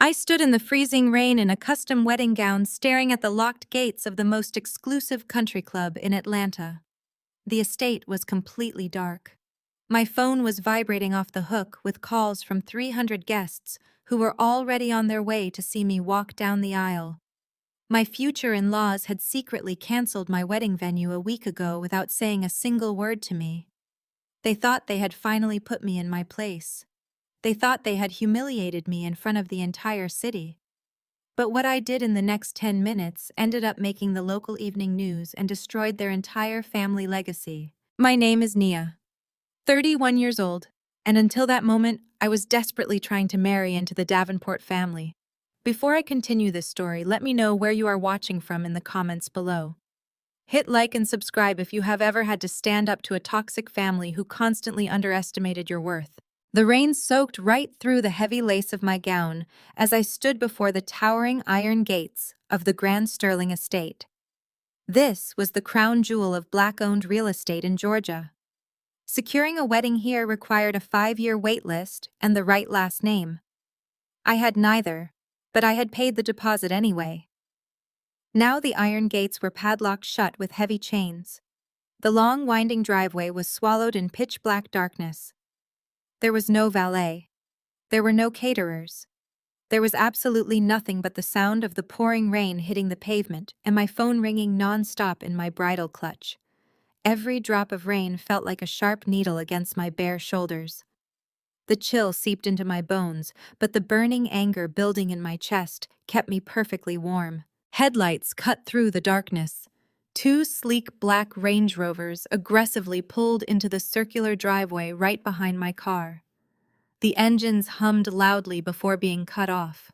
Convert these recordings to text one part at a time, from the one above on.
I stood in the freezing rain in a custom wedding gown staring at the locked gates of the most exclusive country club in Atlanta. The estate was completely dark. My phone was vibrating off the hook with calls from 300 guests who were already on their way to see me walk down the aisle. My future in-laws had secretly canceled my wedding venue a week ago without saying a single word to me. They thought they had finally put me in my place. They thought they had humiliated me in front of the entire city. But what I did in the next 10 minutes ended up making the local evening news and destroyed their entire family legacy. My name is Nia, 31 years old, and until that moment, I was desperately trying to marry into the Davenport family. Before I continue this story, let me know where you are watching from in the comments below. Hit like and subscribe if you have ever had to stand up to a toxic family who constantly underestimated your worth. The rain soaked right through the heavy lace of my gown as I stood before the towering iron gates of the Grand Sterling Estate. This was the crown jewel of Black-owned real estate in Georgia. Securing a wedding here required a 5-year wait list and the right last name. I had neither, but I had paid the deposit anyway. Now the iron gates were padlocked shut with heavy chains. The long, winding driveway was swallowed in pitch-black darkness. There was no valet. There were no caterers. There was absolutely nothing but the sound of the pouring rain hitting the pavement and my phone ringing non-stop in my bridle clutch. Every drop of rain felt like a sharp needle against my bare shoulders. The chill seeped into my bones, but the burning anger building in my chest kept me perfectly warm. Headlights cut through the darkness. Two sleek black Range Rovers aggressively pulled into the circular driveway right behind my car. The engines hummed loudly before being cut off.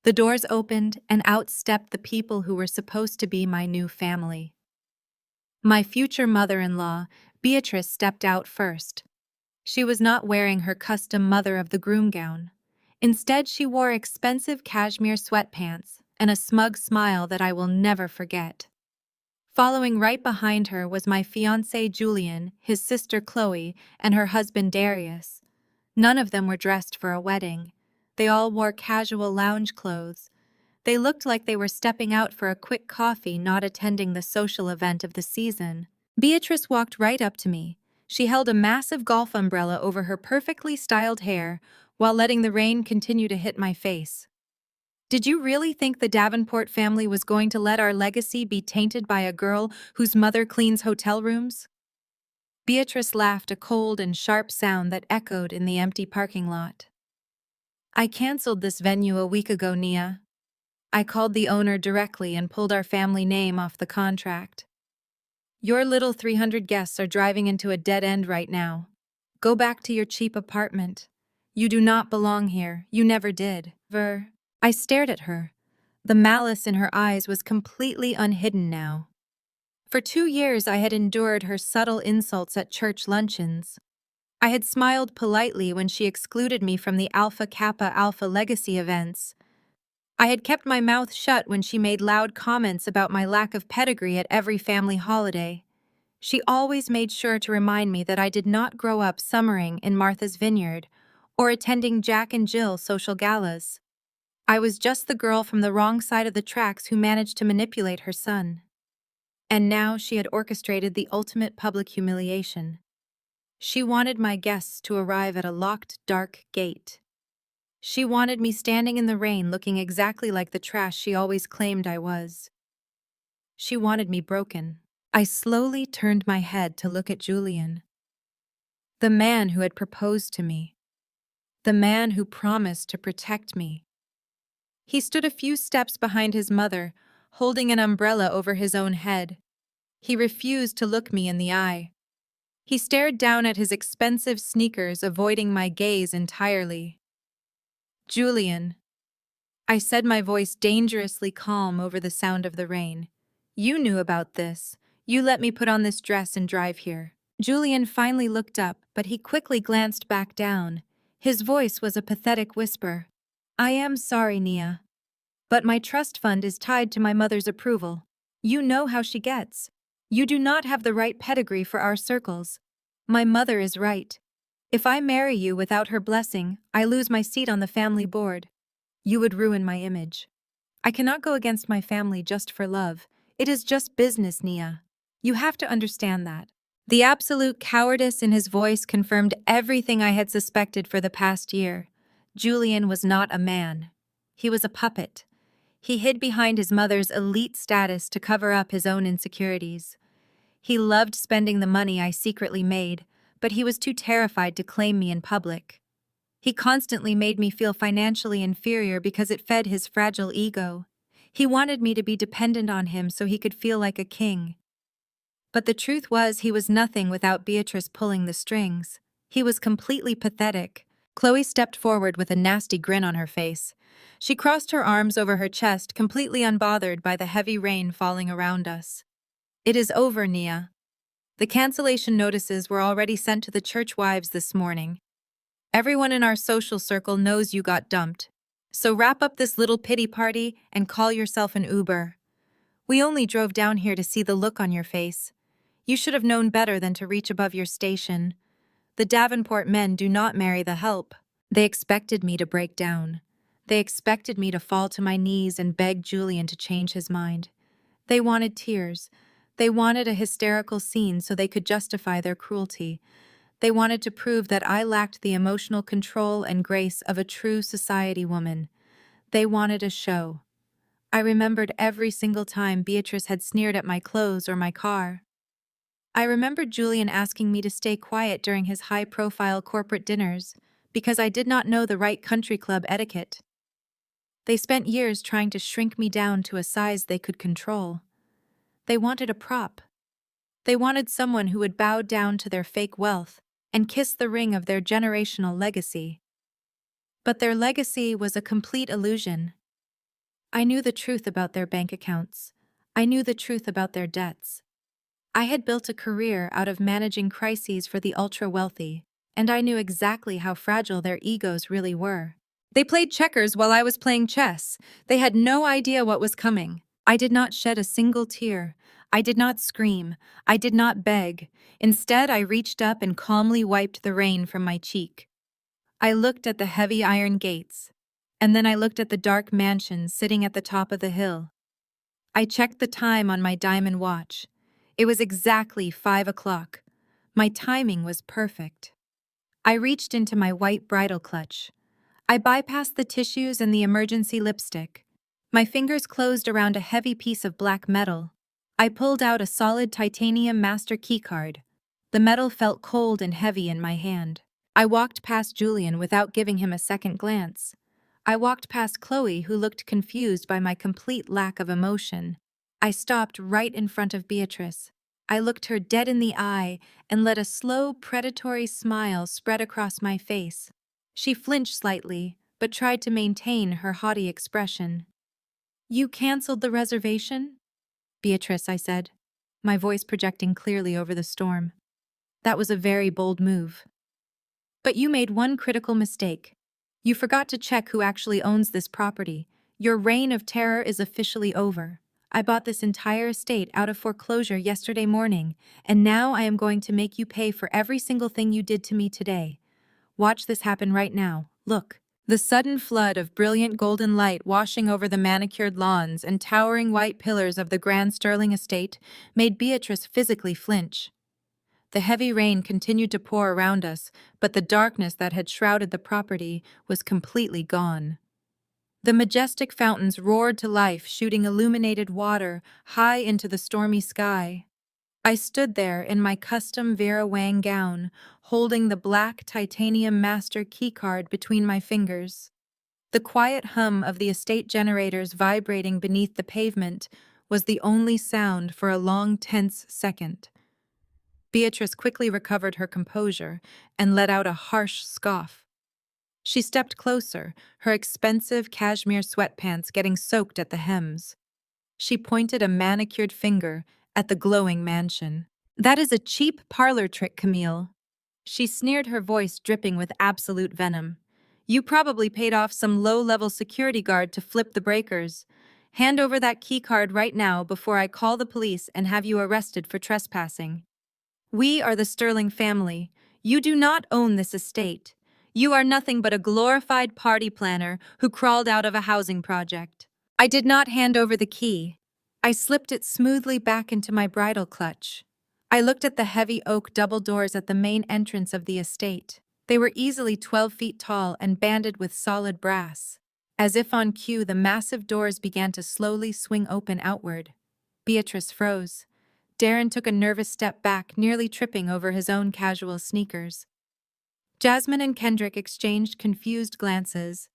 The doors opened and out stepped the people who were supposed to be my new family. My future mother-in-law, Beatrice, stepped out first. She was not wearing her custom mother of the groom gown. Instead, she wore expensive cashmere sweatpants and a smug smile that I will never forget. Following right behind her was my fiancé Julian, his sister Chloe, and her husband Darius. None of them were dressed for a wedding. They all wore casual lounge clothes. They looked like they were stepping out for a quick coffee, not attending the social event of the season. Beatrice walked right up to me. She held a massive golf umbrella over her perfectly styled hair while letting the rain continue to hit my face. Did you really think the Davenport family was going to let our legacy be tainted by a girl whose mother cleans hotel rooms? Beatrice laughed, a cold and sharp sound that echoed in the empty parking lot. I canceled this venue a week ago, Nia. I called the owner directly and pulled our family name off the contract. Your little 300 guests are driving into a dead end right now. Go back to your cheap apartment. You do not belong here. You never did. I stared at her. The malice in her eyes was completely unhidden now. For 2 years I had endured her subtle insults at church luncheons. I had smiled politely when she excluded me from the Alpha Kappa Alpha Legacy events. I had kept my mouth shut when she made loud comments about my lack of pedigree at every family holiday. She always made sure to remind me that I did not grow up summering in Martha's Vineyard or attending Jack and Jill social galas. I was just the girl from the wrong side of the tracks who managed to manipulate her son. And now she had orchestrated the ultimate public humiliation. She wanted my guests to arrive at a locked, dark gate. She wanted me standing in the rain looking exactly like the trash she always claimed I was. She wanted me broken. I slowly turned my head to look at Julian. The man who had proposed to me. The man who promised to protect me. He stood a few steps behind his mother, holding an umbrella over his own head. He refused to look me in the eye. He stared down at his expensive sneakers, avoiding my gaze entirely. Julian, I said, my voice dangerously calm over the sound of the rain. You knew about this. You let me put on this dress and drive here. Julian finally looked up, but he quickly glanced back down. His voice was a pathetic whisper. I am sorry, Nia. But my trust fund is tied to my mother's approval. You know how she gets. You do not have the right pedigree for our circles. My mother is right. If I marry you without her blessing, I lose my seat on the family board. You would ruin my image. I cannot go against my family just for love. It is just business, Nia. You have to understand that. The absolute cowardice in his voice confirmed everything I had suspected for the past year. Julian was not a man. He was a puppet. He hid behind his mother's elite status to cover up his own insecurities. He loved spending the money I secretly made, but he was too terrified to claim me in public. He constantly made me feel financially inferior because it fed his fragile ego. He wanted me to be dependent on him so he could feel like a king. But the truth was he was nothing without Beatrice pulling the strings. He was completely pathetic. Chloe stepped forward with a nasty grin on her face. She crossed her arms over her chest, completely unbothered by the heavy rain falling around us. It is over, Nia. The cancellation notices were already sent to the church wives this morning. Everyone in our social circle knows you got dumped. So wrap up this little pity party and call yourself an Uber. We only drove down here to see the look on your face. You should have known better than to reach above your station. The Davenport men do not marry the help. They expected me to break down. They expected me to fall to my knees and beg Julian to change his mind. They wanted tears. They wanted a hysterical scene so they could justify their cruelty. They wanted to prove that I lacked the emotional control and grace of a true society woman. They wanted a show. I remembered every single time Beatrice had sneered at my clothes or my car. I remembered Julian asking me to stay quiet during his high-profile corporate dinners because I did not know the right country club etiquette. They spent years trying to shrink me down to a size they could control. They wanted a prop. They wanted someone who would bow down to their fake wealth and kiss the ring of their generational legacy. But their legacy was a complete illusion. I knew the truth about their bank accounts. I knew the truth about their debts. I had built a career out of managing crises for the ultra-wealthy, and I knew exactly how fragile their egos really were. They played checkers while I was playing chess. They had no idea what was coming. I did not shed a single tear. I did not scream. I did not beg. Instead, I reached up and calmly wiped the rain from my cheek. I looked at the heavy iron gates, and then I looked at the dark mansion sitting at the top of the hill. I checked the time on my diamond watch. It was exactly 5 o'clock. My timing was perfect. I reached into my white bridal clutch. I bypassed the tissues and the emergency lipstick. My fingers closed around a heavy piece of black metal. I pulled out a solid titanium master keycard. The metal felt cold and heavy in my hand. I walked past Julian without giving him a second glance. I walked past Chloe, who looked confused by my complete lack of emotion. I stopped right in front of Beatrice. I looked her dead in the eye and let a slow, predatory smile spread across my face. She flinched slightly, but tried to maintain her haughty expression. "You canceled the reservation?" "Beatrice," I said, my voice projecting clearly over the storm. "That was a very bold move. But you made one critical mistake. You forgot to check who actually owns this property. Your reign of terror is officially over. I bought this entire estate out of foreclosure yesterday morning, and now I am going to make you pay for every single thing you did to me today. Watch this happen right now. Look." The sudden flood of brilliant golden light washing over the manicured lawns and towering white pillars of the grand Sterling estate made Beatrice physically flinch. The heavy rain continued to pour around us, but the darkness that had shrouded the property was completely gone. The majestic fountains roared to life, shooting illuminated water high into the stormy sky. I stood there in my custom Vera Wang gown, holding the black titanium master keycard between my fingers. The quiet hum of the estate generators vibrating beneath the pavement was the only sound for a long, tense second. Beatrice quickly recovered her composure and let out a harsh scoff. She stepped closer, her expensive cashmere sweatpants getting soaked at the hems. She pointed a manicured finger at the glowing mansion. "That is a cheap parlor trick, Camille." She sneered, her voice dripping with absolute venom. "You probably paid off some low-level security guard to flip the breakers. Hand over that keycard right now before I call the police and have you arrested for trespassing. We are the Sterling family. You do not own this estate. You are nothing but a glorified party planner who crawled out of a housing project. I did not hand over the key. I slipped it smoothly back into my bridle clutch. I looked at the heavy oak double doors at the main entrance of the estate. They were easily 12 feet tall and banded with solid brass. As if on cue, the massive doors began to slowly swing open outward. Beatrice froze. Darren took a nervous step back, nearly tripping over his own casual sneakers. Jasmine and Kendrick exchanged confused glances.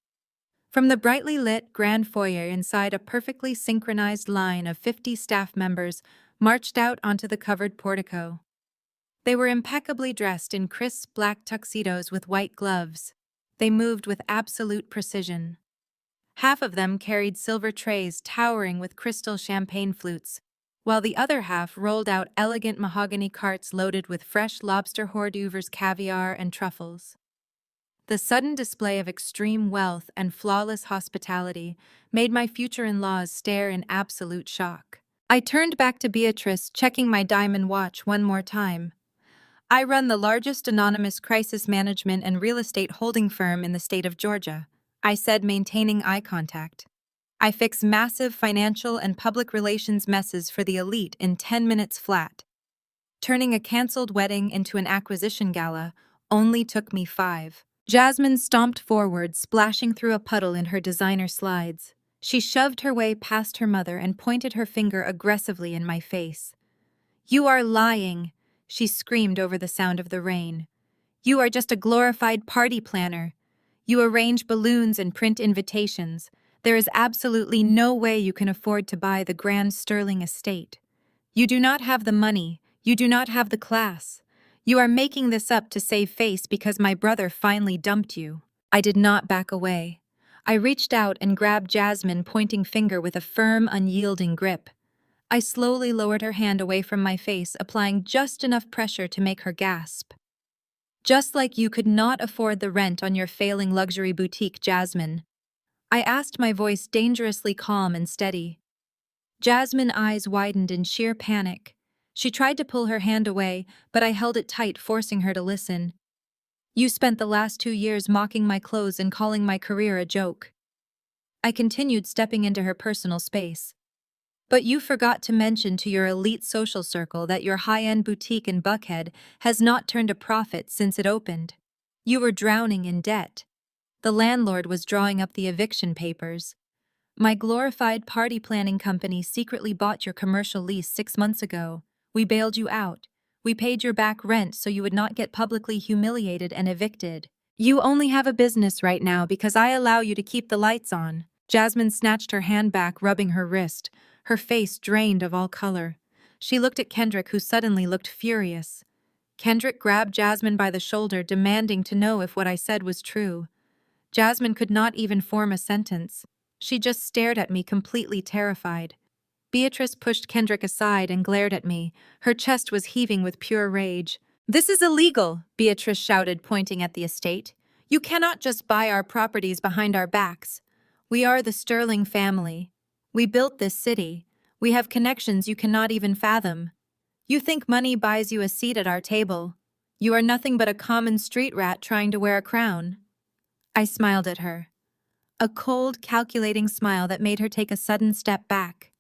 From the brightly lit grand foyer inside, a perfectly synchronized line of 50 staff members marched out onto the covered portico. They were impeccably dressed in crisp black tuxedos with white gloves. They moved with absolute precision. Half of them carried silver trays towering with crystal champagne flutes, while the other half rolled out elegant mahogany carts loaded with fresh lobster hors d'oeuvres, caviar, and truffles. The sudden display of extreme wealth and flawless hospitality made my future in-laws stare in absolute shock. I turned back to Beatrice, checking my diamond watch one more time. I run the largest anonymous crisis management and real estate holding firm in the state of Georgia, I said, maintaining eye contact. I fix massive financial and public relations messes for the elite in 10 minutes flat. Turning a canceled wedding into an acquisition gala only took me 5. Jasmine stomped forward, splashing through a puddle in her designer slides. She shoved her way past her mother and pointed her finger aggressively in my face. "You are lying," she screamed over the sound of the rain. "You are just a glorified party planner. You arrange balloons and print invitations. There is absolutely no way you can afford to buy the grand Sterling estate. You do not have the money. You do not have the class. You are making this up to save face because my brother finally dumped you." I did not back away. I reached out and grabbed Jasmine, pointing finger with a firm, unyielding grip. I slowly lowered her hand away from my face, applying just enough pressure to make her gasp. "Just like you could not afford the rent on your failing luxury boutique, Jasmine," I asked, my voice dangerously calm and steady. Jasmine's eyes widened in sheer panic. She tried to pull her hand away, but I held it tight, forcing her to listen. "You spent the last 2 years mocking my clothes and calling my career a joke." I continued, stepping into her personal space. "But you forgot to mention to your elite social circle that your high-end boutique in Buckhead has not turned a profit since it opened. You were drowning in debt. The landlord was drawing up the eviction papers. My glorified party planning company secretly bought your commercial lease 6 months ago. We bailed you out. We paid your back rent so you would not get publicly humiliated and evicted. You only have a business right now because I allow you to keep the lights on." Jasmine snatched her hand back, rubbing her wrist, her face drained of all color. She looked at Kendrick, who suddenly looked furious. Kendrick grabbed Jasmine by the shoulder, demanding to know if what I said was true. Jasmine could not even form a sentence. She just stared at me, completely terrified. Beatrice pushed Kendrick aside and glared at me. Her chest was heaving with pure rage. "This is illegal," Beatrice shouted, pointing at the estate. "You cannot just buy our properties behind our backs. We are the Sterling family. We built this city. We have connections you cannot even fathom. You think money buys you a seat at our table. You are nothing but a common street rat trying to wear a crown." I smiled at her. A cold, calculating smile that made her take a sudden step back.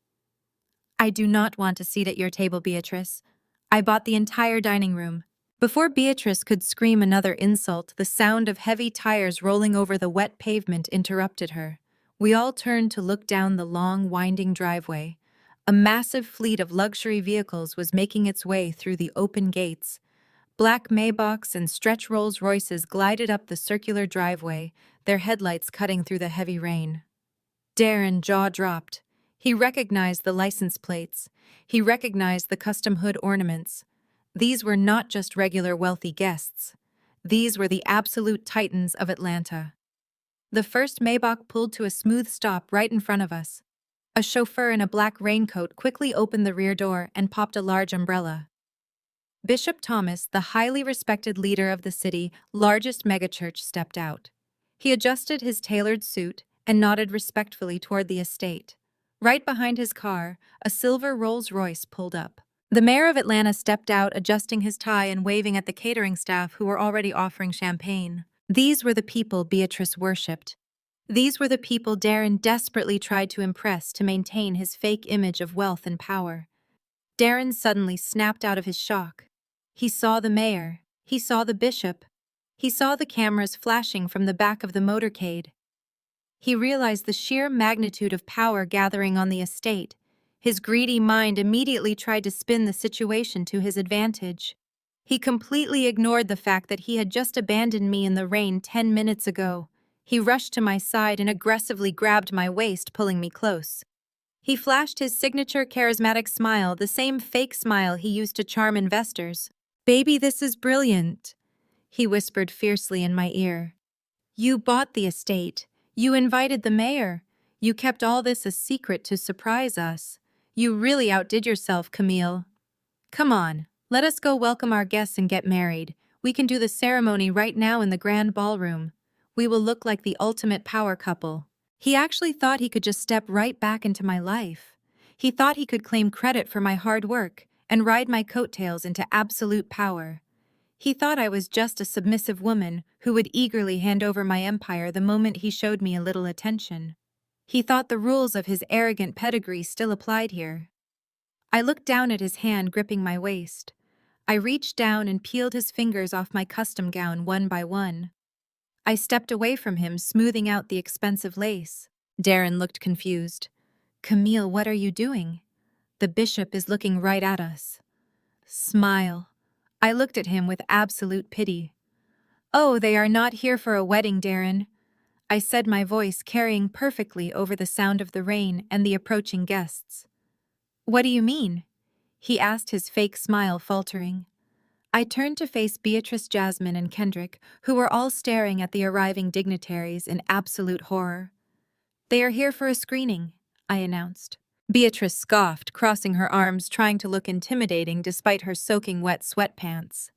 "I do not want a seat at your table, Beatrice. I bought the entire dining room." Before Beatrice could scream another insult, the sound of heavy tires rolling over the wet pavement interrupted her. We all turned to look down the long, winding driveway. A massive fleet of luxury vehicles was making its way through the open gates. Black Maybachs and stretch Rolls-Royces glided up the circular driveway, their headlights cutting through the heavy rain. Darren's jaw dropped. He recognized the license plates. He recognized the custom hood ornaments. These were not just regular wealthy guests. These were the absolute titans of Atlanta. The first Maybach pulled to a smooth stop right in front of us. A chauffeur in a black raincoat quickly opened the rear door and popped a large umbrella. Bishop Thomas, the highly respected leader of the city's largest megachurch, stepped out. He adjusted his tailored suit and nodded respectfully toward the estate. Right behind his car, a silver Rolls-Royce pulled up. The mayor of Atlanta stepped out, adjusting his tie and waving at the catering staff who were already offering champagne. These were the people Beatrice worshipped. These were the people Darren desperately tried to impress to maintain his fake image of wealth and power. Darren suddenly snapped out of his shock. He saw the mayor. He saw the bishop. He saw the cameras flashing from the back of the motorcade. He realized the sheer magnitude of power gathering on the estate. His greedy mind immediately tried to spin the situation to his advantage. He completely ignored the fact that he had just abandoned me in the rain 10 minutes ago. He rushed to my side and aggressively grabbed my waist, pulling me close. He flashed his signature charismatic smile, the same fake smile he used to charm investors. "Baby, this is brilliant," he whispered fiercely in my ear. "You bought the estate. You invited the mayor. You kept all this a secret to surprise us. You really outdid yourself, Camille. Come on, let us go welcome our guests and get married. We can do the ceremony right now in the grand ballroom. We will look like the ultimate power couple." He actually thought he could just step right back into my life. He thought he could claim credit for my hard work and ride my coattails into absolute power. He thought I was just a submissive woman who would eagerly hand over my empire the moment he showed me a little attention. He thought the rules of his arrogant pedigree still applied here. I looked down at his hand gripping my waist. I reached down and peeled his fingers off my custom gown one by one. I stepped away from him, smoothing out the expensive lace. Darren looked confused. "Camille, what are you doing? The bishop is looking right at us." Smile. I looked at him with absolute pity. "Oh, they are not here for a wedding, Darren," I said, my voice carrying perfectly over the sound of the rain and the approaching guests. "What do you mean?" he asked, his fake smile faltering. I turned to face Beatrice, Jasmine, and Kendrick, who were all staring at the arriving dignitaries in absolute horror. "They are here for a screening," I announced. Beatrice scoffed, crossing her arms, trying to look intimidating despite her soaking wet sweatpants.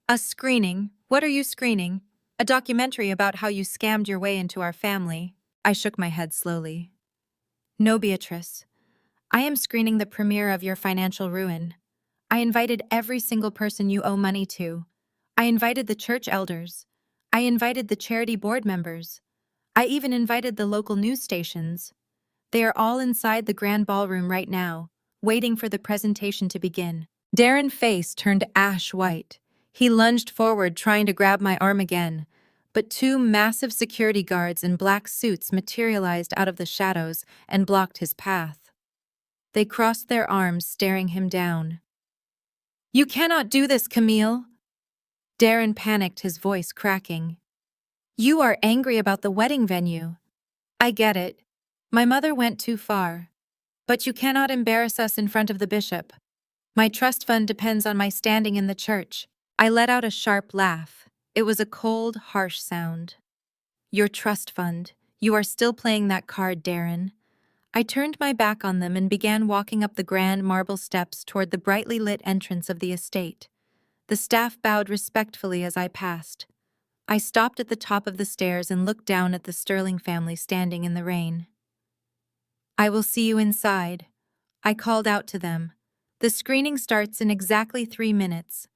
"A screening? What are you screening? A documentary about how you scammed your way into our family?" I shook my head slowly. "No, Beatrice. I am screening the premiere of your financial ruin. I invited every single person you owe money to. I invited the church elders. I invited the charity board members. I even invited the local news stations. They are all inside the grand ballroom right now, waiting for the presentation to begin." Darren's face turned ash white. He lunged forward, trying to grab my arm again, but two massive security guards in black suits materialized out of the shadows and blocked his path. They crossed their arms, staring him down. "You cannot do this, Camille!" Darren panicked, his voice cracking. "You are angry about the wedding venue. I get it. My mother went too far. But you cannot embarrass us in front of the bishop. My trust fund depends on my standing in the church." I let out a sharp laugh. It was a cold, harsh sound. "Your trust fund. You are still playing that card, Darren." I turned my back on them and began walking up the grand marble steps toward the brightly lit entrance of the estate. The staff bowed respectfully as I passed. I stopped at the top of the stairs and looked down at the Sterling family standing in the rain. "I will see you inside," I called out to them. "The screening starts in exactly 3 minutes.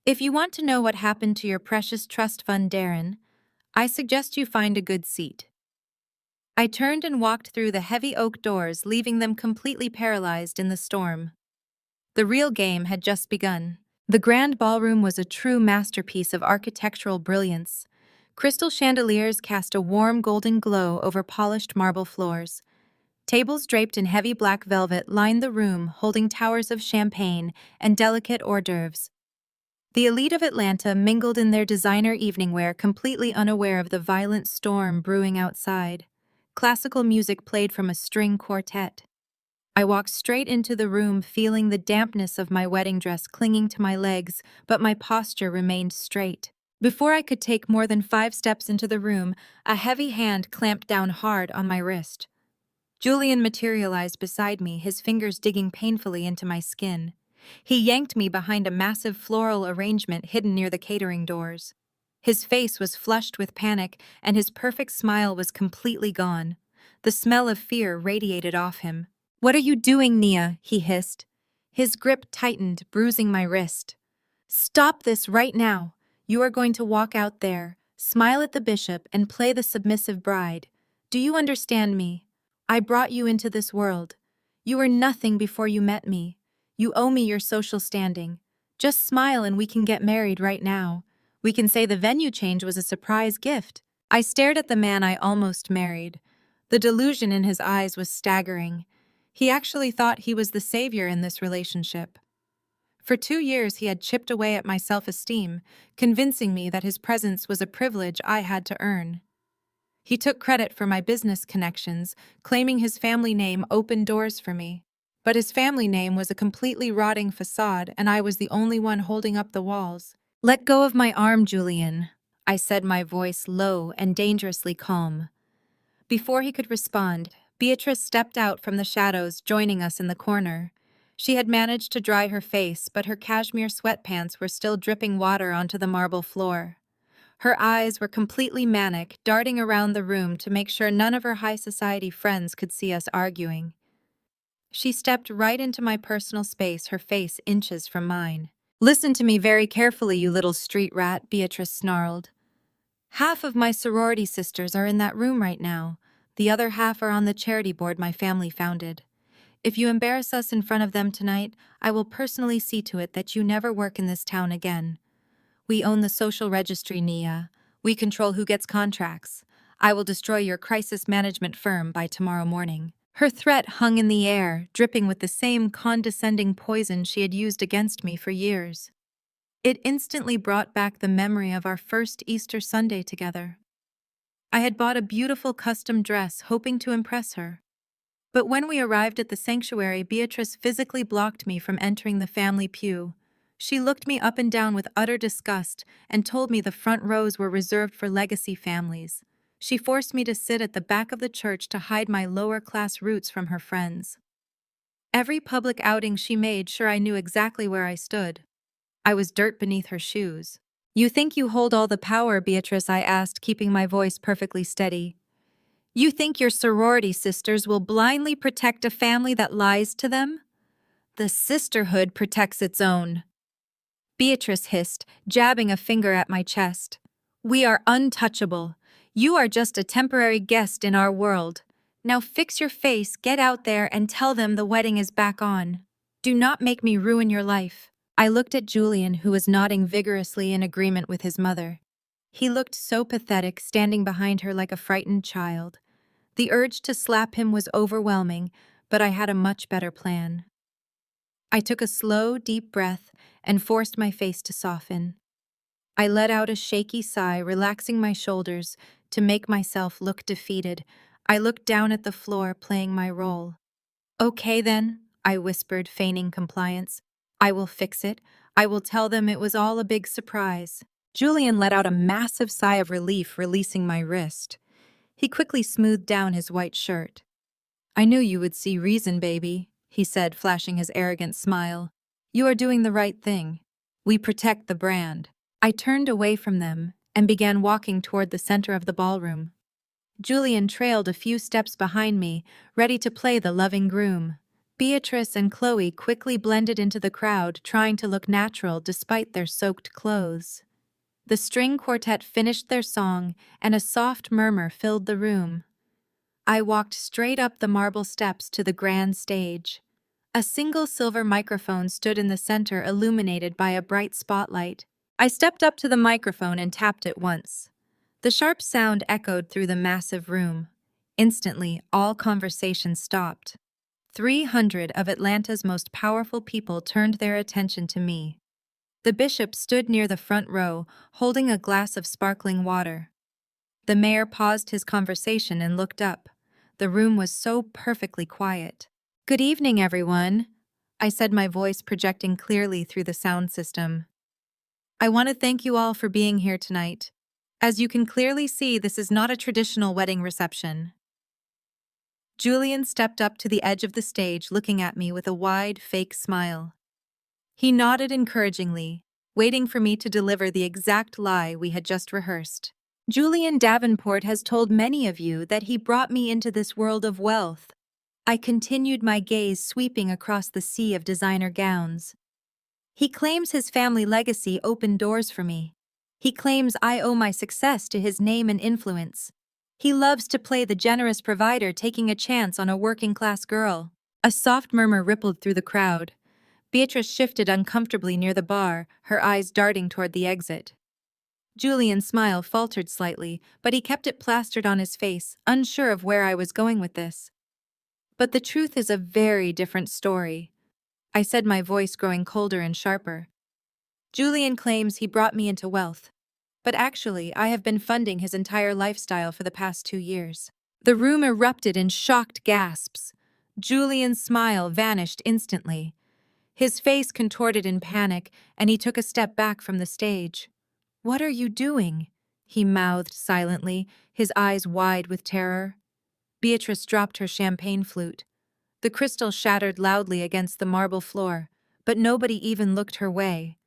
If you want to know what happened to your precious trust fund, Darren, I suggest you find a good seat." I turned and walked through the heavy oak doors, leaving them completely paralyzed in the storm. The real game had just begun. The grand ballroom was a true masterpiece of architectural brilliance. Crystal chandeliers cast a warm golden glow over polished marble floors. Tables draped in heavy black velvet lined the room, holding towers of champagne and delicate hors d'oeuvres. The elite of Atlanta mingled in their designer evening wear, completely unaware of the violent storm brewing outside. Classical music played from a string quartet. I walked straight into the room, feeling the dampness of my wedding dress clinging to my legs, but my posture remained straight. Before I could take more than 5 steps into the room, a heavy hand clamped down hard on my wrist. Julian materialized beside me, his fingers digging painfully into my skin. He yanked me behind a massive floral arrangement hidden near the catering doors. His face was flushed with panic, and his perfect smile was completely gone. The smell of fear radiated off him. "What are you doing, Nia?" he hissed. His grip tightened, bruising my wrist. "Stop this right now. You are going to walk out there, Smile at the bishop and play the submissive bride. Do you understand me? I brought you into this world. You were nothing before you met me. You owe me your social standing. Just smile and we can get married right now. We can say the venue change was a surprise gift. I stared at the man I almost married. The delusion in his eyes was staggering. He actually thought he was the savior in this relationship. For 2 years he had chipped away at my self-esteem, convincing me that his presence was a privilege I had to earn. He took credit for my business connections, claiming his family name opened doors for me. But his family name was a completely rotting facade, and I was the only one holding up the walls. "Let go of my arm, Julian," I said, my voice low and dangerously calm. Before he could respond, Beatrice stepped out from the shadows, joining us in the corner. She had managed to dry her face, but her cashmere sweatpants were still dripping water onto the marble floor. Her eyes were completely manic, darting around the room to make sure none of her high society friends could see us arguing. She stepped right into my personal space, her face inches from mine. "Listen to me very carefully, you little street rat," Beatrice snarled. "Half of my sorority sisters are in that room right now. The other half are on the charity board my family founded. If you embarrass us in front of them tonight, I will personally see to it that you never work in this town again. We own the social registry, Nia. We control who gets contracts. I will destroy your crisis management firm by tomorrow morning." Her threat hung in the air, dripping with the same condescending poison she had used against me for years. It instantly brought back the memory of our first Easter Sunday together. I had bought a beautiful custom dress, hoping to impress her. But when we arrived at the sanctuary, Beatrice physically blocked me from entering the family pew. She looked me up and down with utter disgust and told me the front rows were reserved for legacy families. She forced me to sit at the back of the church to hide my lower-class roots from her friends. Every public outing she made sure I knew exactly where I stood. I was dirt beneath her shoes. "You think you hold all the power, Beatrice?" I asked, keeping my voice perfectly steady. "You think your sorority sisters will blindly protect a family that lies to them? The sisterhood protects its own," Beatrice hissed, jabbing a finger at my chest. "We are untouchable. You are just a temporary guest in our world. Now fix your face, get out there, and tell them the wedding is back on. Do not make me ruin your life." I looked at Julian, who was nodding vigorously in agreement with his mother. He looked so pathetic, standing behind her like a frightened child. The urge to slap him was overwhelming, but I had a much better plan. I took a slow, deep breath and forced my face to soften. I let out a shaky sigh, relaxing my shoulders to make myself look defeated. I looked down at the floor, playing my role. "Okay then," I whispered, feigning compliance. "I will fix it. I will tell them it was all a big surprise." Julian let out a massive sigh of relief, releasing my wrist. He quickly smoothed down his white shirt. "I knew you would see reason, baby," he said, flashing his arrogant smile. "You are doing the right thing. We protect the brand." I turned away from them and began walking toward the center of the ballroom. Julian trailed a few steps behind me, ready to play the loving groom. Beatrice and Chloe quickly blended into the crowd, trying to look natural despite their soaked clothes. The string quartet finished their song, and a soft murmur filled the room. I walked straight up the marble steps to the grand stage. A single silver microphone stood in the center, illuminated by a bright spotlight. I stepped up to the microphone and tapped it once. The sharp sound echoed through the massive room. Instantly, all conversation stopped. 300 of Atlanta's most powerful people turned their attention to me. The bishop stood near the front row, holding a glass of sparkling water. The mayor paused his conversation and looked up. The room was so perfectly quiet. "Good evening, everyone," I said, my voice projecting clearly through the sound system. "I want to thank you all for being here tonight. As you can clearly see, this is not a traditional wedding reception." Julian stepped up to the edge of the stage, looking at me with a wide, fake smile. He nodded encouragingly, waiting for me to deliver the exact lie we had just rehearsed. "Julian Davenport has told many of you that he brought me into this world of wealth." I continued, my gaze sweeping across the sea of designer gowns. "He claims his family legacy opened doors for me. He claims I owe my success to his name and influence. He loves to play the generous provider taking a chance on a working-class girl. A soft murmur rippled through the crowd. Beatrice shifted uncomfortably near the bar, her eyes darting toward the exit. Julian's smile faltered slightly, but he kept it plastered on his face, unsure of where I was going with this. But the truth is a very different story, I said, my voice growing colder and sharper. Julian claims he brought me into wealth, but actually I have been funding his entire lifestyle for the past 2 years. The room erupted in shocked gasps. Julian's smile vanished instantly. His face contorted in panic, and he took a step back from the stage. "What are you doing?" he mouthed silently, his eyes wide with terror. Beatrice dropped her champagne flute. The crystal shattered loudly against the marble floor, but nobody even looked her way.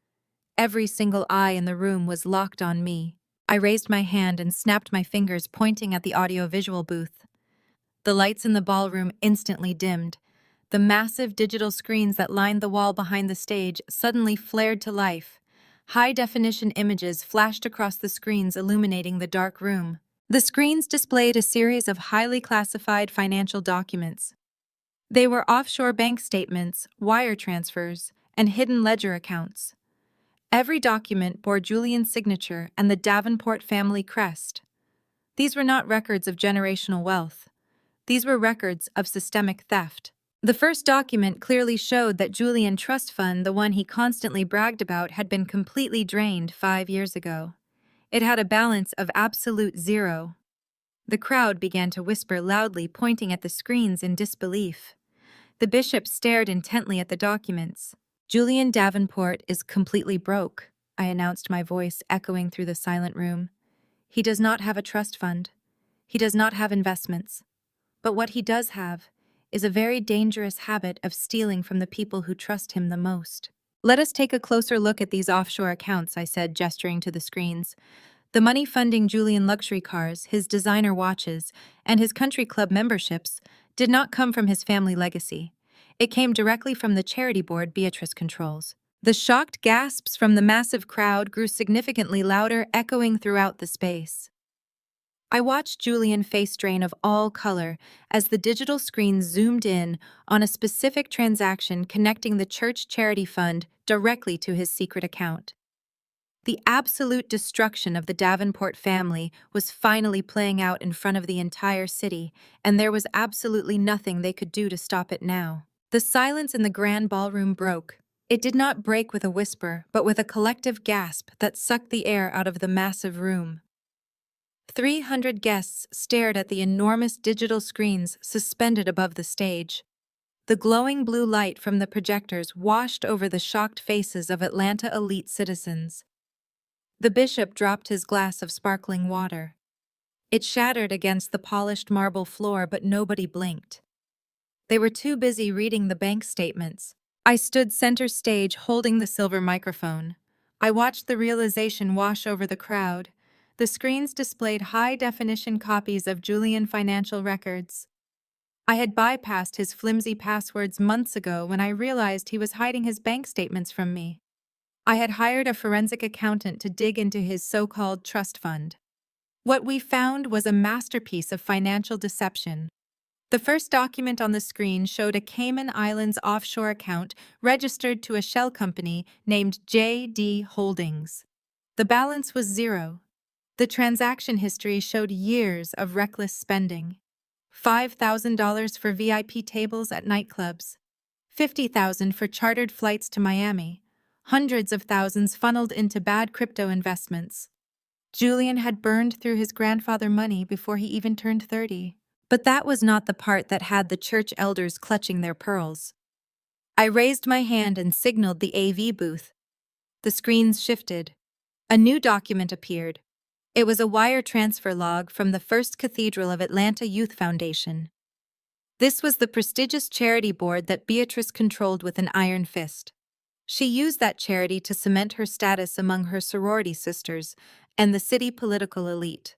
Every single eye in the room was locked on me. I raised my hand and snapped my fingers, pointing at the audiovisual booth. The lights in the ballroom instantly dimmed. The massive digital screens that lined the wall behind the stage suddenly flared to life. High-definition images flashed across the screens, illuminating the dark room. The screens displayed a series of highly classified financial documents. They were offshore bank statements, wire transfers, and hidden ledger accounts. Every document bore Julian's signature and the Davenport family crest. These were not records of generational wealth. These were records of systemic theft. The first document clearly showed that Julian Trust Fund, the one he constantly bragged about, had been completely drained 5 years ago. It had a balance of absolute zero. The crowd began to whisper loudly, pointing at the screens in disbelief. The bishop stared intently at the documents. "Julian Davenport is completely broke," I announced, my voice echoing through the silent room. "He does not have a trust fund. He does not have investments. But what he does have is a very dangerous habit of stealing from the people who trust him the most." "Let us take a closer look at these offshore accounts," I said, gesturing to the screens. The money funding Julian luxury cars, his designer watches, and his country club memberships did not come from his family legacy. It came directly from the charity board Beatrice controls. The shocked gasps from the massive crowd grew significantly louder, echoing throughout the space. I watched Julian face drain of all color as the digital screen zoomed in on a specific transaction connecting the church charity fund directly to his secret account. The absolute destruction of the Davenport family was finally playing out in front of the entire city, and there was absolutely nothing they could do to stop it now. The silence in the grand ballroom broke. It did not break with a whisper, but with a collective gasp that sucked the air out of the massive room. 300 guests stared at the enormous digital screens suspended above the stage. The glowing blue light from the projectors washed over the shocked faces of Atlanta elite citizens. The bishop dropped his glass of sparkling water. It shattered against the polished marble floor, but nobody blinked. They were too busy reading the bank statements. I stood center stage holding the silver microphone. I watched the realization wash over the crowd. The screens displayed high-definition copies of Julian financial records. I had bypassed his flimsy passwords months ago when I realized he was hiding his bank statements from me. I had hired a forensic accountant to dig into his so-called trust fund. What we found was a masterpiece of financial deception. The first document on the screen showed a Cayman Islands offshore account registered to a shell company named J.D. Holdings. The balance was zero. The transaction history showed years of reckless spending. $5,000 for VIP tables at nightclubs. $50,000 for chartered flights to Miami. Hundreds of thousands funneled into bad crypto investments. Julian had burned through his grandfather money before he even turned 30. But that was not the part that had the church elders clutching their pearls. I raised my hand and signaled the AV booth. The screens shifted. A new document appeared. It was a wire transfer log from the First Cathedral of Atlanta Youth Foundation. This was the prestigious charity board that Beatrice controlled with an iron fist. She used that charity to cement her status among her sorority sisters and the city political elite.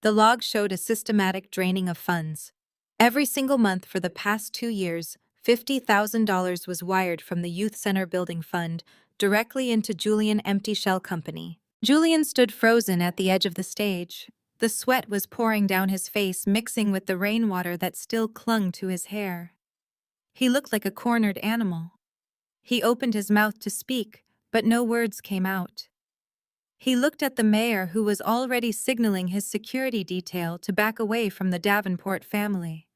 The log showed a systematic draining of funds. Every single month for the past 2 years, $50,000 was wired from the Youth Center Building Fund directly into Julian Empty Shell Company. Julian stood frozen at the edge of the stage. The sweat was pouring down his face, mixing with the rainwater that still clung to his hair. He looked like a cornered animal. He opened his mouth to speak, but no words came out. He looked at the mayor, who was already signaling his security detail to back away from the Davenport family.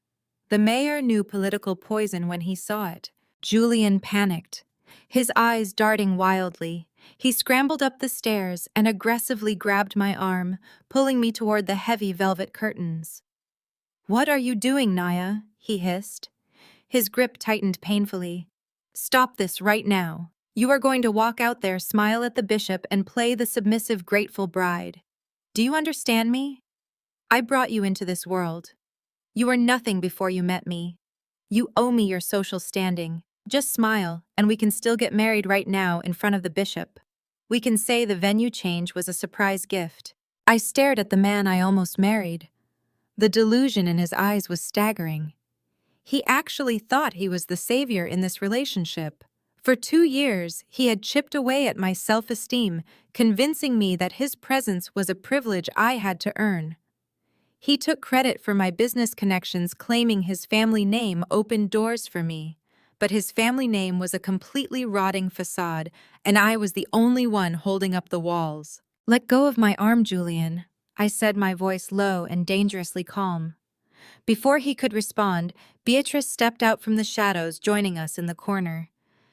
The mayor knew political poison when he saw it. Julian panicked, his eyes darting wildly. He scrambled up the stairs and aggressively grabbed my arm, pulling me toward the heavy velvet curtains. "What are you doing, Naya?" he hissed. His grip tightened painfully. "Stop this right now. You are going to walk out there, smile at the bishop, and play the submissive, grateful bride. Do you understand me? I brought you into this world. You were nothing before you met me. You owe me your social standing. Just smile, and we can still get married right now in front of the bishop. We can say the venue change was a surprise gift." I stared at the man I almost married. The delusion in his eyes was staggering. He actually thought he was the savior in this relationship. For 2 years, he had chipped away at my self-esteem, convincing me that his presence was a privilege I had to earn. He took credit for my business connections, claiming his family name opened doors for me. But his family name was a completely rotting facade, and I was the only one holding up the walls. "Let go of my arm, Julian," I said, my voice low and dangerously calm. Before he could respond, Beatrice stepped out from the shadows, joining us in the corner.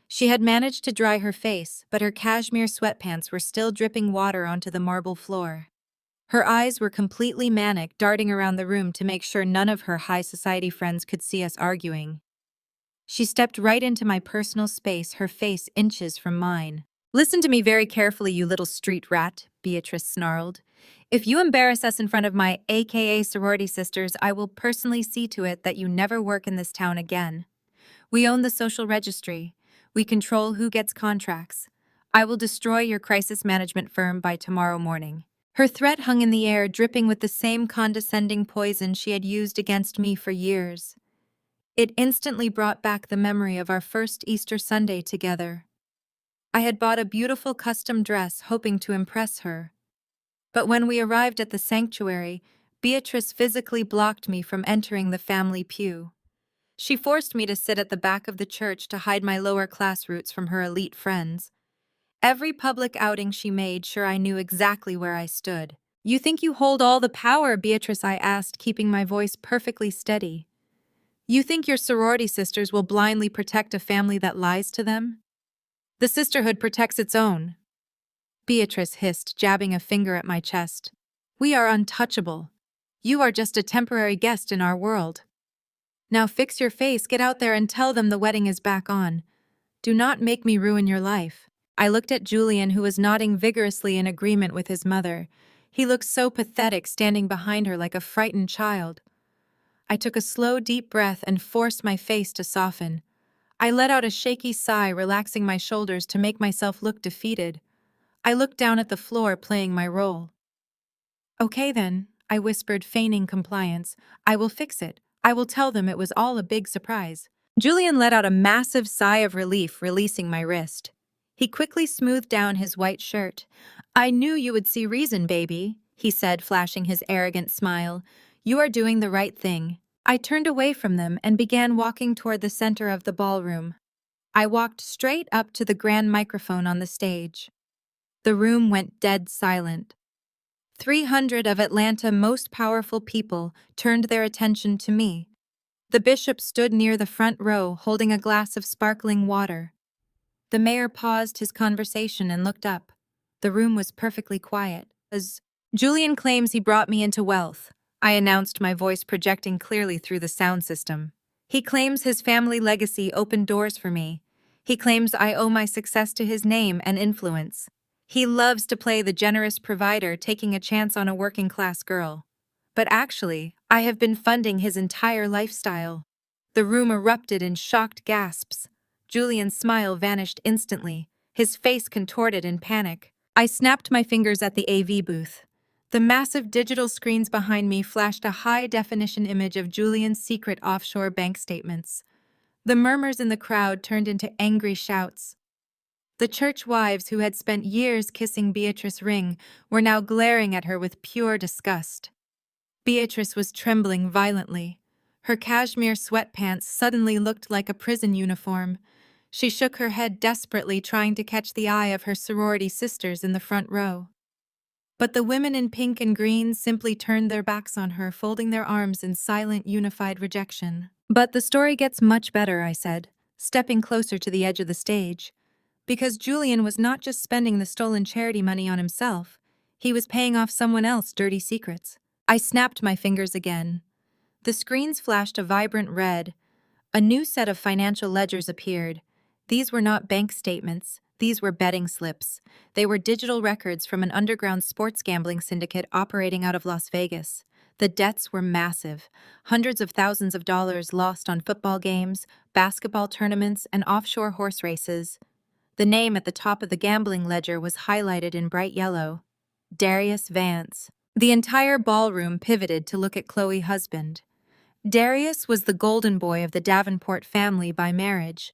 She had managed to dry her face, but her cashmere sweatpants were still dripping water onto the marble floor. Her eyes were completely manic, darting around the room to make sure none of her high society friends could see us arguing. She stepped right into my personal space, her face inches from mine. "Listen to me very carefully, you little street rat," Beatrice snarled. "If you embarrass us in front of my AKA sorority sisters, I will personally see to it that you never work in this town again. We own the social registry. We control who gets contracts. I will destroy your crisis management firm by tomorrow morning." Her threat hung in the air, dripping with the same condescending poison she had used against me for years. It instantly brought back the memory of our first Easter Sunday together. I had bought a beautiful custom dress, hoping to impress her. But when we arrived at the sanctuary, Beatrice physically blocked me from entering the family pew. She forced me to sit at the back of the church to hide my lower-class roots from her elite friends. Every public outing she made sure I knew exactly where I stood. "You think you hold all the power, Beatrice?" I asked, keeping my voice perfectly steady. "You think your sorority sisters will blindly protect a family that lies to them? The sisterhood protects its own," Beatrice hissed, jabbing a finger at my chest. "We are untouchable. You are just a temporary guest in our world. Now fix your face, get out there and tell them the wedding is back on. Do not make me ruin your life." I looked at Julian, who was nodding vigorously in agreement with his mother. He looked so pathetic, standing behind her like a frightened child. I took a slow, deep breath and forced my face to soften. I let out a shaky sigh, relaxing my shoulders to make myself look defeated. I looked down at the floor, playing my role. "Okay then," I whispered, feigning compliance. "I will fix it. I will tell them it was all a big surprise." Julian let out a massive sigh of relief, releasing my wrist. He quickly smoothed down his white shirt. "I knew you would see reason, baby," he said, flashing his arrogant smile. "You are doing the right thing." I turned away from them and began walking toward the center of the ballroom. I walked straight up to the grand microphone on the stage. The room went dead silent. 300 of Atlanta's most powerful people turned their attention to me. The bishop stood near the front row, holding a glass of sparkling water. The mayor paused his conversation and looked up. The room was perfectly quiet. "Julian claims he brought me into wealth," I announced, my voice projecting clearly through the sound system. "He claims his family legacy opened doors for me. He claims I owe my success to his name and influence. He loves to play the generous provider, taking a chance on a working-class girl. But actually, I have been funding his entire lifestyle." The room erupted in shocked gasps. Julian's smile vanished instantly, his face contorted in panic. I snapped my fingers at the AV booth. The massive digital screens behind me flashed a high-definition image of Julian's secret offshore bank statements. The murmurs in the crowd turned into angry shouts. The church wives who had spent years kissing Beatrice's ring were now glaring at her with pure disgust. Beatrice was trembling violently. Her cashmere sweatpants suddenly looked like a prison uniform. She shook her head desperately, trying to catch the eye of her sorority sisters in the front row. But the women in pink and green simply turned their backs on her, folding their arms in silent, unified rejection. "But the story gets much better," I said, stepping closer to the edge of the stage. Because Julian was not just spending the stolen charity money on himself, he was paying off someone else's dirty secrets. I snapped my fingers again. The screens flashed a vibrant red. A new set of financial ledgers appeared. These were not bank statements. These were betting slips. They were digital records from an underground sports gambling syndicate operating out of Las Vegas. The debts were massive. Hundreds of thousands of dollars lost on football games, basketball tournaments, and offshore horse races. The name at the top of the gambling ledger was highlighted in bright yellow: Darius Vance. The entire ballroom pivoted to look at Chloe's husband. Darius was the golden boy of the Davenport family by marriage.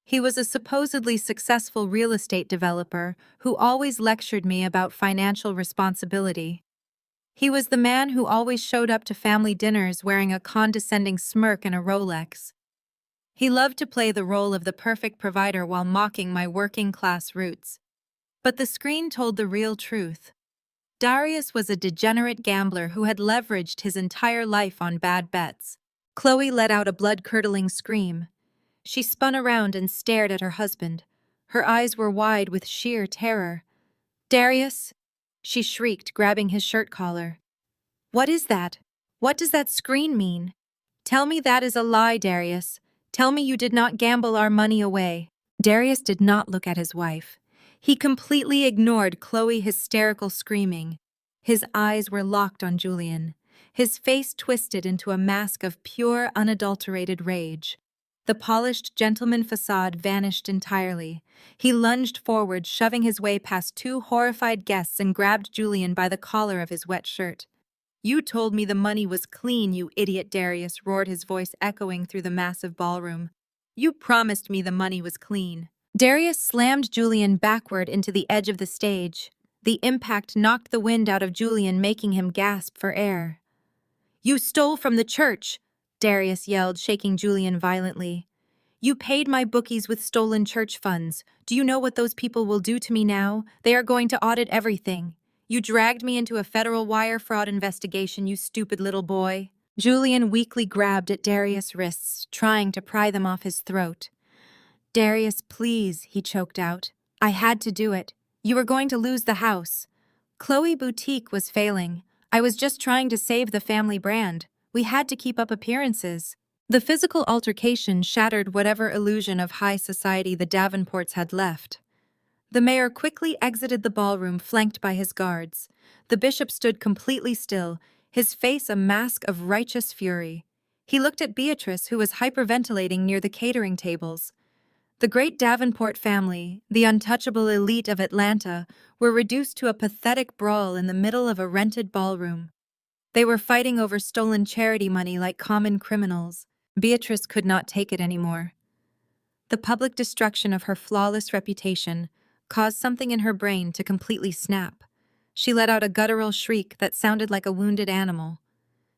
He was a supposedly successful real estate developer who always lectured me about financial responsibility. He was the man who always showed up to family dinners wearing a condescending smirk and a Rolex. He loved to play the role of the perfect provider while mocking my working-class roots. But the screen told the real truth. Darius was a degenerate gambler who had leveraged his entire life on bad bets. Chloe let out a blood-curdling scream. She spun around and stared at her husband. Her eyes were wide with sheer terror. "Darius?" she shrieked, grabbing his shirt collar. "What is that? What does that screen mean? Tell me that is a lie, Darius. Tell me you did not gamble our money away." Darius did not look at his wife. He completely ignored Chloe's hysterical screaming. His eyes were locked on Julian. His face twisted into a mask of pure, unadulterated rage. The polished gentleman facade vanished entirely. He lunged forward, shoving his way past two horrified guests, and grabbed Julian by the collar of his wet shirt. "You told me the money was clean, you idiot," Darius roared, his voice echoing through the massive ballroom. "You promised me the money was clean." Darius slammed Julian backward into the edge of the stage. The impact knocked the wind out of Julian, making him gasp for air. "You stole from the church!" Darius yelled, shaking Julian violently. "You paid my bookies with stolen church funds. Do you know what those people will do to me now? They are going to audit everything. You dragged me into a federal wire fraud investigation, you stupid little boy." Julian weakly grabbed at Darius' wrists, trying to pry them off his throat. "Darius, please," he choked out. "I had to do it. You were going to lose the house. Chloe Boutique was failing. I was just trying to save the family brand. We had to keep up appearances." The physical altercation shattered whatever illusion of high society the Davenports had left. The mayor quickly exited the ballroom, flanked by his guards. The bishop stood completely still, his face a mask of righteous fury. He looked at Beatrice, who was hyperventilating near the catering tables. The great Davenport family, the untouchable elite of Atlanta, were reduced to a pathetic brawl in the middle of a rented ballroom. They were fighting over stolen charity money like common criminals. Beatrice could not take it anymore. The public destruction of her flawless reputation caused something in her brain to completely snap. She let out a guttural shriek that sounded like a wounded animal.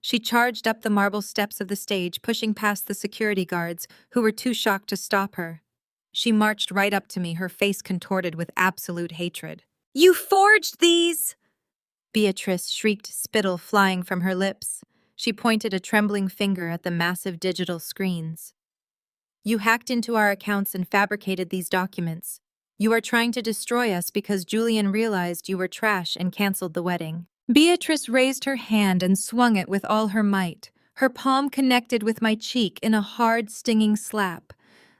She charged up the marble steps of the stage, pushing past the security guards, who were too shocked to stop her. She marched right up to me, her face contorted with absolute hatred. "You forged these!" Beatrice shrieked, spittle flying from her lips. She pointed a trembling finger at the massive digital screens. "You hacked into our accounts and fabricated these documents. You are trying to destroy us because Julian realized you were trash and canceled the wedding." Beatrice raised her hand and swung it with all her might. Her palm connected with my cheek in a hard, stinging slap.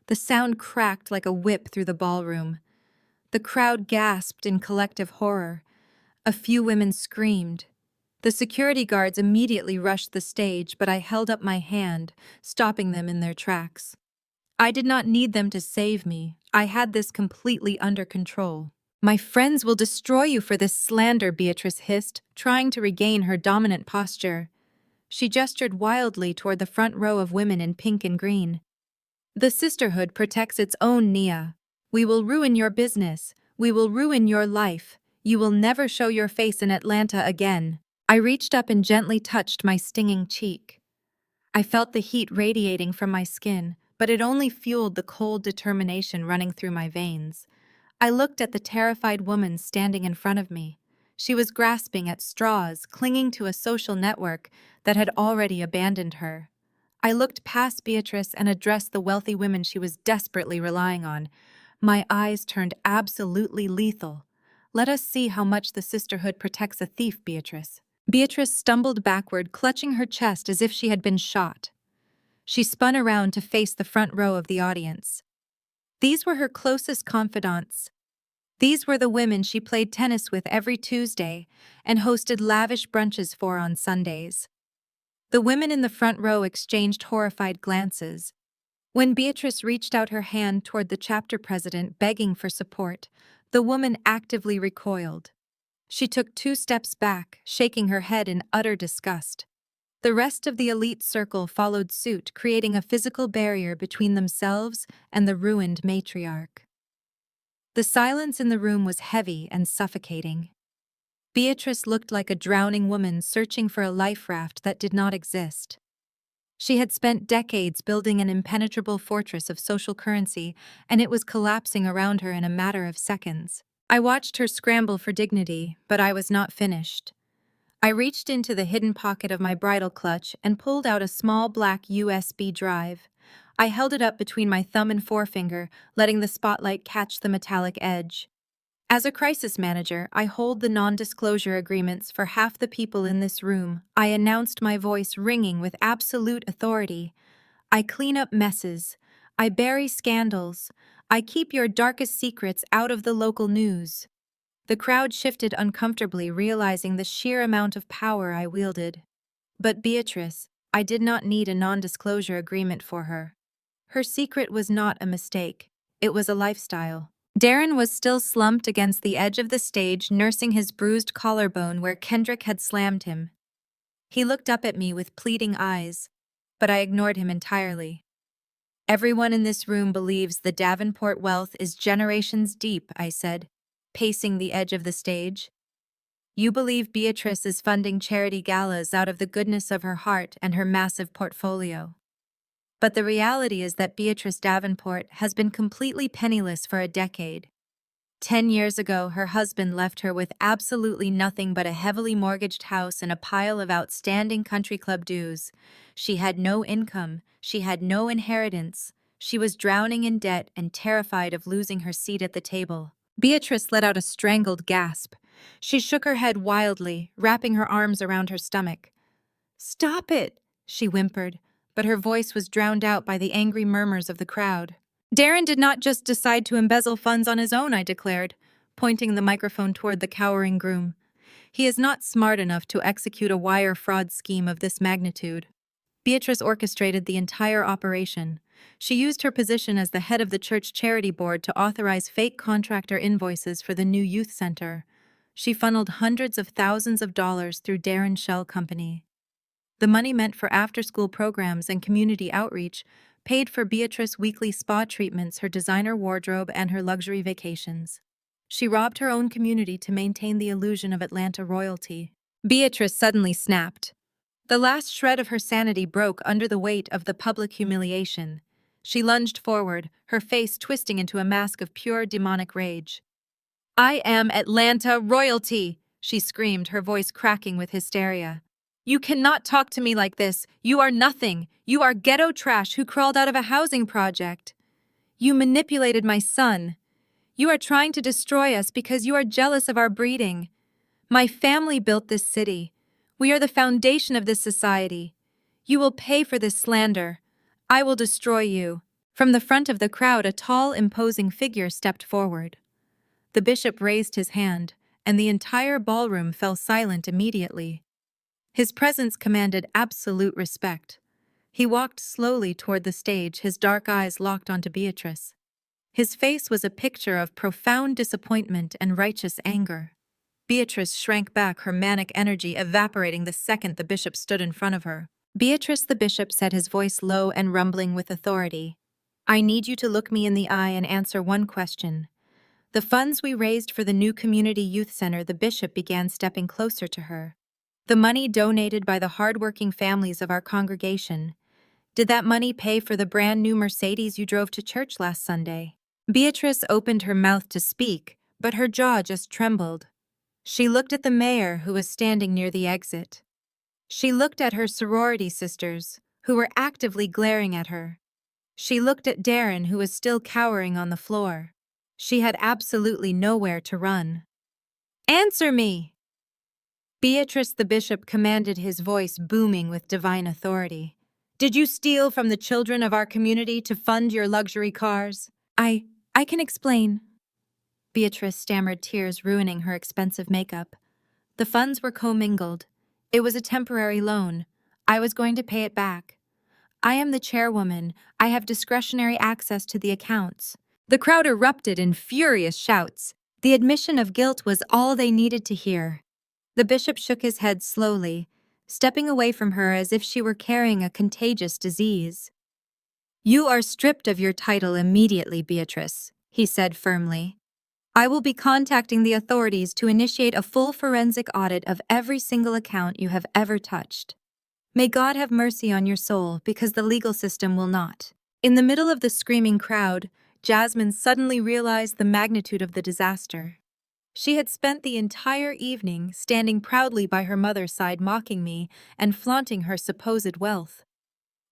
The sound cracked like a whip through the ballroom. The crowd gasped in collective horror. A few women screamed. The security guards immediately rushed the stage, but I held up my hand, stopping them in their tracks. I did not need them to save me. I had this completely under control. "My friends will destroy you for this slander," Beatrice hissed, trying to regain her dominant posture. She gestured wildly toward the front row of women in pink and green. "The sisterhood protects its own Nia. We will ruin your business. We will ruin your life. You will never show your face in Atlanta again." I reached up and gently touched my stinging cheek. I felt the heat radiating from my skin, but it only fueled the cold determination running through my veins. I looked at the terrified woman standing in front of me. She was grasping at straws, clinging to a social network that had already abandoned her. I looked past Beatrice and addressed the wealthy women she was desperately relying on. My eyes turned absolutely lethal. "Let us see how much the sisterhood protects a thief, Beatrice." Beatrice stumbled backward, clutching her chest as if she had been shot. She spun around to face the front row of the audience. These were her closest confidants. These were the women she played tennis with every Tuesday and hosted lavish brunches for on Sundays. The women in the front row exchanged horrified glances. When Beatrice reached out her hand toward the chapter president begging for support, the woman actively recoiled. She took 2 steps back, shaking her head in utter disgust. The rest of the elite circle followed suit, creating a physical barrier between themselves and the ruined matriarch. The silence in the room was heavy and suffocating. Beatrice looked like a drowning woman searching for a life raft that did not exist. She had spent decades building an impenetrable fortress of social currency, and it was collapsing around her in a matter of seconds. I watched her scramble for dignity, but I was not finished. I reached into the hidden pocket of my bridle clutch and pulled out a small black USB drive. I held it up between my thumb and forefinger, letting the spotlight catch the metallic edge. As a crisis manager, I hold the non-disclosure agreements for half the people in this room. I announced, my voice ringing with absolute authority. I clean up messes. I bury scandals. I keep your darkest secrets out of the local news. The crowd shifted uncomfortably, realizing the sheer amount of power I wielded. But Beatrice, I did not need a non-disclosure agreement for her. Her secret was not a mistake. It was a lifestyle. Darren was still slumped against the edge of the stage, nursing his bruised collarbone where Kendrick had slammed him. He looked up at me with pleading eyes, but I ignored him entirely. "Everyone in this room believes the Davenport wealth is generations deep," I said, pacing the edge of the stage. "You believe Beatrice is funding charity galas out of the goodness of her heart and her massive portfolio. But the reality is that Beatrice Davenport has been completely penniless for a decade. 10 years ago, her husband left her with absolutely nothing but a heavily mortgaged house and a pile of outstanding country club dues. She had no income, she had no inheritance. She was drowning in debt and terrified of losing her seat at the table." Beatrice let out a strangled gasp. She shook her head wildly, wrapping her arms around her stomach. "Stop it," she whimpered, but her voice was drowned out by the angry murmurs of the crowd. "Darren did not just decide to embezzle funds on his own," I declared, pointing the microphone toward the cowering groom. "He is not smart enough to execute a wire fraud scheme of this magnitude." Beatrice orchestrated the entire operation. She used her position as the head of the church charity board to authorize fake contractor invoices for the new youth center. She funneled hundreds of thousands of dollars through Darren's shell company. The money meant for after-school programs and community outreach paid for Beatrice's weekly spa treatments, her designer wardrobe, and her luxury vacations. She robbed her own community to maintain the illusion of Atlanta royalty. Beatrice suddenly snapped. The last shred of her sanity broke under the weight of the public humiliation. She lunged forward, her face twisting into a mask of pure demonic rage. "I am Atlanta royalty," she screamed, her voice cracking with hysteria. "You cannot talk to me like this. You are nothing. You are ghetto trash who crawled out of a housing project. You manipulated my son. You are trying to destroy us because you are jealous of our breeding. My family built this city. We are the foundation of this society. You will pay for this slander. I will destroy you." From the front of the crowd, a tall, imposing figure stepped forward. The bishop raised his hand, and the entire ballroom fell silent immediately. His presence commanded absolute respect. He walked slowly toward the stage, his dark eyes locked onto Beatrice. His face was a picture of profound disappointment and righteous anger. Beatrice shrank back, her manic energy evaporating the second the bishop stood in front of her. "Beatrice," the bishop said, his voice low and rumbling with authority, I need you to look me in the eye and answer one question. The funds we raised for the new community youth center, the bishop began stepping closer to her. The money donated by the hardworking families of our congregation. Did that money pay for the brand new Mercedes you drove to church last Sunday? Beatrice opened her mouth to speak, but her jaw just trembled. She looked at the mayor, who was standing near the exit. She looked at her sorority sisters, who were actively glaring at her. She looked at Darren, who was still cowering on the floor. She had absolutely nowhere to run. "Answer me!" Beatrice the bishop commanded, his voice booming with divine authority. "Did you steal from the children of our community to fund your luxury cars?" I can explain." Beatrice stammered, tears ruining her expensive makeup. "The funds were commingled. It was a temporary loan. I was going to pay it back. I am the chairwoman. I have discretionary access to the accounts." The crowd erupted in furious shouts. The admission of guilt was all they needed to hear. The bishop shook his head slowly, stepping away from her as if she were carrying a contagious disease. "You are stripped of your title immediately, Beatrice," he said firmly. "I will be contacting the authorities to initiate a full forensic audit of every single account you have ever touched. May God have mercy on your soul, because the legal system will not." In the middle of the screaming crowd, Jasmine suddenly realized the magnitude of the disaster. She had spent the entire evening standing proudly by her mother's side, mocking me and flaunting her supposed wealth.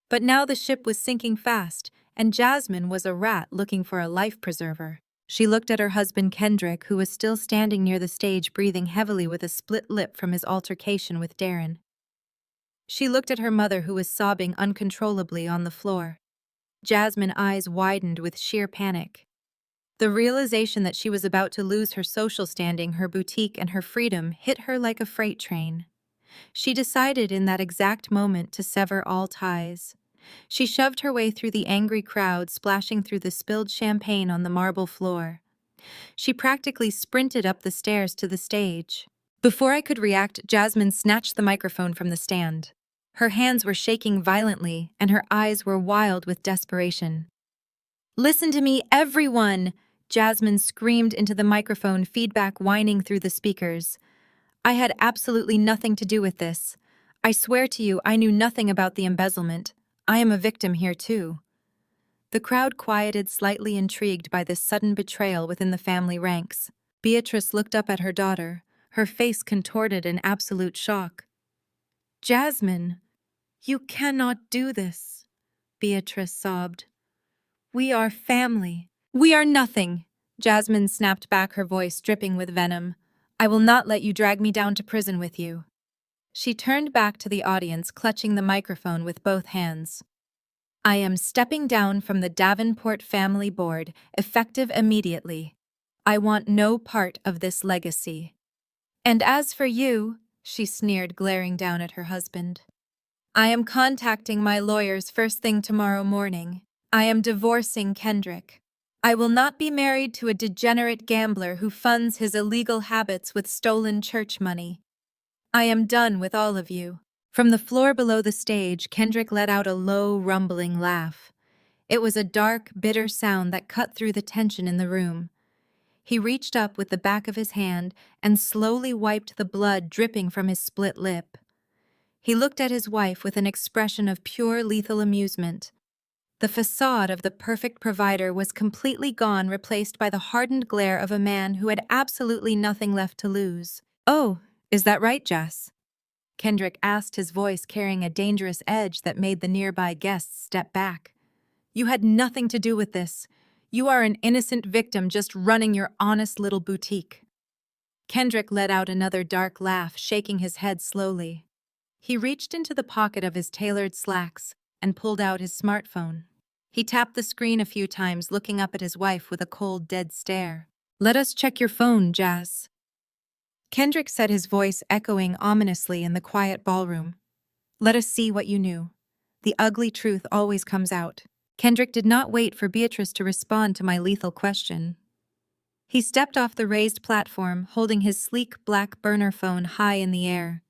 But now the ship was sinking fast, and Jasmine was a rat looking for a life preserver. She looked at her husband Kendrick, who was still standing near the stage, breathing heavily with a split lip from his altercation with Darren. She looked at her mother, who was sobbing uncontrollably on the floor. Jasmine's eyes widened with sheer panic. The realization that she was about to lose her social standing, her boutique, and her freedom hit her like a freight train. She decided in that exact moment to sever all ties. She shoved her way through the angry crowd, splashing through the spilled champagne on the marble floor. She practically sprinted up the stairs to the stage. Before I could react, Jasmine snatched the microphone from the stand. Her hands were shaking violently, and her eyes were wild with desperation. "Listen to me, everyone!" Jasmine screamed into the microphone, feedback whining through the speakers. "I had absolutely nothing to do with this. I swear to you, I knew nothing about the embezzlement. I am a victim here, too." The crowd quieted, slightly intrigued by this sudden betrayal within the family ranks. Beatrice looked up at her daughter, her face contorted in absolute shock. "Jasmine, you cannot do this," Beatrice sobbed. "We are family." "We are nothing," Jasmine snapped back, her voice dripping with venom. "I will not let you drag me down to prison with you." She turned back to the audience, clutching the microphone with both hands. "I am stepping down from the Davenport Family Board, effective immediately. I want no part of this legacy. And as for you," she sneered, glaring down at her husband, "I am contacting my lawyers first thing tomorrow morning. I am divorcing Kendrick. I will not be married to a degenerate gambler who funds his illegal habits with stolen church money. I am done with all of you." From the floor below the stage, Kendrick let out a low, rumbling laugh. It was a dark, bitter sound that cut through the tension in the room. He reached up with the back of his hand and slowly wiped the blood dripping from his split lip. He looked at his wife with an expression of pure, lethal amusement. The facade of the perfect provider was completely gone, replaced by the hardened glare of a man who had absolutely nothing left to lose. "Oh, is that right, Jess?" Kendrick asked, his voice carrying a dangerous edge that made the nearby guests step back. "You had nothing to do with this. You are an innocent victim just running your honest little boutique." Kendrick let out another dark laugh, shaking his head slowly. He reached into the pocket of his tailored slacks and pulled out his smartphone. He tapped the screen a few times, looking up at his wife with a cold, dead stare. "Let us check your phone, Jazz." Kendrick said, his voice echoing ominously in the quiet ballroom. "Let us see what you knew. The ugly truth always comes out." Kendrick did not wait for Beatrice to respond to my lethal question. He stepped off the raised platform, holding his sleek black burner phone high in the air.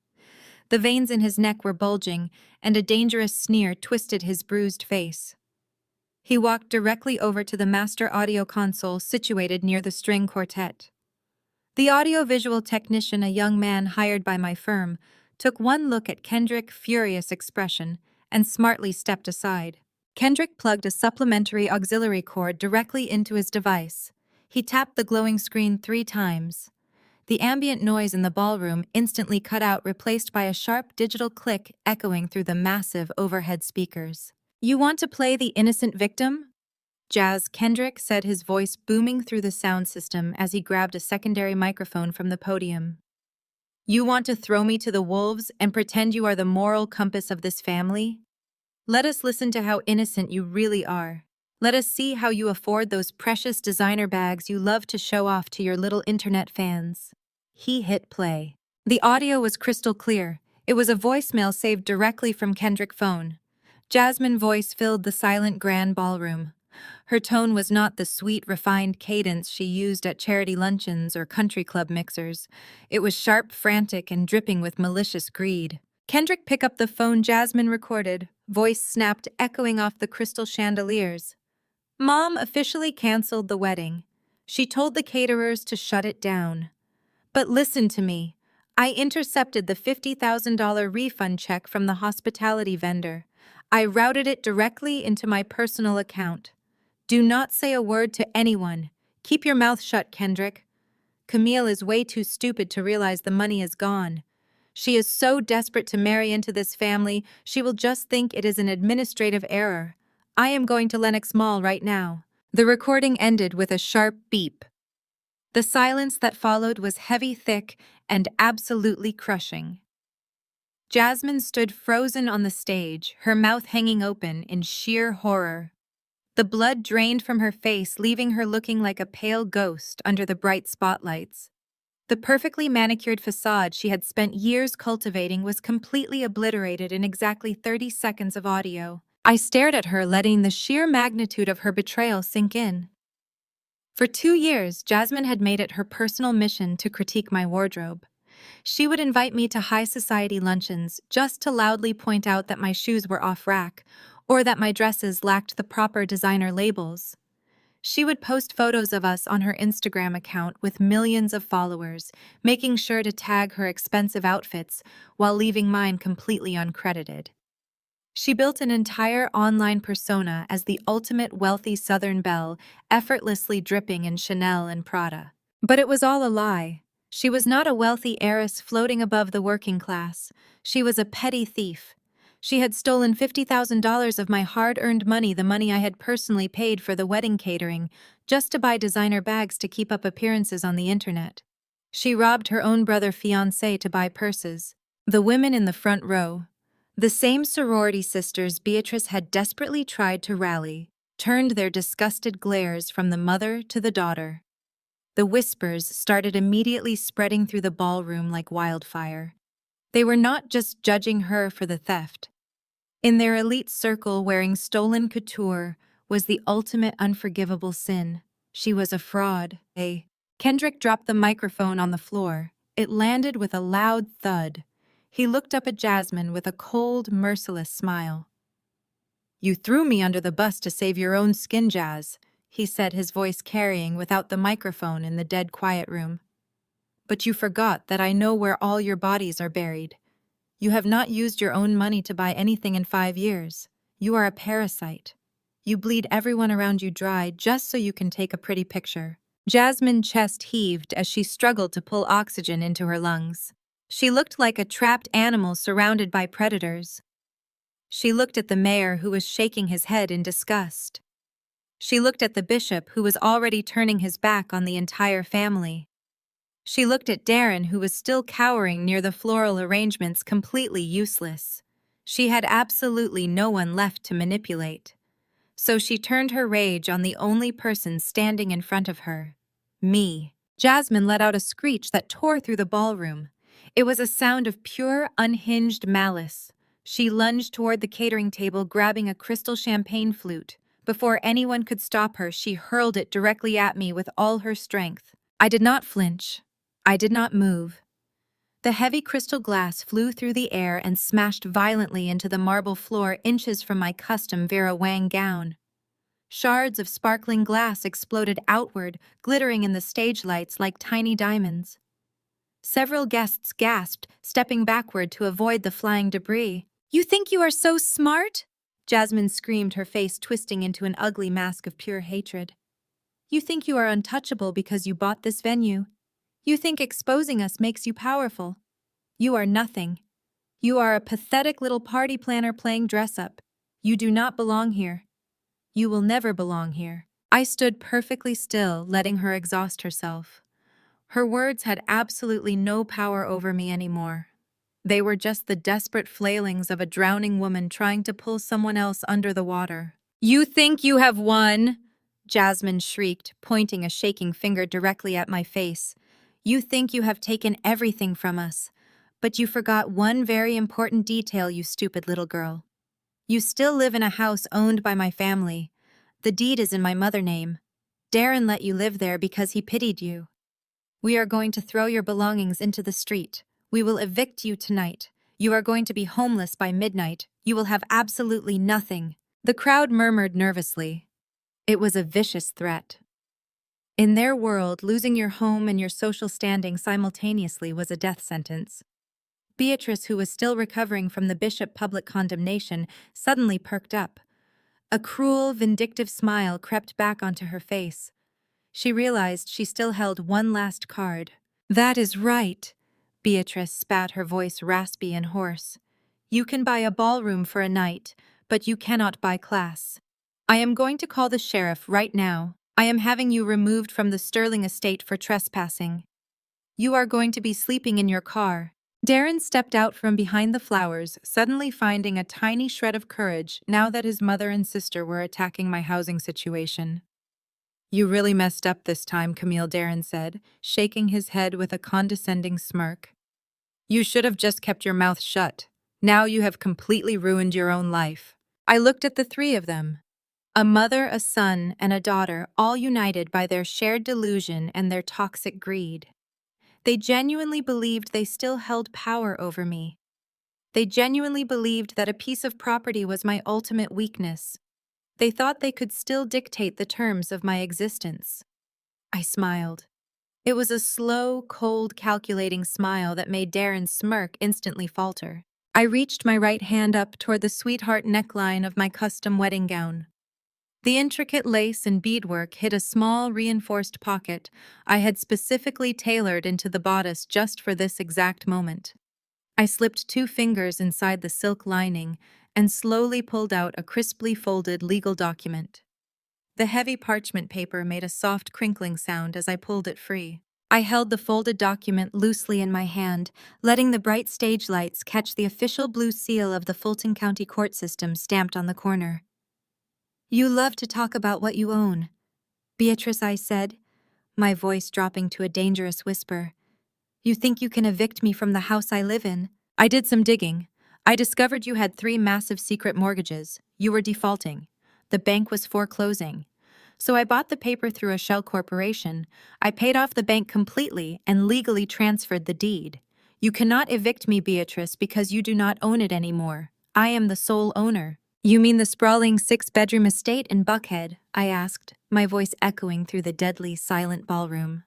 The veins in his neck were bulging, and a dangerous sneer twisted his bruised face. He walked directly over to the master audio console situated near the string quartet. The audiovisual technician, a young man hired by my firm, took one look at Kendrick's furious expression and smartly stepped aside. Kendrick plugged a supplementary auxiliary cord directly into his device. He tapped the glowing screen 3 times. The ambient noise in the ballroom instantly cut out, replaced by a sharp digital click echoing through the massive overhead speakers. "You want to play the innocent victim?" Jazz Kendrick said, his voice booming through the sound system as he grabbed a secondary microphone from the podium. "You want to throw me to the wolves and pretend you are the moral compass of this family? Let us listen to how innocent you really are. Let us see how you afford those precious designer bags you love to show off to your little internet fans." He hit play. The audio was crystal clear. It was a voicemail saved directly from Kendrick's phone. Jasmine's voice filled the silent grand ballroom. Her tone was not the sweet, refined cadence she used at charity luncheons or country club mixers. It was sharp, frantic, and dripping with malicious greed. Kendrick picked up the phone Jasmine recorded, voice snapped, echoing off the crystal chandeliers. "Mom officially canceled the wedding. She told the caterers to shut it down. But listen to me. I intercepted the $50,000 refund check from the hospitality vendor. I routed it directly into my personal account. Do not say a word to anyone. Keep your mouth shut, Kendrick. Camille is way too stupid to realize the money is gone. She is so desperate to marry into this family, she will just think it is an administrative error. I am going to Lenox Mall right now." The recording ended with a sharp beep. The silence that followed was heavy, thick, and absolutely crushing. Jasmine stood frozen on the stage, her mouth hanging open in sheer horror. The blood drained from her face, leaving her looking like a pale ghost under the bright spotlights. The perfectly manicured facade she had spent years cultivating was completely obliterated in exactly 30 seconds of audio. I stared at her, letting the sheer magnitude of her betrayal sink in. For 2 years, Jasmine had made it her personal mission to critique my wardrobe. She would invite me to high society luncheons just to loudly point out that my shoes were off rack, or that my dresses lacked the proper designer labels. She would post photos of us on her Instagram account with millions of followers, making sure to tag her expensive outfits while leaving mine completely uncredited. She built an entire online persona as the ultimate wealthy Southern belle, effortlessly dripping in Chanel and Prada. But it was all a lie. She was not a wealthy heiress floating above the working class. She was a petty thief. She had stolen $50,000 of my hard-earned money, the money I had personally paid for the wedding catering, just to buy designer bags to keep up appearances on the internet. She robbed her own brother's fiancé to buy purses. The women in the front row, the same sorority sisters Beatrice had desperately tried to rally, turned their disgusted glares from the mother to the daughter. The whispers started immediately spreading through the ballroom like wildfire. They were not just judging her for the theft. In their elite circle, wearing stolen couture was the ultimate unforgivable sin. She was a fraud. Kendrick dropped the microphone on the floor. It landed with a loud thud. He looked up at Jasmine with a cold, merciless smile. "You threw me under the bus to save your own skin, Jazz," he said, his voice carrying without the microphone in the dead quiet room. "But you forgot that I know where all your bodies are buried. You have not used your own money to buy anything in 5 years. You are a parasite. You bleed everyone around you dry just so you can take a pretty picture." Jasmine's chest heaved as she struggled to pull oxygen into her lungs. She looked like a trapped animal surrounded by predators. She looked at the mayor, who was shaking his head in disgust. She looked at the bishop, who was already turning his back on the entire family. She looked at Darren, who was still cowering near the floral arrangements, completely useless. She had absolutely no one left to manipulate. So she turned her rage on the only person standing in front of her: me. Jasmine let out a screech that tore through the ballroom. It was a sound of pure, unhinged malice. She lunged toward the catering table, grabbing a crystal champagne flute. Before anyone could stop her, she hurled it directly at me with all her strength. I did not flinch. I did not move. The heavy crystal glass flew through the air and smashed violently into the marble floor inches from my custom Vera Wang gown. Shards of sparkling glass exploded outward, glittering in the stage lights like tiny diamonds. Several guests gasped, stepping backward to avoid the flying debris. "You think you are so smart?" Jasmine screamed, her face twisting into an ugly mask of pure hatred. "You think you are untouchable because you bought this venue? You think exposing us makes you powerful? You are nothing. You are a pathetic little party planner playing dress-up. You do not belong here. You will never belong here." I stood perfectly still, letting her exhaust herself. Her words had absolutely no power over me anymore. They were just the desperate flailings of a drowning woman trying to pull someone else under the water. "You think you have won?" Jasmine shrieked, pointing a shaking finger directly at my face. "You think you have taken everything from us. But you forgot one very important detail, you stupid little girl. You still live in a house owned by my family. The deed is in my mother's name. Darren let you live there because he pitied you. We are going to throw your belongings into the street. We will evict you tonight. You are going to be homeless by midnight. You will have absolutely nothing." The crowd murmured nervously. It was a vicious threat. In their world, losing your home and your social standing simultaneously was a death sentence. Beatrice, who was still recovering from the Bishop public condemnation, suddenly perked up. A cruel, vindictive smile crept back onto her face. She realized she still held one last card. "That is right," Beatrice spat, her voice raspy and hoarse. "You can buy a ballroom for a night, but you cannot buy class. I am going to call the sheriff right now. I am having you removed from the Sterling estate for trespassing. You are going to be sleeping in your car." Darren stepped out from behind the flowers, suddenly finding a tiny shred of courage now that his mother and sister were attacking my housing situation. "You really messed up this time, Camille," Darren said, shaking his head with a condescending smirk. "You should have just kept your mouth shut. Now you have completely ruined your own life." I looked at the three of them. A mother, a son, and a daughter, all united by their shared delusion and their toxic greed. They genuinely believed they still held power over me. They genuinely believed that a piece of property was my ultimate weakness. They thought they could still dictate the terms of my existence. I smiled. It was a slow, cold, calculating smile that made Darren's smirk instantly falter. I reached my right hand up toward the sweetheart neckline of my custom wedding gown. The intricate lace and beadwork hid a small, reinforced pocket I had specifically tailored into the bodice just for this exact moment. I slipped 2 fingers inside the silk lining and slowly pulled out a crisply folded legal document. The heavy parchment paper made a soft crinkling sound as I pulled it free. I held the folded document loosely in my hand, letting the bright stage lights catch the official blue seal of the Fulton County court system stamped on the corner. "You love to talk about what you own," Beatrice, I said, my voice dropping to a dangerous whisper. "You think you can evict me from the house I live in?" I did some digging. I discovered you had 3 massive secret mortgages. You were defaulting. The bank was foreclosing. So I bought the paper through a shell corporation. I paid off the bank completely and legally transferred the deed. You cannot evict me, Beatrice, because you do not own it anymore. I am the sole owner. "You mean the sprawling 6-bedroom estate in Buckhead?" I asked, my voice echoing through the deadly, silent ballroom.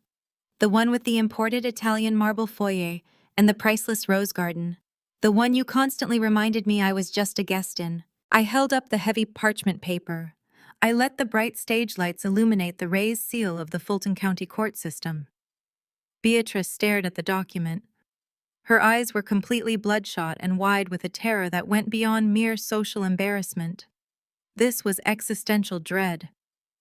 "The one with the imported Italian marble foyer and the priceless rose garden. The one you constantly reminded me I was just a guest in." I held up the heavy parchment paper. I let the bright stage lights illuminate the raised seal of the Fulton County court system. Beatrice stared at the document. Her eyes were completely bloodshot and wide with a terror that went beyond mere social embarrassment. This was existential dread.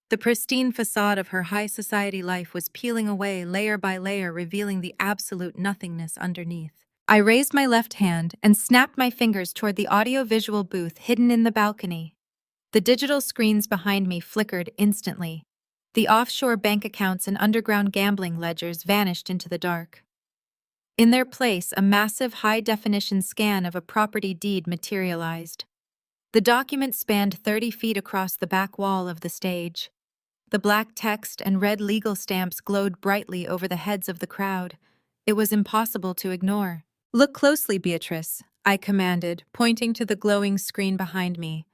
The pristine facade of her high society life was peeling away layer by layer, revealing the absolute nothingness underneath. I raised my left hand and snapped my fingers toward the audio-visual booth hidden in the balcony. The digital screens behind me flickered instantly. The offshore bank accounts and underground gambling ledgers vanished into the dark. In their place, a massive high-definition scan of a property deed materialized. The document spanned 30 feet across the back wall of the stage. The black text and red legal stamps glowed brightly over the heads of the crowd. It was impossible to ignore. "Look closely, Beatrice," I commanded, pointing to the glowing screen behind me.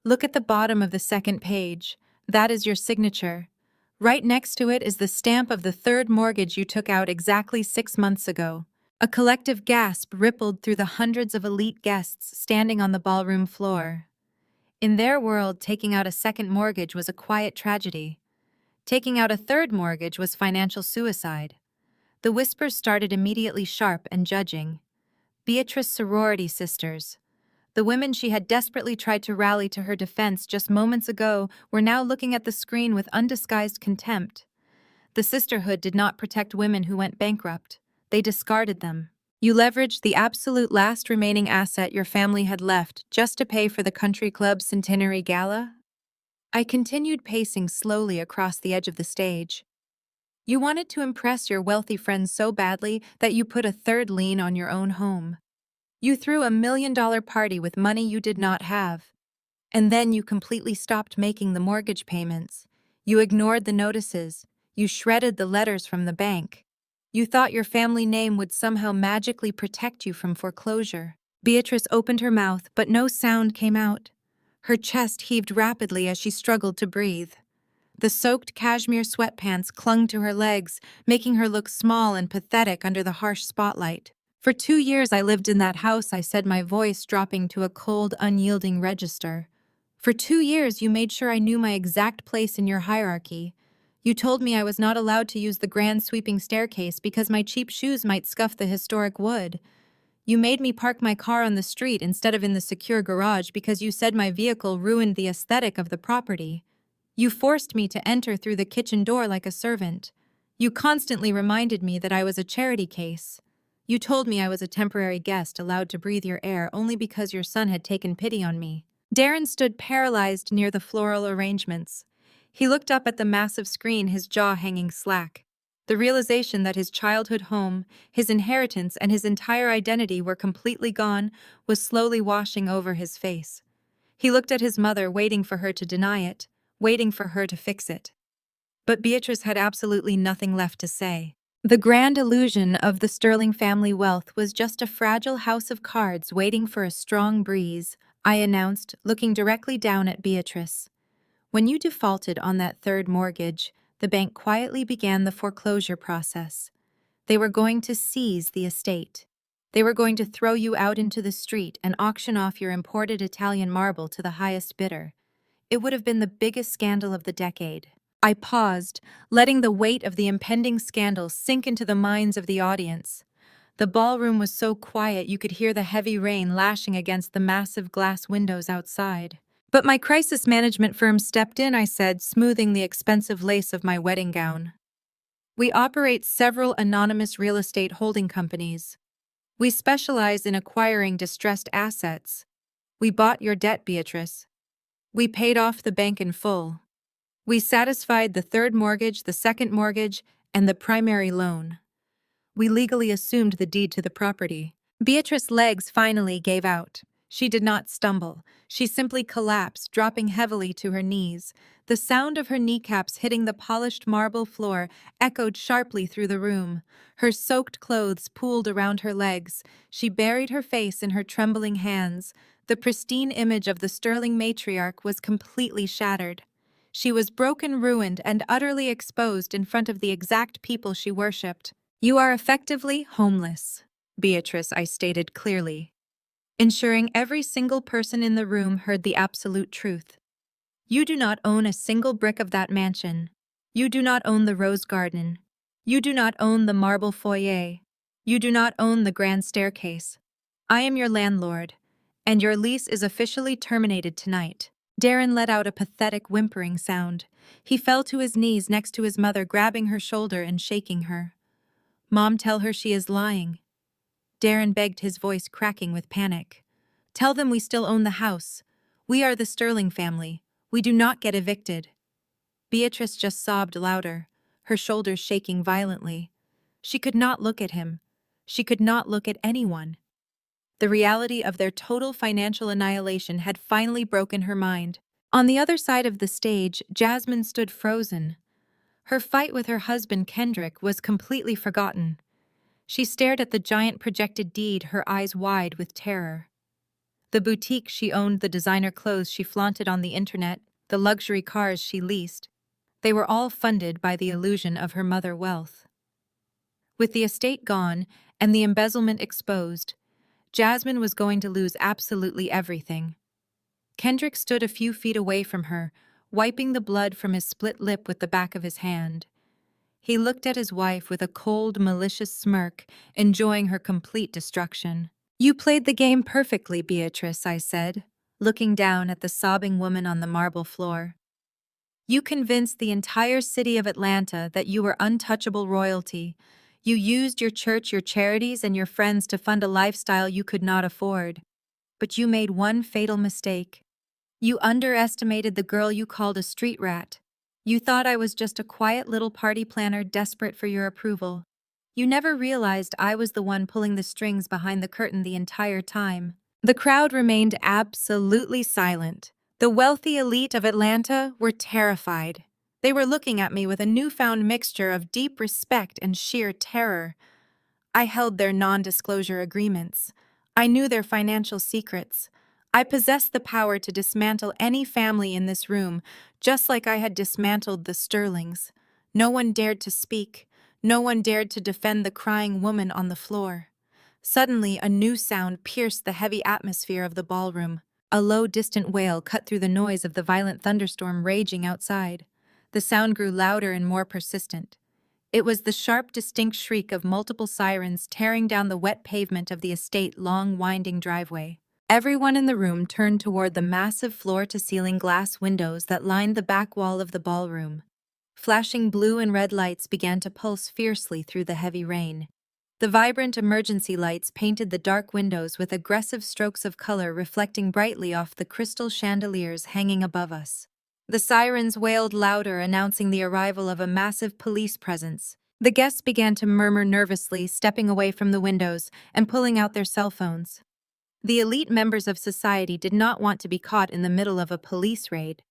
"Look at the bottom of the second page. That is your signature. Right next to it is the stamp of the third mortgage you took out exactly 6 months ago. A collective gasp rippled through the hundreds of elite guests standing on the ballroom floor. In their world, taking out a second mortgage was a quiet tragedy. Taking out a third mortgage was financial suicide. The whispers started immediately sharp and judging. Beatrice's sorority sisters, the women she had desperately tried to rally to her defense just moments ago, were now looking at the screen with undisguised contempt. The sisterhood did not protect women who went bankrupt. They discarded them. You leveraged the absolute last remaining asset your family had left just to pay for the country club's centenary gala? I continued pacing slowly across the edge of the stage. You wanted to impress your wealthy friends so badly that you put a third lien on your own home. You threw $1 million party with money you did not have. And then you completely stopped making the mortgage payments. You ignored the notices. You shredded the letters from the bank. You thought your family name would somehow magically protect you from foreclosure. Beatrice opened her mouth, but no sound came out. Her chest heaved rapidly as she struggled to breathe. The soaked cashmere sweatpants clung to her legs, making her look small and pathetic under the harsh spotlight. For 2 years I lived in that house, I said, my voice dropping to a cold, unyielding register. For 2 years you made sure I knew my exact place in your hierarchy. You told me I was not allowed to use the grand sweeping staircase because my cheap shoes might scuff the historic wood. You made me park my car on the street instead of in the secure garage because you said my vehicle ruined the aesthetic of the property. You forced me to enter through the kitchen door like a servant. You constantly reminded me that I was a charity case. You told me I was a temporary guest allowed to breathe your air only because your son had taken pity on me. Darren stood paralyzed near the floral arrangements. He looked up at the massive screen, his jaw hanging slack. The realization that his childhood home, his inheritance, and his entire identity were completely gone was slowly washing over his face. He looked at his mother, waiting for her to deny it, waiting for her to fix it. But Beatrice had absolutely nothing left to say. The grand illusion of the Sterling family wealth was just a fragile house of cards waiting for a strong breeze, I announced, looking directly down at Beatrice. When you defaulted on that third mortgage, the bank quietly began the foreclosure process. They were going to seize the estate. They were going to throw you out into the street and auction off your imported Italian marble to the highest bidder. It would have been the biggest scandal of the decade. I paused, letting the weight of the impending scandal sink into the minds of the audience. The ballroom was so quiet you could hear the heavy rain lashing against the massive glass windows outside. But my crisis management firm stepped in, I said, smoothing the expensive lace of my wedding gown. We operate several anonymous real estate holding companies. We specialize in acquiring distressed assets. We bought your debt, Beatrice. We paid off the bank in full. We satisfied the third mortgage, the second mortgage, and the primary loan. We legally assumed the deed to the property. Beatrice's legs finally gave out. She did not stumble. She simply collapsed, dropping heavily to her knees. The sound of her kneecaps hitting the polished marble floor echoed sharply through the room. Her soaked clothes pooled around her legs. She buried her face in her trembling hands. The pristine image of the Sterling matriarch was completely shattered. She was broken, ruined, and utterly exposed in front of the exact people she worshipped. You are effectively homeless, Beatrice, I stated clearly, ensuring every single person in the room heard the absolute truth. You do not own a single brick of that mansion. You do not own the rose garden. You do not own the marble foyer. You do not own the grand staircase. I am your landlord, and your lease is officially terminated tonight. Darren let out a pathetic whimpering sound. He fell to his knees next to his mother, grabbing her shoulder and shaking her. Mom, tell her she is lying. Darren begged, his voice cracking with panic. Tell them we still own the house. We are the Sterling family. We do not get evicted. Beatrice just sobbed louder, her shoulders shaking violently. She could not look at him. She could not look at anyone. The reality of their total financial annihilation had finally broken her mind. On the other side of the stage, Jasmine stood frozen. Her fight with her husband Kendrick was completely forgotten. She stared at the giant projected deed, her eyes wide with terror. The boutique she owned, the designer clothes she flaunted on the internet, the luxury cars she leased. They were all funded by the illusion of her mother wealth. With the estate gone and the embezzlement exposed, Jasmine was going to lose absolutely everything. Kendrick stood a few feet away from her, wiping the blood from his split lip with the back of his hand. He looked at his wife with a cold, malicious smirk, enjoying her complete destruction. "You played the game perfectly, Beatrice," I said, looking down at the sobbing woman on the marble floor. "You convinced the entire city of Atlanta that you were untouchable royalty. You used your church, your charities, and your friends to fund a lifestyle you could not afford. But you made one fatal mistake. You underestimated the girl you called a street rat. You thought I was just a quiet little party planner desperate for your approval. You never realized I was the one pulling the strings behind the curtain the entire time." The crowd remained absolutely silent. The wealthy elite of Atlanta were terrified. They were looking at me with a newfound mixture of deep respect and sheer terror. I held their non-disclosure agreements. I knew their financial secrets. I possessed the power to dismantle any family in this room, just like I had dismantled the Sterlings. No one dared to speak. No one dared to defend the crying woman on the floor. Suddenly, a new sound pierced the heavy atmosphere of the ballroom. A low, distant wail cut through the noise of the violent thunderstorm raging outside. The sound grew louder and more persistent. It was the sharp, distinct shriek of multiple sirens tearing down the wet pavement of the estate's long, winding driveway. Everyone in the room turned toward the massive floor-to-ceiling glass windows that lined the back wall of the ballroom. Flashing blue and red lights began to pulse fiercely through the heavy rain. The vibrant emergency lights painted the dark windows with aggressive strokes of color reflecting brightly off the crystal chandeliers hanging above us. The sirens wailed louder, announcing the arrival of a massive police presence. The guests began to murmur nervously, stepping away from the windows and pulling out their cell phones. The elite members of society did not want to be caught in the middle of a police raid.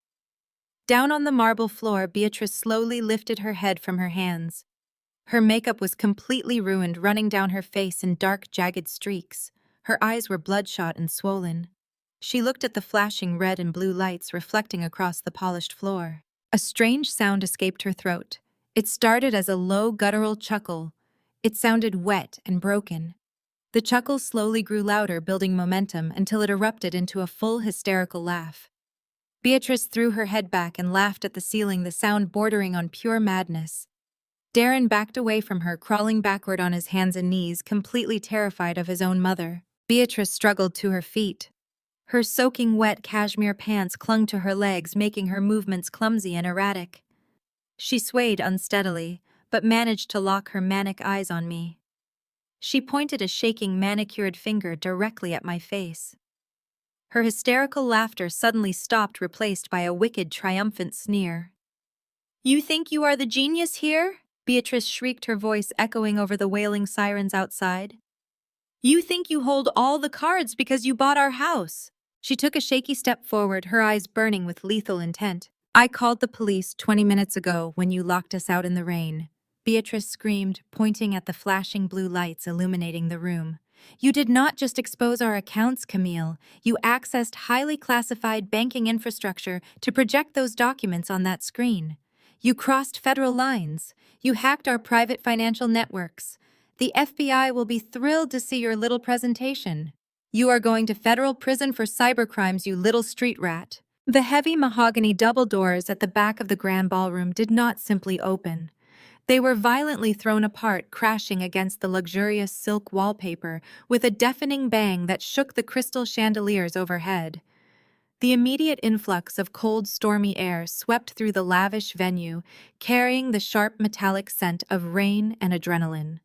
Down on the marble floor, Beatrice slowly lifted her head from her hands. Her makeup was completely ruined, running down her face in dark, jagged streaks. Her eyes were bloodshot and swollen. She looked at the flashing red and blue lights reflecting across the polished floor. A strange sound escaped her throat. It started as a low, guttural chuckle. It sounded wet and broken. The chuckle slowly grew louder, building momentum until it erupted into a full, hysterical laugh. Beatrice threw her head back and laughed at the ceiling, the sound bordering on pure madness. Darren backed away from her, crawling backward on his hands and knees, completely terrified of his own mother. Beatrice struggled to her feet. Her soaking wet cashmere pants clung to her legs, making her movements clumsy and erratic. She swayed unsteadily, but managed to lock her manic eyes on me. She pointed a shaking, manicured finger directly at my face. Her hysterical laughter suddenly stopped, replaced by a wicked, triumphant sneer. "You think you are the genius here?" Beatrice shrieked, her voice echoing over the wailing sirens outside. "You think you hold all the cards because you bought our house?" She took a shaky step forward, her eyes burning with lethal intent. "I called the police 20 minutes ago when you locked us out in the rain," Beatrice screamed, pointing at the flashing blue lights illuminating the room. "You did not just expose our accounts, Camille. You accessed highly classified banking infrastructure to project those documents on that screen. You crossed federal lines. You hacked our private financial networks. The FBI will be thrilled to see your little presentation. You are going to federal prison for cybercrimes, you little street rat." The heavy mahogany double doors at the back of the grand ballroom did not simply open. They were violently thrown apart, crashing against the luxurious silk wallpaper with a deafening bang that shook the crystal chandeliers overhead. The immediate influx of cold, stormy air swept through the lavish venue, carrying the sharp metallic scent of rain and adrenaline.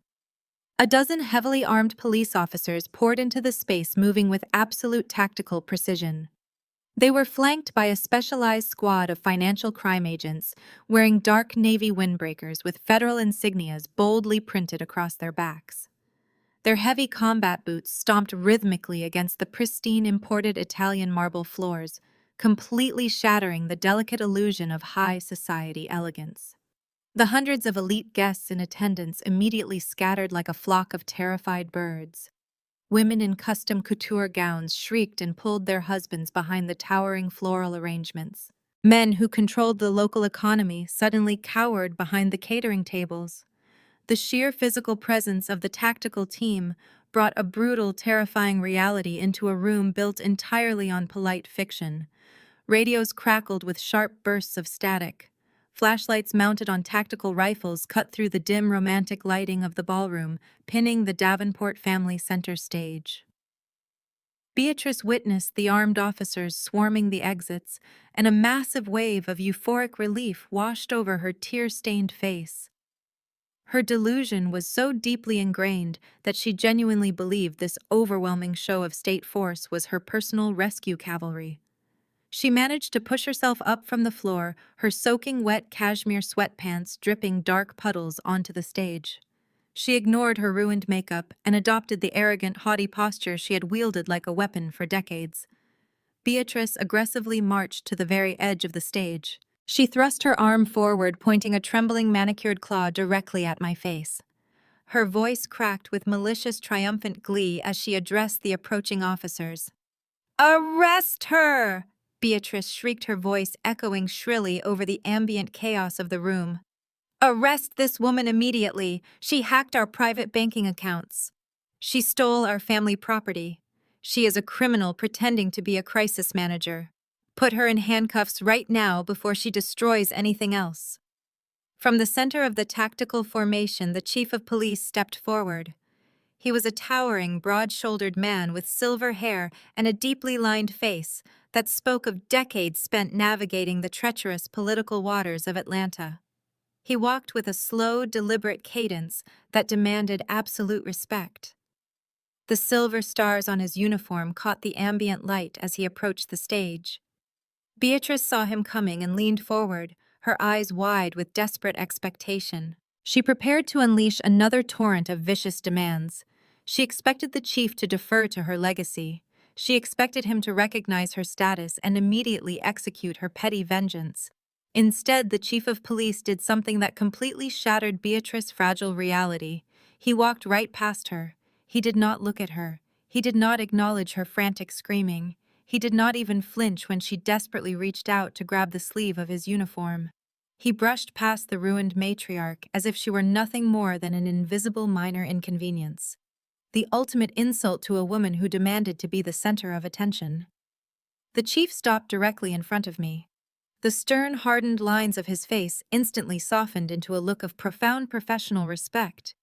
A dozen heavily armed police officers poured into the space, moving with absolute tactical precision. They were flanked by a specialized squad of financial crime agents, wearing dark navy windbreakers with federal insignias boldly printed across their backs. Their heavy combat boots stomped rhythmically against the pristine imported Italian marble floors, completely shattering the delicate illusion of high society elegance. The hundreds of elite guests in attendance immediately scattered like a flock of terrified birds. Women in custom couture gowns shrieked and pulled their husbands behind the towering floral arrangements. Men who controlled the local economy suddenly cowered behind the catering tables. The sheer physical presence of the tactical team brought a brutal, terrifying reality into a room built entirely on polite fiction. Radios crackled with sharp bursts of static. Flashlights mounted on tactical rifles cut through the dim, romantic lighting of the ballroom, pinning the Davenport family center stage. Beatrice witnessed the armed officers swarming the exits, and a massive wave of euphoric relief washed over her tear-stained face. Her delusion was so deeply ingrained that she genuinely believed this overwhelming show of state force was her personal rescue cavalry. She managed to push herself up from the floor, her soaking wet cashmere sweatpants dripping dark puddles onto the stage. She ignored her ruined makeup and adopted the arrogant, haughty posture she had wielded like a weapon for decades. Beatrice aggressively marched to the very edge of the stage. She thrust her arm forward, pointing a trembling manicured claw directly at my face. Her voice cracked with malicious, triumphant glee as she addressed the approaching officers. "Arrest her!" Beatrice shrieked, her voice echoing shrilly over the ambient chaos of the room. "Arrest this woman immediately. She hacked our private banking accounts. She stole our family property. She is a criminal pretending to be a crisis manager. Put her in handcuffs right now before she destroys anything else." From the center of the tactical formation, the chief of police stepped forward. He was a towering, broad-shouldered man with silver hair and a deeply lined face that spoke of decades spent navigating the treacherous political waters of Atlanta. He walked with a slow, deliberate cadence that demanded absolute respect. The silver stars on his uniform caught the ambient light as he approached the stage. Beatrice saw him coming and leaned forward, her eyes wide with desperate expectation. She prepared to unleash another torrent of vicious demands. She expected the chief to defer to her legacy. She expected him to recognize her status and immediately execute her petty vengeance. Instead, the chief of police did something that completely shattered Beatrice's fragile reality. He walked right past her. He did not look at her. He did not acknowledge her frantic screaming. He did not even flinch when she desperately reached out to grab the sleeve of his uniform. He brushed past the ruined matriarch as if she were nothing more than an invisible minor inconvenience. The ultimate insult to a woman who demanded to be the center of attention. The chief stopped directly in front of me. The stern, hardened lines of his face instantly softened into a look of profound professional respect.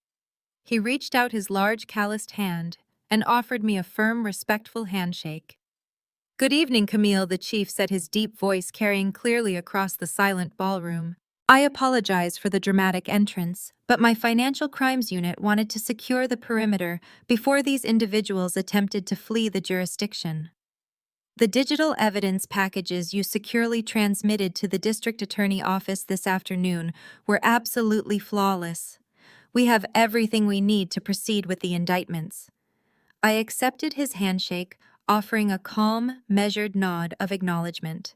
He reached out his large, calloused hand and offered me a firm, respectful handshake. "Good evening, Camille," the chief said, his deep voice carrying clearly across the silent ballroom. "I apologize for the dramatic entrance, but my financial crimes unit wanted to secure the perimeter before these individuals attempted to flee the jurisdiction. The digital evidence packages you securely transmitted to the district attorney office this afternoon were absolutely flawless. We have everything we need to proceed with the indictments." I accepted his handshake, offering a calm, measured nod of acknowledgement.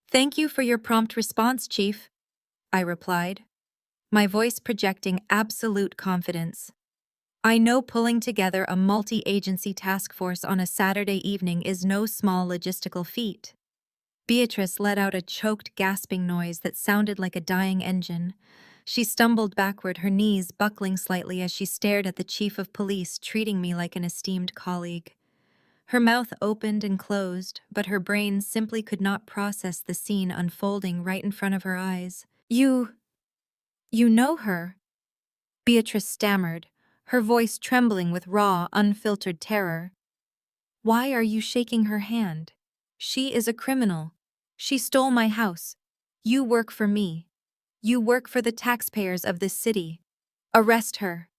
"Thank you for your prompt response, Chief," I replied, my voice projecting absolute confidence. I know pulling together a multi-agency task force on a Saturday evening is no small logistical feat. Beatrice let out a choked, gasping noise that sounded like a dying engine. She stumbled backward, her knees buckling slightly as she stared at the chief of police, treating me like an esteemed colleague. Her mouth opened and closed, but her brain simply could not process the scene unfolding right in front of her eyes. You know her?" Beatrice stammered, her voice trembling with raw, unfiltered terror. "Why are you shaking her hand? She is a criminal. She stole my house. You work for me. You work for the taxpayers of this city. Arrest her."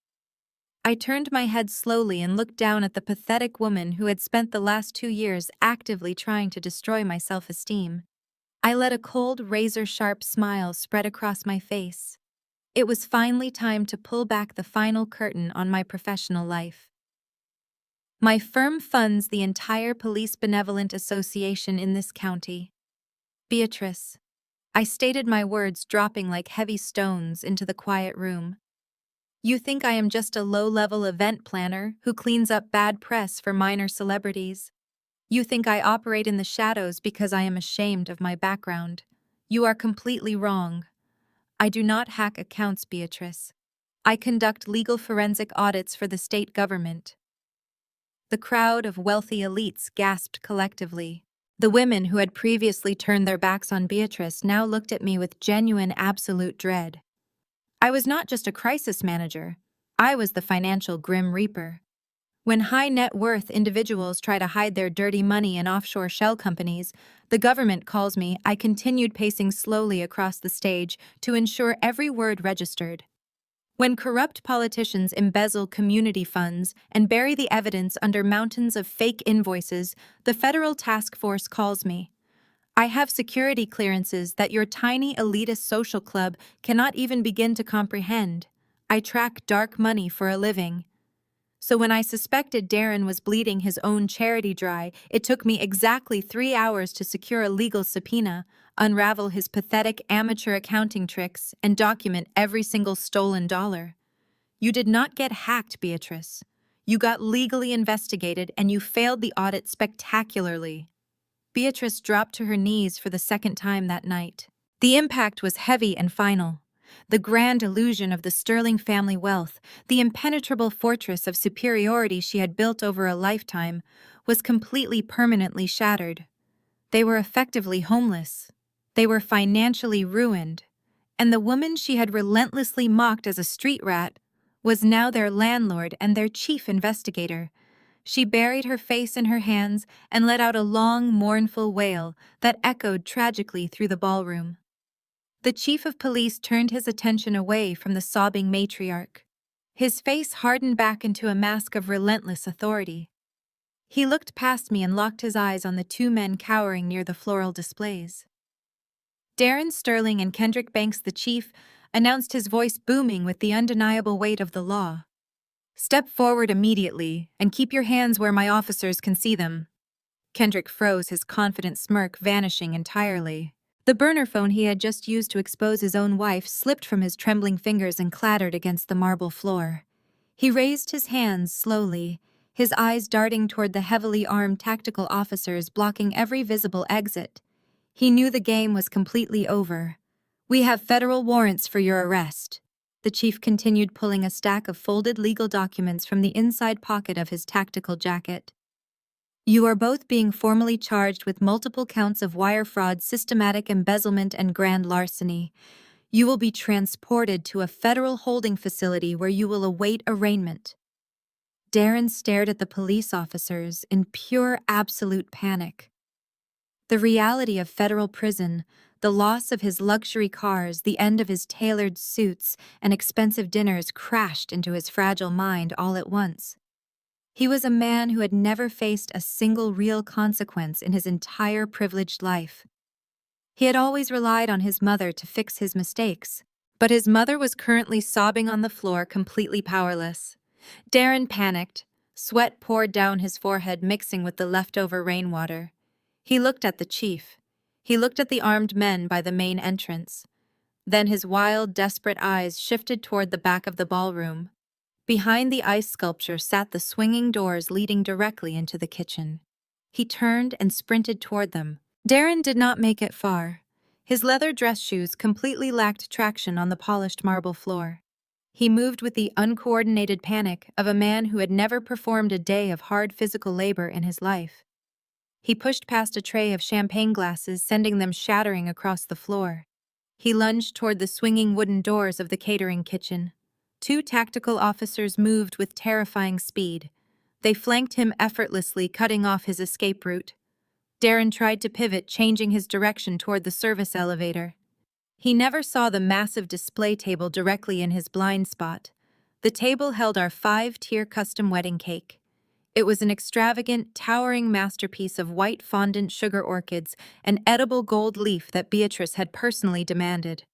I turned my head slowly and looked down at the pathetic woman who had spent the last 2 years actively trying to destroy my self-esteem. I let a cold, razor-sharp smile spread across my face. It was finally time to pull back the final curtain on my professional life. My firm funds the entire Police Benevolent Association in this county. Beatrice. I stated, my words dropping like heavy stones into the quiet room. You think I am just a low-level event planner who cleans up bad press for minor celebrities. You think I operate in the shadows because I am ashamed of my background. You are completely wrong. I do not hack accounts, Beatrice. I conduct legal forensic audits for the state government. The crowd of wealthy elites gasped collectively. The women who had previously turned their backs on Beatrice now looked at me with genuine absolute dread. I was not just a crisis manager, I was the financial Grim Reaper. When high net worth individuals try to hide their dirty money in offshore shell companies, the government calls me. I continued pacing slowly across the stage to ensure every word registered. When corrupt politicians embezzle community funds and bury the evidence under mountains of fake invoices, the federal task force calls me. I have security clearances that your tiny elitist social club cannot even begin to comprehend. I track dark money for a living. So when I suspected Darren was bleeding his own charity dry, it took me exactly 3 hours to secure a legal subpoena, unravel his pathetic amateur accounting tricks, and document every single stolen dollar. You did not get hacked, Beatrice. You got legally investigated and you failed the audit spectacularly. Beatrice dropped to her knees for the second time that night. The impact was heavy and final. The grand illusion of the Sterling family wealth, the impenetrable fortress of superiority she had built over a lifetime, was completely permanently shattered. They were effectively homeless. They were financially ruined. And the woman she had relentlessly mocked as a street rat was now their landlord and their chief investigator. She buried her face in her hands and let out a long, mournful wail that echoed tragically through the ballroom. The chief of police turned his attention away from the sobbing matriarch. His face hardened back into a mask of relentless authority. He looked past me and locked his eyes on the two men cowering near the floral displays. Darren Sterling and Kendrick Banks, the chief, announced, his voice booming with the undeniable weight of the law. "Step forward immediately and keep your hands where my officers can see them." Kendrick froze, his confident smirk vanishing entirely. The burner phone he had just used to expose his own wife slipped from his trembling fingers and clattered against the marble floor. He raised his hands slowly, his eyes darting toward the heavily armed tactical officers blocking every visible exit. He knew the game was completely over. "We have federal warrants for your arrest." The chief continued, pulling a stack of folded legal documents from the inside pocket of his tactical jacket. "You are both being formally charged with multiple counts of wire fraud, systematic embezzlement, and grand larceny. You will be transported to a federal holding facility where you will await arraignment." Darren stared at the police officers in pure, absolute panic. The reality of federal prison, the loss of his luxury cars, the end of his tailored suits, and expensive dinners crashed into his fragile mind all at once. He was a man who had never faced a single real consequence in his entire privileged life. He had always relied on his mother to fix his mistakes, but his mother was currently sobbing on the floor, completely powerless. Darren panicked. Sweat poured down his forehead, mixing with the leftover rainwater. He looked at the chief. He looked at the armed men by the main entrance. Then his wild, desperate eyes shifted toward the back of the ballroom. Behind the ice sculpture sat the swinging doors leading directly into the kitchen. He turned and sprinted toward them. Darren did not make it far. His leather dress shoes completely lacked traction on the polished marble floor. He moved with the uncoordinated panic of a man who had never performed a day of hard physical labor in his life. He pushed past a tray of champagne glasses, sending them shattering across the floor. He lunged toward the swinging wooden doors of the catering kitchen. Two tactical officers moved with terrifying speed. They flanked him effortlessly, cutting off his escape route. Darren tried to pivot, changing his direction toward the service elevator. He never saw the massive display table directly in his blind spot. The table held our 5-tier custom wedding cake. It was an extravagant, towering masterpiece of white fondant sugar orchids and edible gold leaf that Beatrice had personally demanded.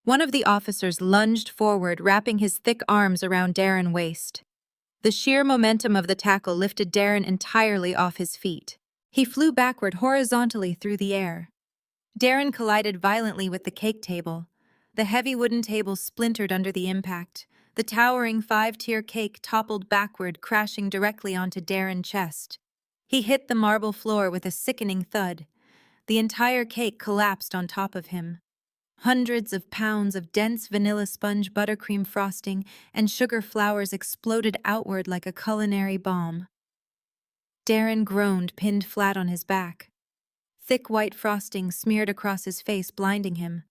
One of the officers lunged forward, wrapping his thick arms around Darren's waist. The sheer momentum of the tackle lifted Darren entirely off his feet. He flew backward horizontally through the air. Darren collided violently with the cake table. The heavy wooden table splintered under the impact. The towering 5-tier cake toppled backward, crashing directly onto Darren's chest. He hit the marble floor with a sickening thud. The entire cake collapsed on top of him. Hundreds of pounds of dense vanilla sponge buttercream frosting and sugar flowers exploded outward like a culinary bomb. Darren groaned, pinned flat on his back. Thick white frosting smeared across his face, blinding him.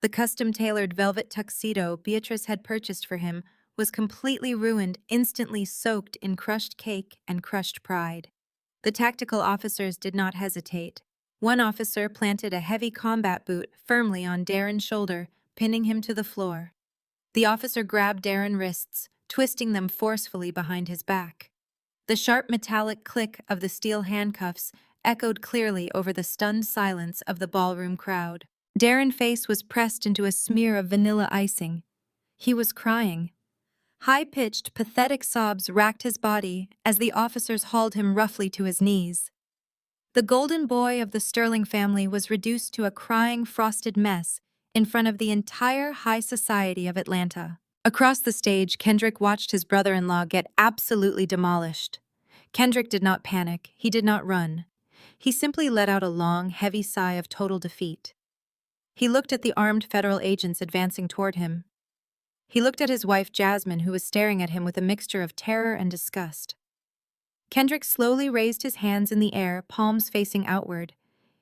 The custom-tailored velvet tuxedo Beatrice had purchased for him was completely ruined, instantly soaked in crushed cake and crushed pride. The tactical officers did not hesitate. One officer planted a heavy combat boot firmly on Darren's shoulder, pinning him to the floor. The officer grabbed Darren's wrists, twisting them forcefully behind his back. The sharp metallic click of the steel handcuffs echoed clearly over the stunned silence of the ballroom crowd. Darren's face was pressed into a smear of vanilla icing. He was crying. High-pitched, pathetic sobs racked his body as the officers hauled him roughly to his knees. The golden boy of the Sterling family was reduced to a crying, frosted mess in front of the entire high society of Atlanta. Across the stage, Kendrick watched his brother-in-law get absolutely demolished. Kendrick did not panic. He did not run. He simply let out a long, heavy sigh of total defeat. He looked at the armed federal agents advancing toward him. He looked at his wife, Jasmine, who was staring at him with a mixture of terror and disgust. Kendrick slowly raised his hands in the air, palms facing outward.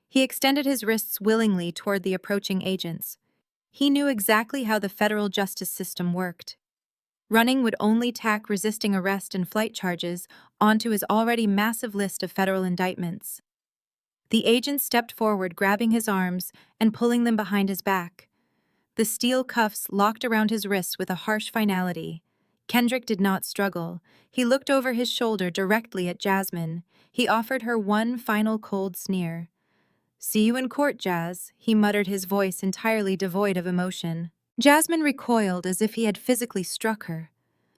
He extended his wrists willingly toward the approaching agents. He knew exactly how the federal justice system worked. Running would only tack resisting arrest and flight charges onto his already massive list of federal indictments. The agent stepped forward, grabbing his arms and pulling them behind his back. The steel cuffs locked around his wrists with a harsh finality. Kendrick did not struggle. He looked over his shoulder directly at Jasmine. He offered her one final cold sneer. "See you in court, Jazz," he muttered, his voice entirely devoid of emotion. Jasmine recoiled as if he had physically struck her.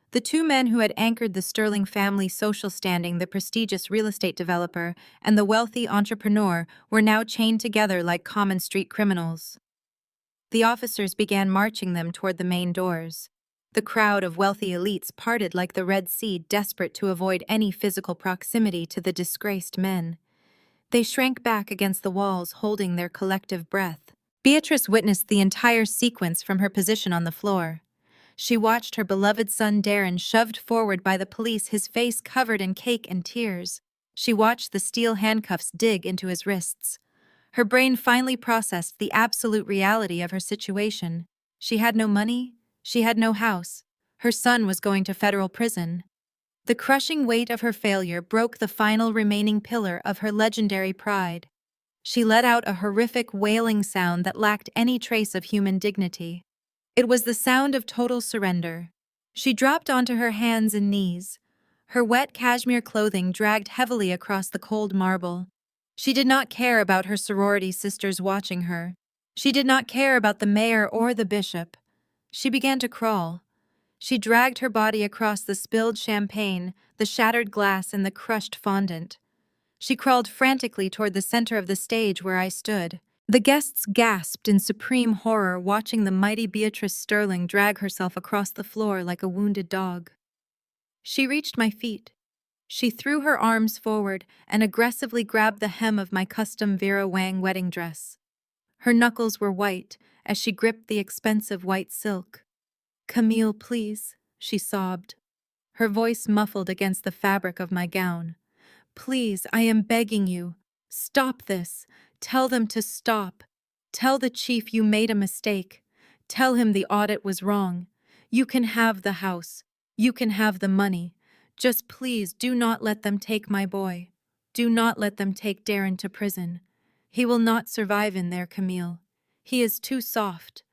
The two men who had anchored the Sterling family social standing, the prestigious real estate developer and the wealthy entrepreneur, were now chained together like common street criminals. The officers began marching them toward the main doors. The crowd of wealthy elites parted like the Red Sea, desperate to avoid any physical proximity to the disgraced men. They shrank back against the walls, holding their collective breath. Beatrice witnessed the entire sequence from her position on the floor. She watched her beloved son Darren shoved forward by the police, his face covered in cake and tears. She watched the steel handcuffs dig into his wrists. Her brain finally processed the absolute reality of her situation. She had no money. She had no house. Her son was going to federal prison. The crushing weight of her failure broke the final remaining pillar of her legendary pride. She let out a horrific wailing sound that lacked any trace of human dignity. It was the sound of total surrender. She dropped onto her hands and knees. Her wet cashmere clothing dragged heavily across the cold marble. She did not care about her sorority sisters watching her. She did not care about the mayor or the bishop. She began to crawl. She dragged her body across the spilled champagne, the shattered glass, and the crushed fondant. She crawled frantically toward the center of the stage where I stood. The guests gasped in supreme horror, watching the mighty Beatrice Sterling drag herself across the floor like a wounded dog. She reached my feet. She threw her arms forward and aggressively grabbed the hem of my custom Vera Wang wedding dress. Her knuckles were white as she gripped the expensive white silk. "Camille, please," she sobbed, her voice muffled against the fabric of my gown. "Please, I am begging you. Stop this. Tell them to stop. Tell the chief you made a mistake. Tell him the audit was wrong. You can have the house. You can have the money. Just please do not let them take my boy. Do not let them take Darren to prison. He will not survive in there, Camille. He is too soft.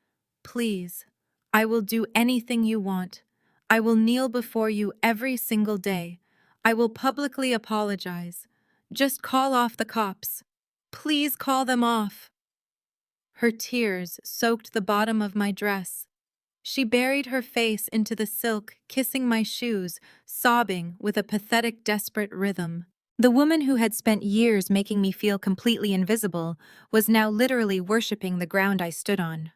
Please. I will do anything you want. I will kneel before you every single day. I will publicly apologize. Just call off the cops. Please call them off." Her tears soaked the bottom of my dress. She buried her face into the silk, kissing my shoes, sobbing with a pathetic, desperate rhythm. The woman who had spent years making me feel completely invisible was now literally worshipping the ground I stood on.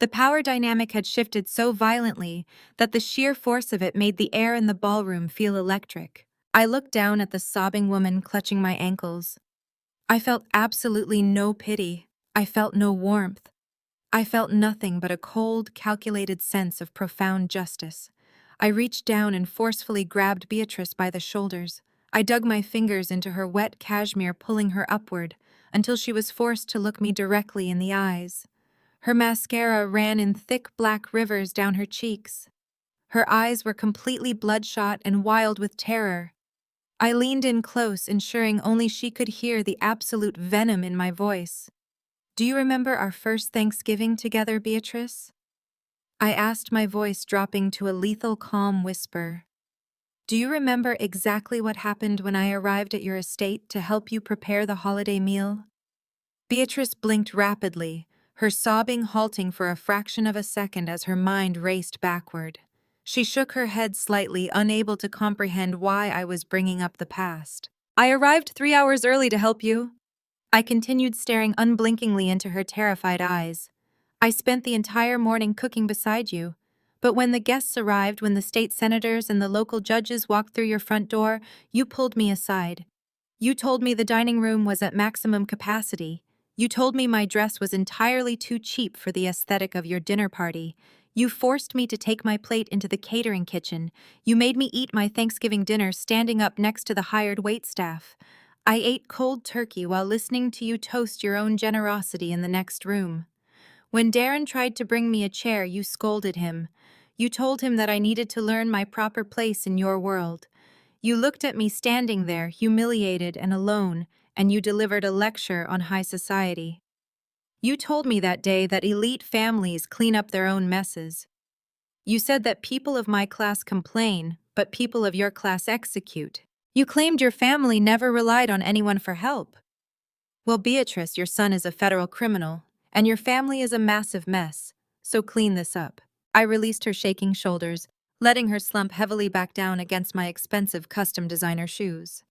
The power dynamic had shifted so violently that the sheer force of it made the air in the ballroom feel electric. I looked down at the sobbing woman clutching my ankles. I felt absolutely no pity. I felt no warmth. I felt nothing but a cold, calculated sense of profound justice. I reached down and forcefully grabbed Beatrice by the shoulders. I dug my fingers into her wet cashmere, pulling her upward, until she was forced to look me directly in the eyes. Her mascara ran in thick black rivers down her cheeks. Her eyes were completely bloodshot and wild with terror. I leaned in close, ensuring only she could hear the absolute venom in my voice. "Do you remember our first Thanksgiving together, Beatrice?" I asked, my voice dropping to a lethal calm whisper. "Do you remember exactly what happened when I arrived at your estate to help you prepare the holiday meal?" Beatrice blinked rapidly, her sobbing halting for a fraction of a second as her mind raced backward. She shook her head slightly, unable to comprehend why I was bringing up the past. "I arrived 3 hours early to help you." I continued, staring unblinkingly into her terrified eyes. "I spent the entire morning cooking beside you. But when the guests arrived, when the state senators and the local judges walked through your front door, you pulled me aside. You told me the dining room was at maximum capacity. You told me my dress was entirely too cheap for the aesthetic of your dinner party. You forced me to take my plate into the catering kitchen. You made me eat my Thanksgiving dinner standing up next to the hired waitstaff. I ate cold turkey while listening to you toast your own generosity in the next room. When Darren tried to bring me a chair, you scolded him. You told him that I needed to learn my proper place in your world. You looked at me standing there, humiliated and alone, and you delivered a lecture on high society. You told me that day that elite families clean up their own messes. You said that people of my class complain, but people of your class execute. You claimed your family never relied on anyone for help. Well, Beatrice, your son is a federal criminal, and your family is a massive mess, so clean this up." I released her shaking shoulders, letting her slump heavily back down against my expensive custom designer shoes.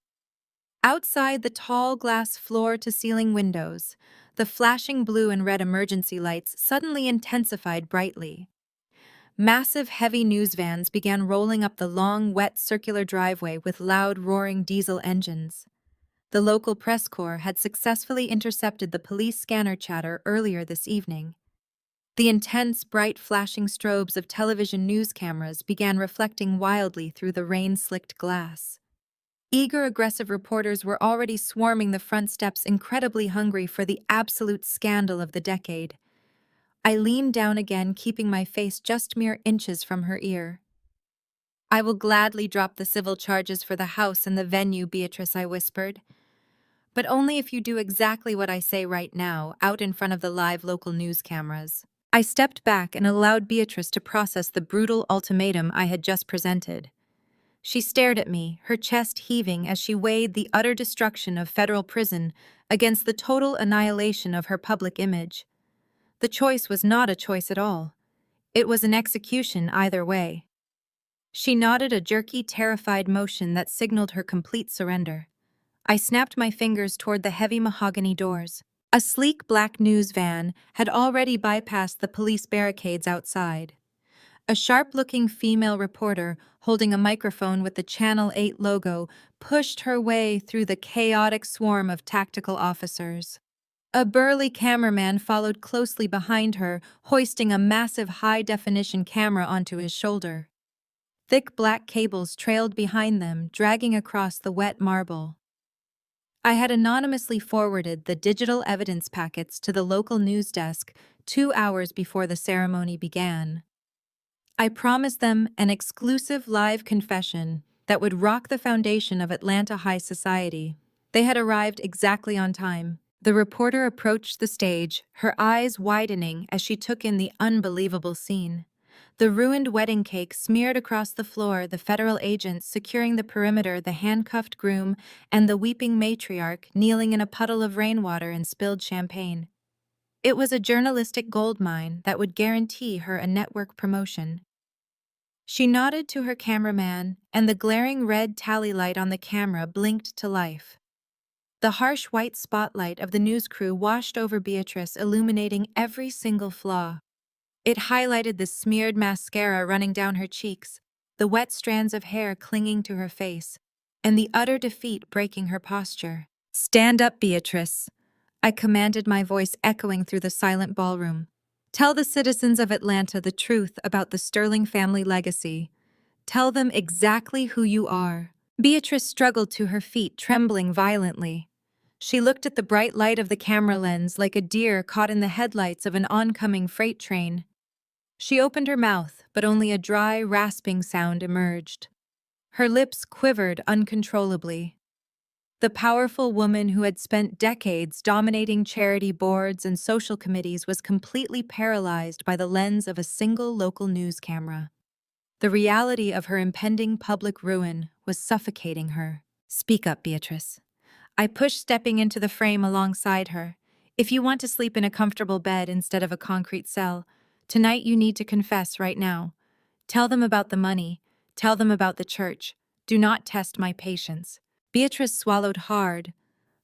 Outside the tall glass floor-to-ceiling windows, the flashing blue and red emergency lights suddenly intensified brightly. Massive heavy news vans began rolling up the long, wet circular driveway with loud, roaring diesel engines. The local press corps had successfully intercepted the police scanner chatter earlier this evening. The intense, bright flashing strobes of television news cameras began reflecting wildly through the rain-slicked glass. Eager, aggressive reporters were already swarming the front steps, incredibly hungry for the absolute scandal of the decade. I leaned down again, keeping my face just mere inches from her ear. "I will gladly drop the civil charges for the house and the venue, Beatrice," I whispered. "But only if you do exactly what I say right now, out in front of the live local news cameras." I stepped back and allowed Beatrice to process the brutal ultimatum I had just presented. She stared at me, her chest heaving as she weighed the utter destruction of federal prison against the total annihilation of her public image. The choice was not a choice at all. It was an execution either way. She nodded, a jerky, terrified motion that signaled her complete surrender. I snapped my fingers toward the heavy mahogany doors. A sleek black news van had already bypassed the police barricades outside. A sharp-looking female reporter, holding a microphone with the Channel 8 logo, pushed her way through the chaotic swarm of tactical officers. A burly cameraman followed closely behind her, hoisting a massive high-definition camera onto his shoulder. Thick black cables trailed behind them, dragging across the wet marble. I had anonymously forwarded the digital evidence packets to the local news desk 2 hours before the ceremony began. I promised them an exclusive live confession that would rock the foundation of Atlanta high society. They had arrived exactly on time. The reporter approached the stage, her eyes widening as she took in the unbelievable scene. The ruined wedding cake smeared across the floor, the federal agents securing the perimeter, the handcuffed groom, and the weeping matriarch kneeling in a puddle of rainwater and spilled champagne. It was a journalistic goldmine that would guarantee her a network promotion. She nodded to her cameraman, and the glaring red tally light on the camera blinked to life. The harsh white spotlight of the news crew washed over Beatrice, illuminating every single flaw. It highlighted the smeared mascara running down her cheeks, the wet strands of hair clinging to her face, and the utter defeat breaking her posture. "Stand up, Beatrice," I commanded, my voice echoing through the silent ballroom. "Tell the citizens of Atlanta the truth about the Sterling family legacy. Tell them exactly who you are." Beatrice struggled to her feet, trembling violently. She looked at the bright light of the camera lens like a deer caught in the headlights of an oncoming freight train. She opened her mouth, but only a dry, rasping sound emerged. Her lips quivered uncontrollably. The powerful woman who had spent decades dominating charity boards and social committees was completely paralyzed by the lens of a single local news camera. The reality of her impending public ruin was suffocating her. "Speak up, Beatrice." I pushed, stepping into the frame alongside her. "If you want to sleep in a comfortable bed instead of a concrete cell, tonight you need to confess right now. Tell them about the money. Tell them about the church. Do not test my patience." Beatrice swallowed hard.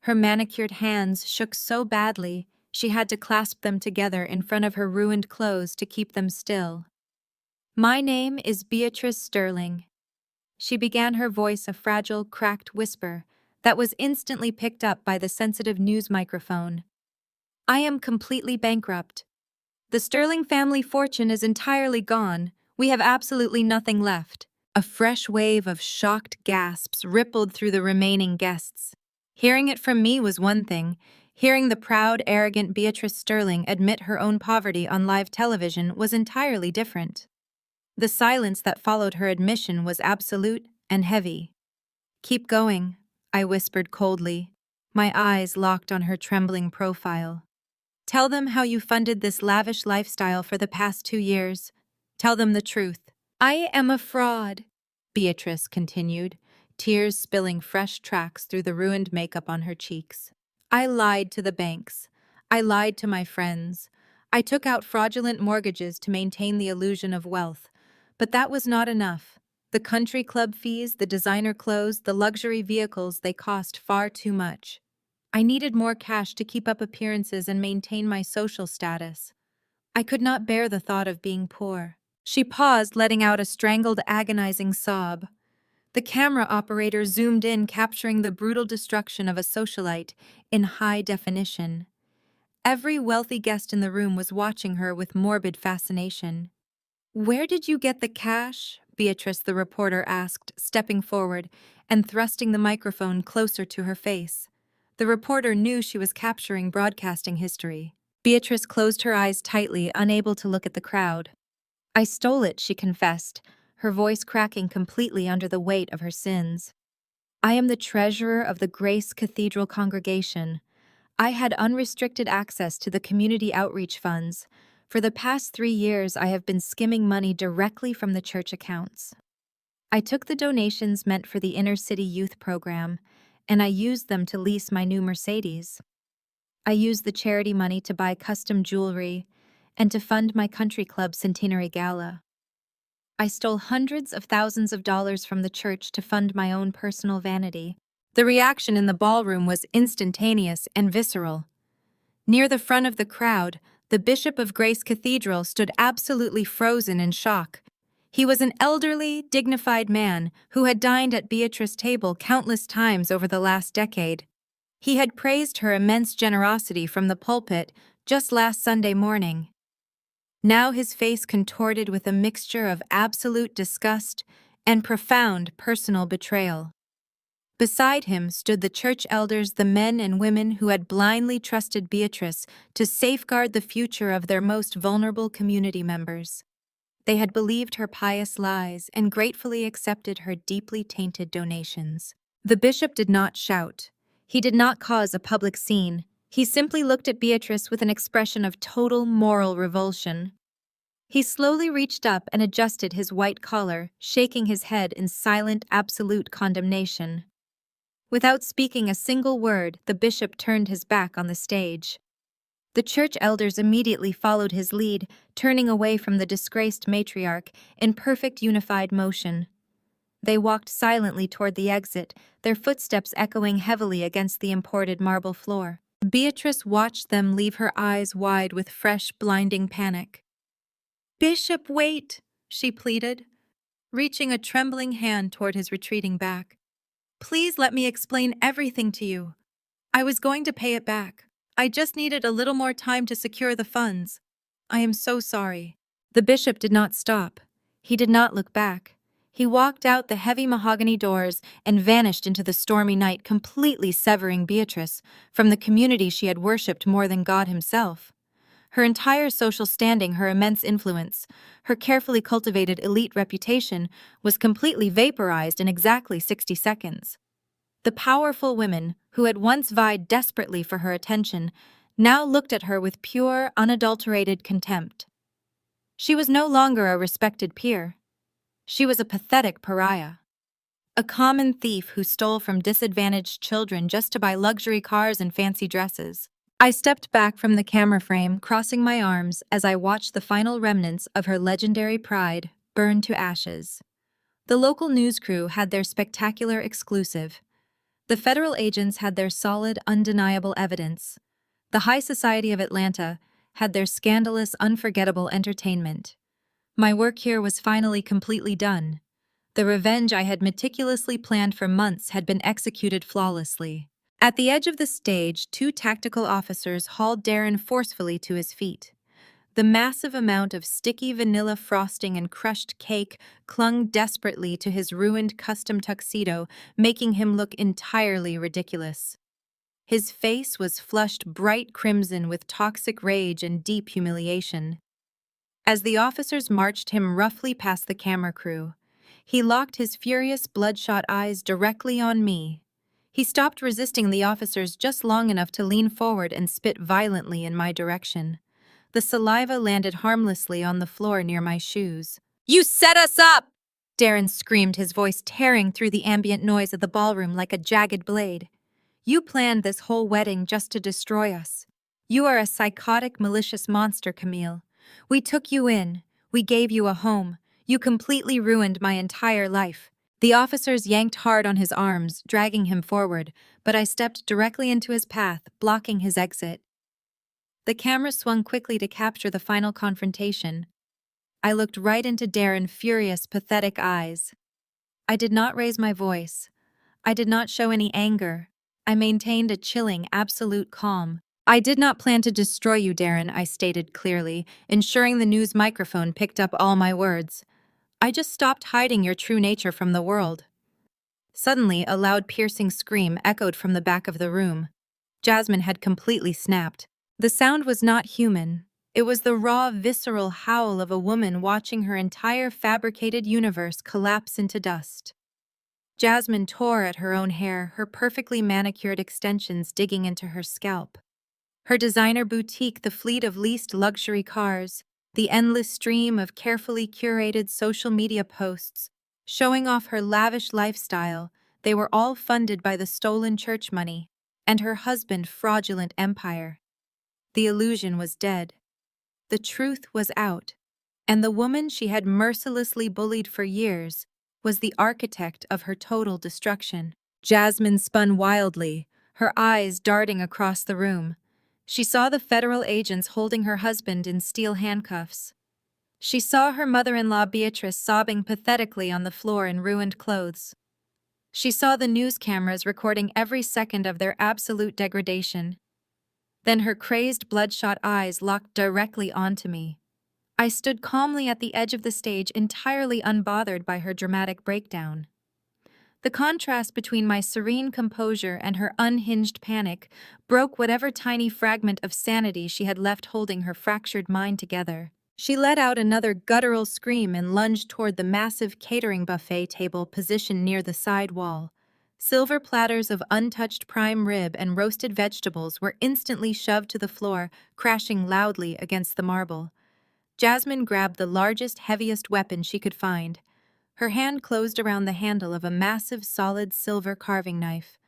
Her manicured hands shook so badly she had to clasp them together in front of her ruined clothes to keep them still. "My name is Beatrice Sterling." She began, her voice a fragile, cracked whisper that was instantly picked up by the sensitive news microphone. "I am completely bankrupt. The Sterling family fortune is entirely gone. We have absolutely nothing left." A fresh wave of shocked gasps rippled through the remaining guests. Hearing it from me was one thing. Hearing the proud, arrogant Beatrice Sterling admit her own poverty on live television was entirely different. The silence that followed her admission was absolute and heavy. "Keep going," I whispered coldly, my eyes locked on her trembling profile. "Tell them how you funded this lavish lifestyle for the past 2 years. Tell them the truth." "I am a fraud," Beatrice continued, tears spilling fresh tracks through the ruined makeup on her cheeks. "I lied to the banks. I lied to my friends. I took out fraudulent mortgages to maintain the illusion of wealth. But that was not enough. The country club fees, the designer clothes, the luxury vehicles, they cost far too much. I needed more cash to keep up appearances and maintain my social status. I could not bear the thought of being poor." She paused, letting out a strangled, agonizing sob. The camera operator zoomed in, capturing the brutal destruction of a socialite in high definition. Every wealthy guest in the room was watching her with morbid fascination. "Where did you get the cash?" Beatrice, the reporter, asked, stepping forward and thrusting the microphone closer to her face. The reporter knew she was capturing broadcasting history. Beatrice closed her eyes tightly, unable to look at the crowd. "I stole it," she confessed, her voice cracking completely under the weight of her sins. "I am the treasurer of the Grace Cathedral congregation. I had unrestricted access to the community outreach funds. For the past 3 years, I have been skimming money directly from the church accounts. I took the donations meant for the inner city youth program, and I used them to lease my new Mercedes. I used the charity money to buy custom jewelry and to fund my country club centenary gala. I stole hundreds of thousands of dollars from the church to fund my own personal vanity." The reaction in the ballroom was instantaneous and visceral. Near the front of the crowd, the Bishop of Grace Cathedral stood absolutely frozen in shock. He was an elderly, dignified man who had dined at Beatrice's table countless times over the last decade. He had praised her immense generosity from the pulpit just last Sunday morning. Now his face contorted with a mixture of absolute disgust and profound personal betrayal. Beside him stood the church elders, the men and women who had blindly trusted Beatrice to safeguard the future of their most vulnerable community members. They had believed her pious lies and gratefully accepted her deeply tainted donations. The bishop did not shout. He did not cause a public scene. He simply looked at Beatrice with an expression of total moral revulsion. He slowly reached up and adjusted his white collar, shaking his head in silent, absolute condemnation. Without speaking a single word, the bishop turned his back on the stage. The church elders immediately followed his lead, turning away from the disgraced matriarch in perfect unified motion. They walked silently toward the exit, their footsteps echoing heavily against the imported marble floor. Beatrice watched them leave, her eyes wide with fresh, blinding panic. "Bishop, wait," she pleaded, reaching a trembling hand toward his retreating back. "Please let me explain everything to you. I was going to pay it back. I just needed a little more time to secure the funds. I am so sorry. The bishop did not stop. He did not look back. He walked out the heavy mahogany doors and vanished into the stormy night, completely severing Beatrice from the community she had worshipped more than God himself. Her entire social standing, her immense influence, her carefully cultivated elite reputation was completely vaporized in exactly 60 seconds. The powerful women, who had once vied desperately for her attention, now looked at her with pure, unadulterated contempt. She was no longer a respected peer. She was a pathetic pariah. A common thief who stole from disadvantaged children just to buy luxury cars and fancy dresses. I stepped back from the camera frame, crossing my arms as I watched the final remnants of her legendary pride burn to ashes. The local news crew had their spectacular exclusive. The federal agents had their solid, undeniable evidence. The high society of Atlanta had their scandalous, unforgettable entertainment. My work here was finally completely done. The revenge I had meticulously planned for months had been executed flawlessly. At the edge of the stage, two tactical officers hauled Darren forcefully to his feet. The massive amount of sticky vanilla frosting and crushed cake clung desperately to his ruined custom tuxedo, making him look entirely ridiculous. His face was flushed bright crimson with toxic rage and deep humiliation. As the officers marched him roughly past the camera crew, he locked his furious, bloodshot eyes directly on me. He stopped resisting the officers just long enough to lean forward and spit violently in my direction. The saliva landed harmlessly on the floor near my shoes. "You set us up!" Darren screamed, his voice tearing through the ambient noise of the ballroom like a jagged blade. "You planned this whole wedding just to destroy us. You are a psychotic, malicious monster, Camille. We took you in. We gave you a home. You completely ruined my entire life." The officers yanked hard on his arms, dragging him forward, but I stepped directly into his path, blocking his exit. The camera swung quickly to capture the final confrontation. I looked right into Darren's furious, pathetic eyes. I did not raise my voice. I did not show any anger. I maintained a chilling, absolute calm. "I did not plan to destroy you, Darren," I stated clearly, ensuring the news microphone picked up all my words. "I just stopped hiding your true nature from the world." Suddenly, a loud, piercing scream echoed from the back of the room. Jasmine had completely snapped. The sound was not human. It was the raw, visceral howl of a woman watching her entire fabricated universe collapse into dust. Jasmine tore at her own hair, her perfectly manicured extensions digging into her scalp. Her designer boutique, the fleet of leased luxury cars, the endless stream of carefully curated social media posts, showing off her lavish lifestyle, they were all funded by the stolen church money and her husband's fraudulent empire. The illusion was dead. The truth was out, and the woman she had mercilessly bullied for years was the architect of her total destruction. Jasmine spun wildly, her eyes darting across the room. She saw the federal agents holding her husband in steel handcuffs. She saw her mother-in-law Beatrice sobbing pathetically on the floor in ruined clothes. She saw the news cameras recording every second of their absolute degradation. Then her crazed, bloodshot eyes locked directly onto me. I stood calmly at the edge of the stage, entirely unbothered by her dramatic breakdown. The contrast between my serene composure and her unhinged panic broke whatever tiny fragment of sanity she had left holding her fractured mind together. She let out another guttural scream and lunged toward the massive catering buffet table positioned near the side wall. Silver platters of untouched prime rib and roasted vegetables were instantly shoved to the floor, crashing loudly against the marble. Jasmine grabbed the largest, heaviest weapon she could find. Her hand closed around the handle of a massive, solid silver carving knife.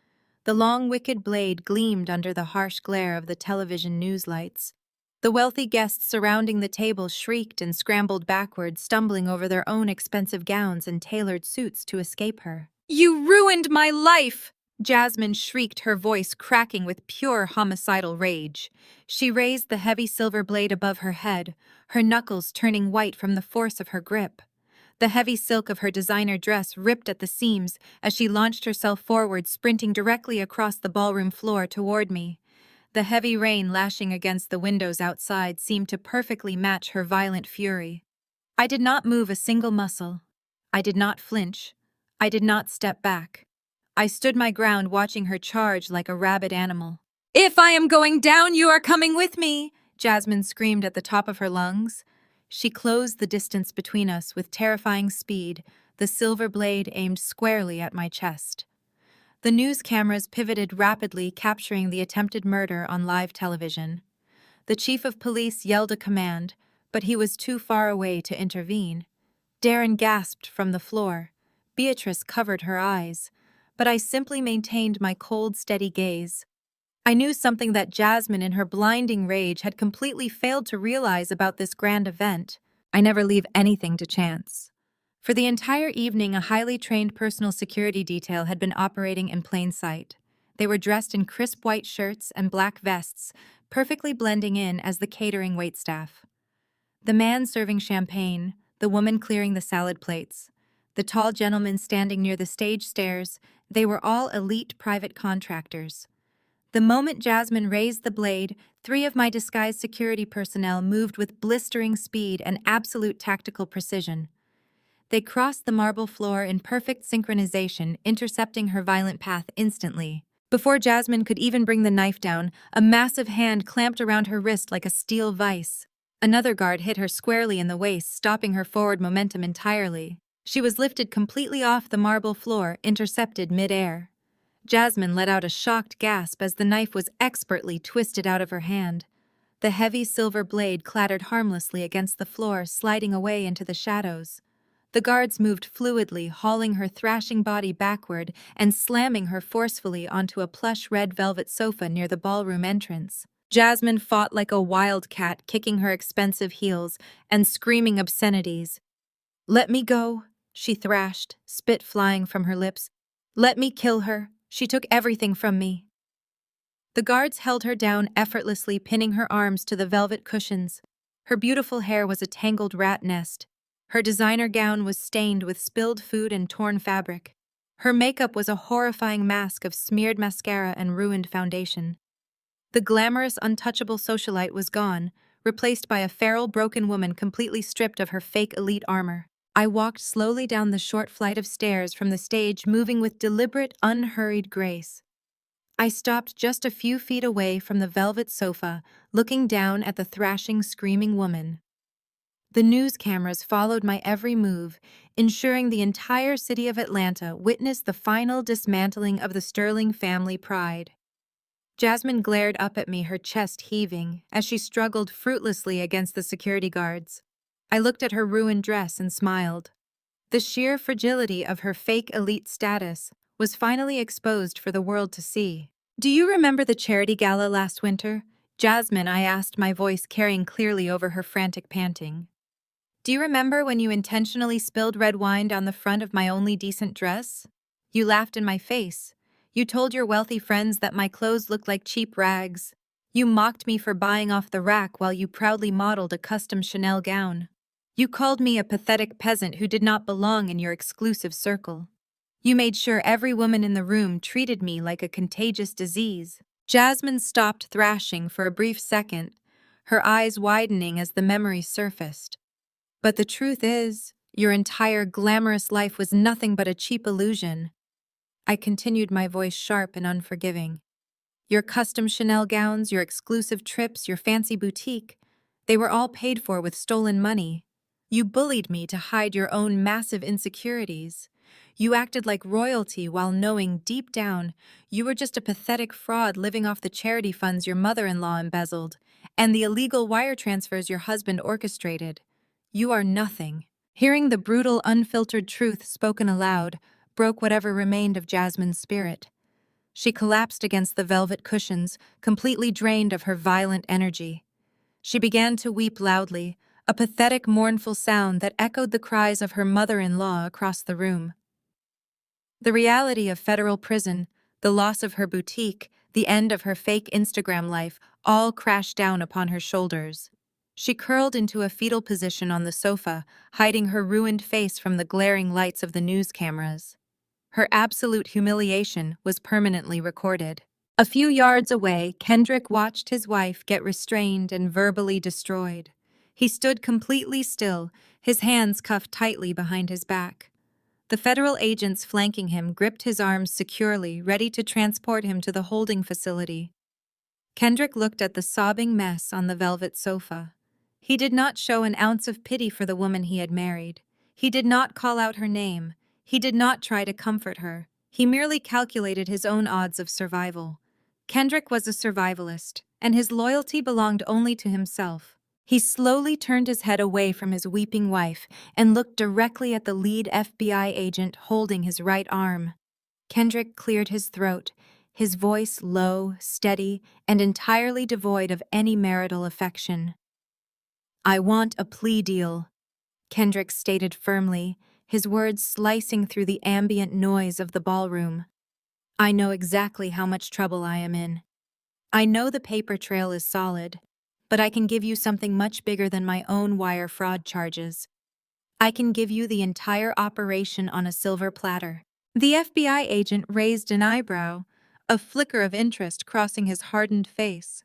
The long, wicked blade gleamed under the harsh glare of the television news lights. The wealthy guests surrounding the table shrieked and scrambled backward, stumbling over their own expensive gowns and tailored suits to escape her. "You ruined my life!" Jasmine shrieked, her voice cracking with pure homicidal rage. She raised the heavy silver blade above her head, her knuckles turning white from the force of her grip. The heavy silk of her designer dress ripped at the seams as she launched herself forward, sprinting directly across the ballroom floor toward me. The heavy rain lashing against the windows outside seemed to perfectly match her violent fury. I did not move a single muscle. I did not flinch. I did not step back. I stood my ground, watching her charge like a rabid animal. "If I am going down, you are coming with me!" Jasmine screamed at the top of her lungs. She closed the distance between us with terrifying speed, the silver blade aimed squarely at my chest. The news cameras pivoted rapidly, capturing the attempted murder on live television. The chief of police yelled a command, but he was too far away to intervene. Darren gasped from the floor. Beatrice covered her eyes, but I simply maintained my cold, steady gaze. I knew something that Jasmine, in her blinding rage, had completely failed to realize about this grand event. I never leave anything to chance. For the entire evening, a highly trained personal security detail had been operating in plain sight. They were dressed in crisp white shirts and black vests, perfectly blending in as the catering waitstaff. The man serving champagne, the woman clearing the salad plates, the tall gentleman standing near the stage stairs, they were all elite private contractors. The moment Jasmine raised the blade, 3 of my disguised security personnel moved with blistering speed and absolute tactical precision. They crossed the marble floor in perfect synchronization, intercepting her violent path instantly. Before Jasmine could even bring the knife down, a massive hand clamped around her wrist like a steel vise. Another guard hit her squarely in the waist, stopping her forward momentum entirely. She was lifted completely off the marble floor, intercepted mid-air. Jasmine let out a shocked gasp as the knife was expertly twisted out of her hand. The heavy silver blade clattered harmlessly against the floor, sliding away into the shadows. The guards moved fluidly, hauling her thrashing body backward and slamming her forcefully onto a plush red velvet sofa near the ballroom entrance. Jasmine fought like a wildcat, kicking her expensive heels and screaming obscenities. "Let me go," she thrashed, spit flying from her lips. "Let me kill her. She took everything from me." The guards held her down effortlessly, pinning her arms to the velvet cushions. Her beautiful hair was a tangled rat nest. Her designer gown was stained with spilled food and torn fabric. Her makeup was a horrifying mask of smeared mascara and ruined foundation. The glamorous, untouchable socialite was gone, replaced by a feral, broken woman completely stripped of her fake elite armor. I walked slowly down the short flight of stairs from the stage, moving with deliberate, unhurried grace. I stopped just a few feet away from the velvet sofa, looking down at the thrashing, screaming woman. The news cameras followed my every move, ensuring the entire city of Atlanta witnessed the final dismantling of the Sterling family pride. Jasmine glared up at me, her chest heaving, as she struggled fruitlessly against the security guards. I looked at her ruined dress and smiled. The sheer fragility of her fake elite status was finally exposed for the world to see. "Do you remember the charity gala last winter?" "Jasmine," I asked, my voice carrying clearly over her frantic panting. "Do you remember when you intentionally spilled red wine down the front of my only decent dress? You laughed in my face. You told your wealthy friends that my clothes looked like cheap rags. You mocked me for buying off the rack while you proudly modeled a custom Chanel gown. You called me a pathetic peasant who did not belong in your exclusive circle. You made sure every woman in the room treated me like a contagious disease." Jasmine stopped thrashing for a brief second, her eyes widening as the memory surfaced. "But the truth is, your entire glamorous life was nothing but a cheap illusion." I continued, my voice sharp and unforgiving. "Your custom Chanel gowns, your exclusive trips, your fancy boutique, they were all paid for with stolen money. You bullied me to hide your own massive insecurities. You acted like royalty while knowing deep down you were just a pathetic fraud living off the charity funds your mother-in-law embezzled and the illegal wire transfers your husband orchestrated. You are nothing." Hearing the brutal, unfiltered truth spoken aloud broke whatever remained of Jasmine's spirit. She collapsed against the velvet cushions, completely drained of her violent energy. She began to weep loudly, a pathetic, mournful sound that echoed the cries of her mother-in-law across the room. The reality of federal prison, the loss of her boutique, the end of her fake Instagram life, all crashed down upon her shoulders. She curled into a fetal position on the sofa, hiding her ruined face from the glaring lights of the news cameras. Her absolute humiliation was permanently recorded. A few yards away, Kendrick watched his wife get restrained and verbally destroyed. He stood completely still, his hands cuffed tightly behind his back. The federal agents flanking him gripped his arms securely, ready to transport him to the holding facility. Kendrick looked at the sobbing mess on the velvet sofa. He did not show an ounce of pity for the woman he had married. He did not call out her name. He did not try to comfort her. He merely calculated his own odds of survival. Kendrick was a survivalist, and his loyalty belonged only to himself. He slowly turned his head away from his weeping wife and looked directly at the lead FBI agent holding his right arm. Kendrick cleared his throat, his voice low, steady, and entirely devoid of any marital affection. "I want a plea deal," Kendrick stated firmly, his words slicing through the ambient noise of the ballroom. "I know exactly how much trouble I am in. I know the paper trail is solid, but I can give you something much bigger than my own wire fraud charges. I can give you the entire operation on a silver platter." The FBI agent raised an eyebrow, a flicker of interest crossing his hardened face.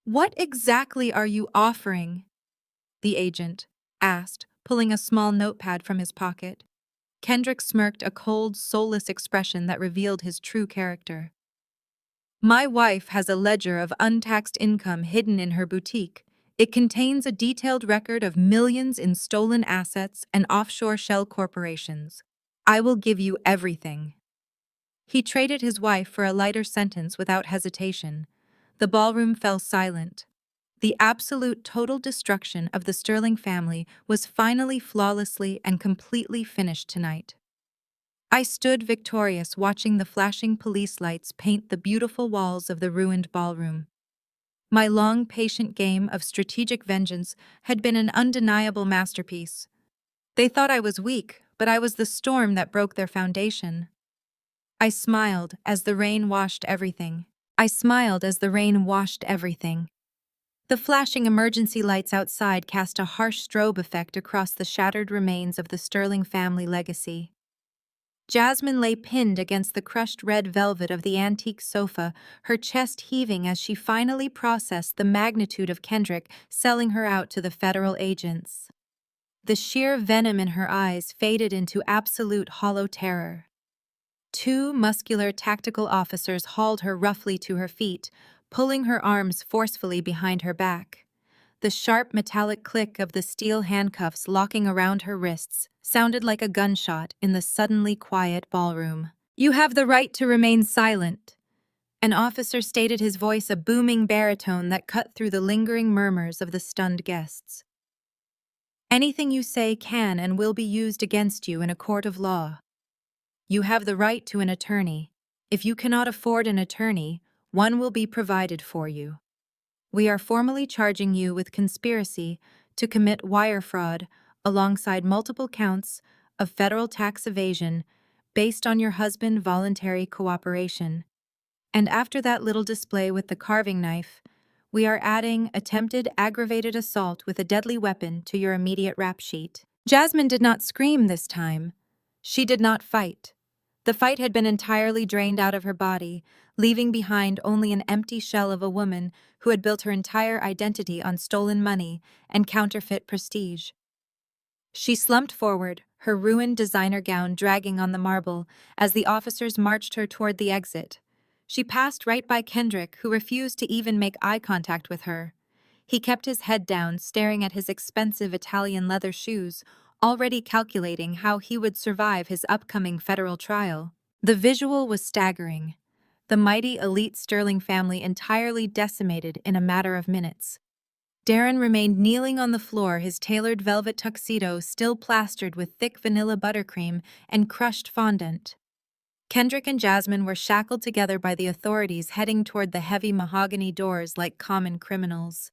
"What exactly are you offering?" the agent asked, pulling a small notepad from his pocket. Kendrick smirked a cold, soulless expression that revealed his true character. "My wife has a ledger of untaxed income hidden in her boutique. It contains a detailed record of millions in stolen assets and offshore shell corporations. I will give you everything." He traded his wife for a lighter sentence without hesitation. The ballroom fell silent. The absolute total destruction of the Sterling family was finally flawlessly and completely finished tonight. I stood victorious watching the flashing police lights paint the beautiful walls of the ruined ballroom. My long, patient game of strategic vengeance had been an undeniable masterpiece. They thought I was weak, but I was the storm that broke their foundation. I smiled as the rain washed everything. The flashing emergency lights outside cast a harsh strobe effect across the shattered remains of the Sterling family legacy. Jasmine lay pinned against the crushed red velvet of the antique sofa, her chest heaving as she finally processed the magnitude of Kendrick selling her out to the federal agents. The sheer venom in her eyes faded into absolute hollow terror. Two muscular tactical officers hauled her roughly to her feet, pulling her arms forcefully behind her back. The sharp metallic click of the steel handcuffs locking around her wrists sounded like a gunshot in the suddenly quiet ballroom. "You have the right to remain silent," an officer stated, his voice a booming baritone that cut through the lingering murmurs of the stunned guests. "Anything you say can and will be used against you in a court of law. You have the right to an attorney. If you cannot afford an attorney, one will be provided for you. We are formally charging you with conspiracy to commit wire fraud alongside multiple counts of federal tax evasion based on your husband's voluntary cooperation. And after that little display with the carving knife, we are adding attempted aggravated assault with a deadly weapon to your immediate rap sheet." Jasmine did not scream this time. She did not fight. The fight had been entirely drained out of her body, leaving behind only an empty shell of a woman who had built her entire identity on stolen money and counterfeit prestige. She slumped forward, her ruined designer gown dragging on the marble as the officers marched her toward the exit. She passed right by Kendrick, who refused to even make eye contact with her. He kept his head down, staring at his expensive Italian leather shoes, already calculating how he would survive his upcoming federal trial. The visual was staggering. The mighty elite Sterling family entirely decimated in a matter of minutes. Darren remained kneeling on the floor, his tailored velvet tuxedo still plastered with thick vanilla buttercream and crushed fondant. Kendrick and Jasmine were shackled together by the authorities, heading toward the heavy mahogany doors like common criminals.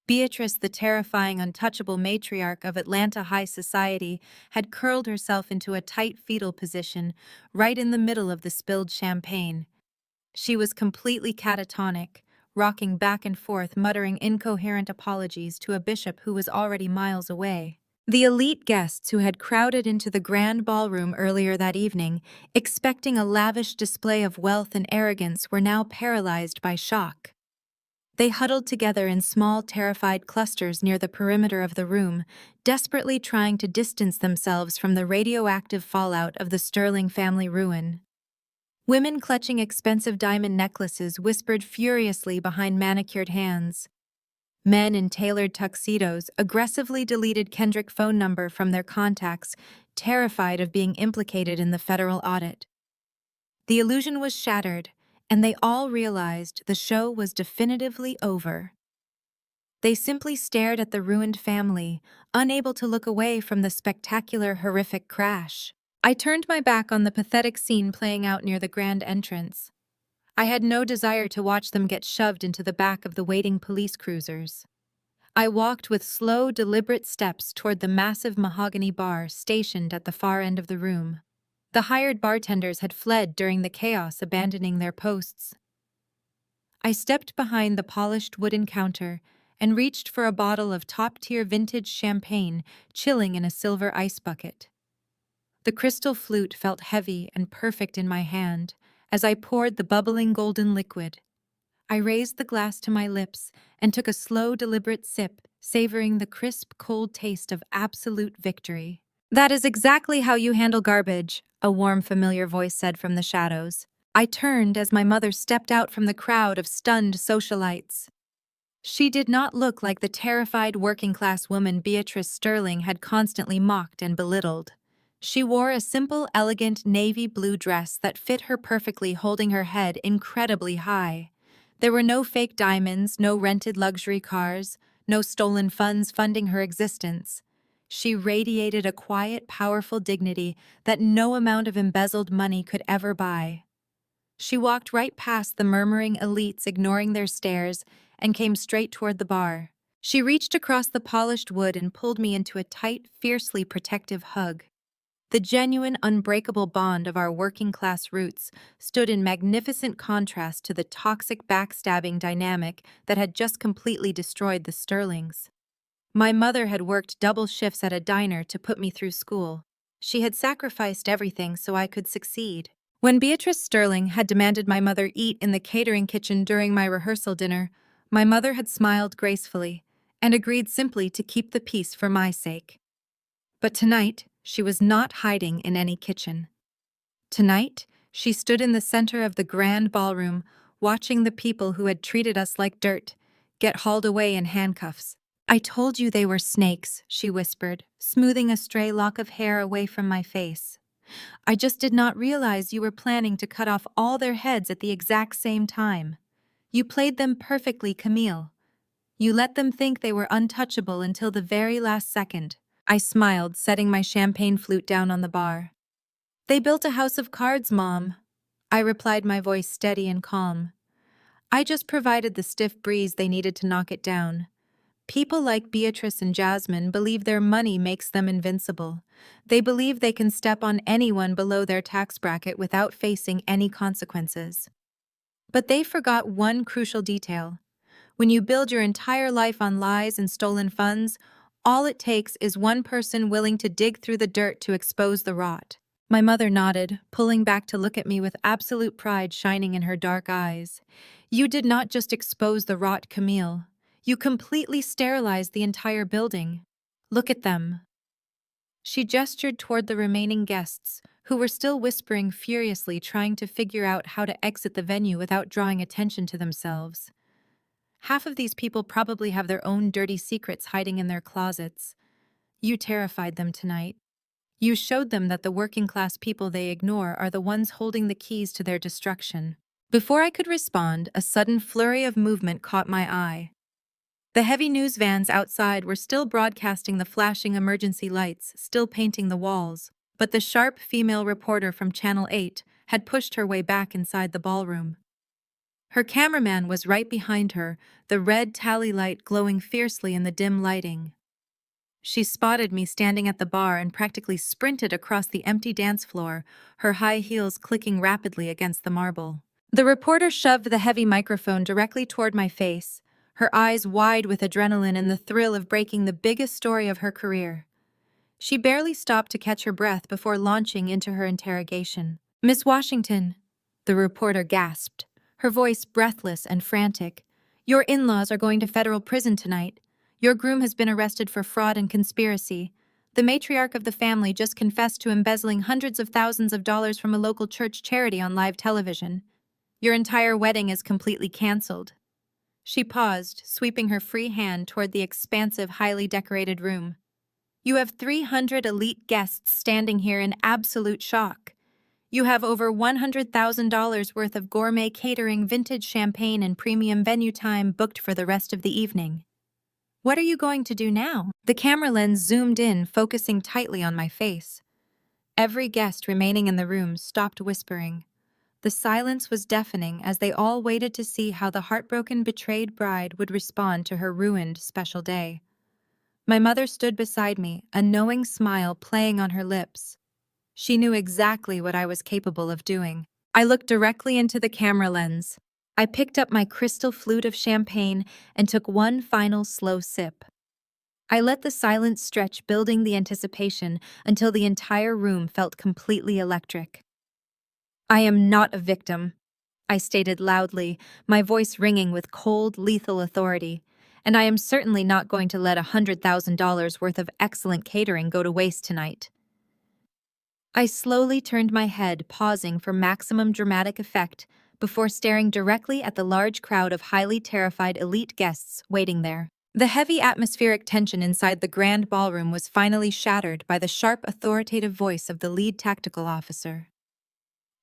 Beatrice, the terrifying, untouchable matriarch of Atlanta high society, had curled herself into a tight fetal position, right in the middle of the spilled champagne. She was completely catatonic, rocking back and forth, muttering incoherent apologies to a bishop who was already miles away. The elite guests who had crowded into the grand ballroom earlier that evening, expecting a lavish display of wealth and arrogance, were now paralyzed by shock. They huddled together in small, terrified clusters near the perimeter of the room, desperately trying to distance themselves from the radioactive fallout of the Sterling family ruin. Women clutching expensive diamond necklaces whispered furiously behind manicured hands. Men in tailored tuxedos aggressively deleted Kendrick's phone number from their contacts, terrified of being implicated in the federal audit. The illusion was shattered, and they all realized the show was definitively over. They simply stared at the ruined family, unable to look away from the spectacular, horrific crash. I turned my back on the pathetic scene playing out near the grand entrance. I had no desire to watch them get shoved into the back of the waiting police cruisers. I walked with slow, deliberate steps toward the massive mahogany bar stationed at the far end of the room. The hired bartenders had fled during the chaos, abandoning their posts. I stepped behind the polished wooden counter and reached for a bottle of top-tier vintage champagne chilling in a silver ice bucket. The crystal flute felt heavy and perfect in my hand as I poured the bubbling golden liquid. I raised the glass to my lips and took a slow, deliberate sip, savoring the crisp, cold taste of absolute victory. "That is exactly how you handle garbage," a warm, familiar voice said from the shadows. I turned as my mother stepped out from the crowd of stunned socialites. She did not look like the terrified working-class woman Beatrice Sterling had constantly mocked and belittled. She wore a simple, elegant navy blue dress that fit her perfectly, holding her head incredibly high. There were no fake diamonds, no rented luxury cars, no stolen funds funding her existence. She radiated a quiet, powerful dignity that no amount of embezzled money could ever buy. She walked right past the murmuring elites, ignoring their stares, and came straight toward the bar. She reached across the polished wood and pulled me into a tight, fiercely protective hug. The genuine, unbreakable bond of our working-class roots stood in magnificent contrast to the toxic, backstabbing dynamic that had just completely destroyed the Sterlings. My mother had worked double shifts at a diner to put me through school. She had sacrificed everything so I could succeed. When Beatrice Sterling had demanded my mother eat in the catering kitchen during my rehearsal dinner, my mother had smiled gracefully and agreed simply to keep the peace for my sake. But tonight, she was not hiding in any kitchen. Tonight, she stood in the center of the grand ballroom, watching the people who had treated us like dirt get hauled away in handcuffs. "I told you they were snakes," she whispered, smoothing a stray lock of hair away from my face. "I just did not realize you were planning to cut off all their heads at the exact same time. You played them perfectly, Camille. You let them think they were untouchable until the very last second." I smiled, setting my champagne flute down on the bar. "They built a house of cards, Mom," I replied, my voice steady and calm. "I just provided the stiff breeze they needed to knock it down. People like Beatrice and Jasmine believe their money makes them invincible. They believe they can step on anyone below their tax bracket without facing any consequences. But they forgot one crucial detail. When you build your entire life on lies and stolen funds, all it takes is one person willing to dig through the dirt to expose the rot." My mother nodded, pulling back to look at me with absolute pride shining in her dark eyes. "You did not just expose the rot, Camille. You completely sterilized the entire building. Look at them." She gestured toward the remaining guests, who were still whispering furiously, trying to figure out how to exit the venue without drawing attention to themselves. Half of these people probably have their own dirty secrets hiding in their closets. You terrified them tonight. You showed them that the working-class people they ignore are the ones holding the keys to their destruction. Before I could respond, a sudden flurry of movement caught my eye. The heavy news vans outside were still broadcasting the flashing emergency lights, still painting the walls, but the sharp female reporter from Channel 8 had pushed her way back inside the ballroom. Her cameraman was right behind her, the red tally light glowing fiercely in the dim lighting. She spotted me standing at the bar and practically sprinted across the empty dance floor, her high heels clicking rapidly against the marble. The reporter shoved the heavy microphone directly toward my face, her eyes wide with adrenaline and the thrill of breaking the biggest story of her career. She barely stopped to catch her breath before launching into her interrogation. "Miss Washington," the reporter gasped, her voice breathless and frantic, "your in-laws are going to federal prison tonight. Your groom has been arrested for fraud and conspiracy. The matriarch of the family just confessed to embezzling hundreds of thousands of dollars from a local church charity on live television. Your entire wedding is completely canceled." She paused, sweeping her free hand toward the expansive, highly decorated room. "You have 300 elite guests standing here in absolute shock. You have over $100,000 worth of gourmet catering, vintage champagne, and premium venue time booked for the rest of the evening. What are you going to do now?" The camera lens zoomed in, focusing tightly on my face. Every guest remaining in the room stopped whispering. The silence was deafening as they all waited to see how the heartbroken, betrayed bride would respond to her ruined special day. My mother stood beside me, a knowing smile playing on her lips. She knew exactly what I was capable of doing. I looked directly into the camera lens. I picked up my crystal flute of champagne and took one final slow sip. I let the silence stretch, building the anticipation until the entire room felt completely electric. "I am not a victim," I stated loudly, my voice ringing with cold, lethal authority. "And I am certainly not going to let $100,000 worth of excellent catering go to waste tonight." I slowly turned my head, pausing for maximum dramatic effect before staring directly at the large crowd of highly terrified elite guests waiting there. The heavy atmospheric tension inside the grand ballroom was finally shattered by the sharp, authoritative voice of the lead tactical officer.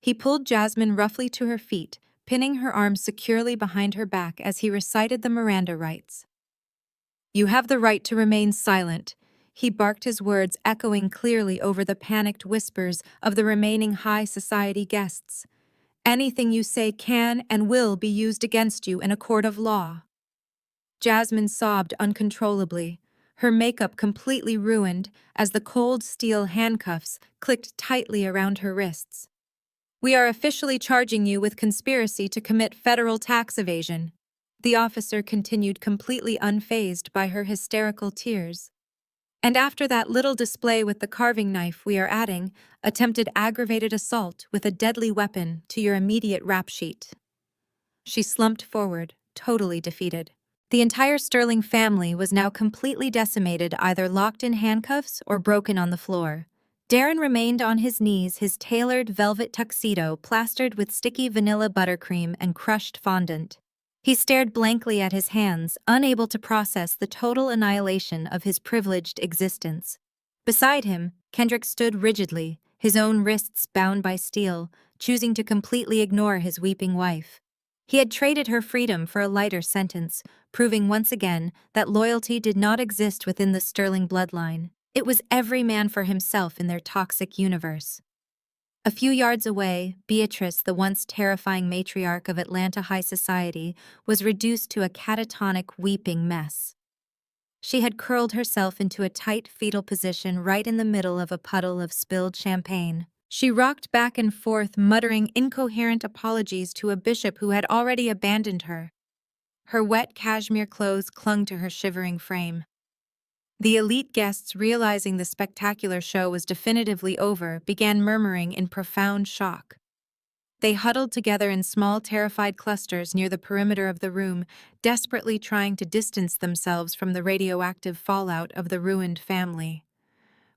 He pulled Jasmine roughly to her feet, pinning her arms securely behind her back as he recited the Miranda rights. "You have the right to remain silent," he barked, his words echoing clearly over the panicked whispers of the remaining high society guests. "Anything you say can and will be used against you in a court of law." Jasmine sobbed uncontrollably, her makeup completely ruined as the cold steel handcuffs clicked tightly around her wrists. "We are officially charging you with conspiracy to commit federal tax evasion," the officer continued, completely unfazed by her hysterical tears. "And after that little display with the carving knife, we are adding attempted aggravated assault with a deadly weapon to your immediate rap sheet." She slumped forward, totally defeated. The entire Sterling family was now completely decimated, either locked in handcuffs or broken on the floor. Darren remained on his knees, his tailored velvet tuxedo plastered with sticky vanilla buttercream and crushed fondant. He stared blankly at his hands, unable to process the total annihilation of his privileged existence. Beside him, Kendrick stood rigidly, his own wrists bound by steel, choosing to completely ignore his weeping wife. He had traded her freedom for a lighter sentence, proving once again that loyalty did not exist within the Sterling bloodline. It was every man for himself in their toxic universe. A few yards away, Beatrice, the once terrifying matriarch of Atlanta high society, was reduced to a catatonic, weeping mess. She had curled herself into a tight fetal position right in the middle of a puddle of spilled champagne. She rocked back and forth, muttering incoherent apologies to a bishop who had already abandoned her. Her wet cashmere clothes clung to her shivering frame. The elite guests, realizing the spectacular show was definitively over, began murmuring in profound shock. They huddled together in small, terrified clusters near the perimeter of the room, desperately trying to distance themselves from the radioactive fallout of the ruined family.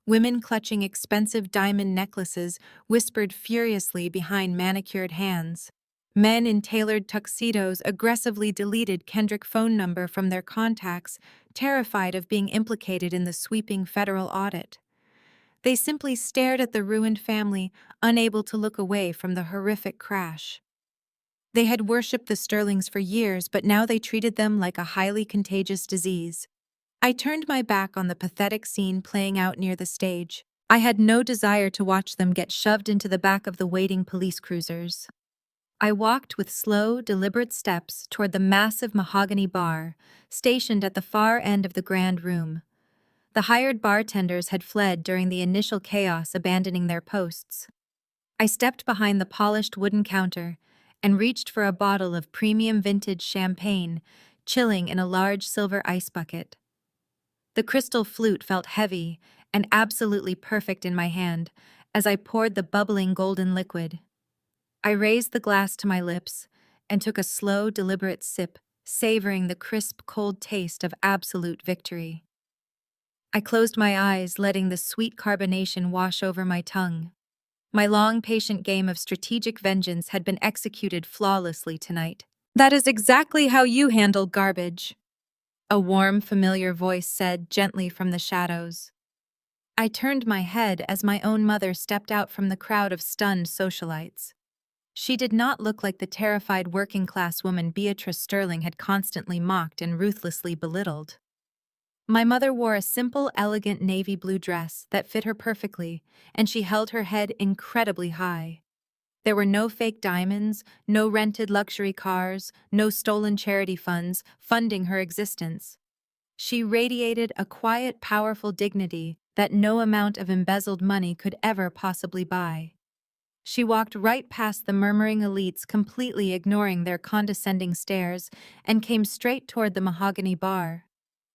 Women clutching expensive diamond necklaces whispered furiously behind manicured hands. Men in tailored tuxedos aggressively deleted Kendrick's phone number from their contacts, terrified of being implicated in the sweeping federal audit. They simply stared at the ruined family, unable to look away from the horrific crash. They had worshipped the Sterlings for years, but now they treated them like a highly contagious disease. I turned my back on the pathetic scene playing out near the stage. I had no desire to watch them get shoved into the back of the waiting police cruisers. I walked with slow, deliberate steps toward the massive mahogany bar, stationed at the far end of the grand room. The hired bartenders had fled during the initial chaos, abandoning their posts. I stepped behind the polished wooden counter, and reached for a bottle of premium vintage champagne, chilling in a large silver ice bucket. The crystal flute felt heavy and absolutely perfect in my hand as I poured the bubbling golden liquid. I raised the glass to my lips and took a slow, deliberate sip, savoring the crisp, cold taste of absolute victory. I closed my eyes, letting the sweet carbonation wash over my tongue. My long, patient game of strategic vengeance had been executed flawlessly tonight. "That is exactly how you handle garbage," a warm, familiar voice said gently from the shadows. I turned my head as my own mother stepped out from the crowd of stunned socialites. She did not look like the terrified working-class woman Beatrice Sterling had constantly mocked and ruthlessly belittled. My mother wore a simple, elegant navy blue dress that fit her perfectly, and she held her head incredibly high. There were no fake diamonds, no rented luxury cars, no stolen charity funds funding her existence. She radiated a quiet, powerful dignity that no amount of embezzled money could ever possibly buy. She walked right past the murmuring elites, completely ignoring their condescending stares, and came straight toward the mahogany bar.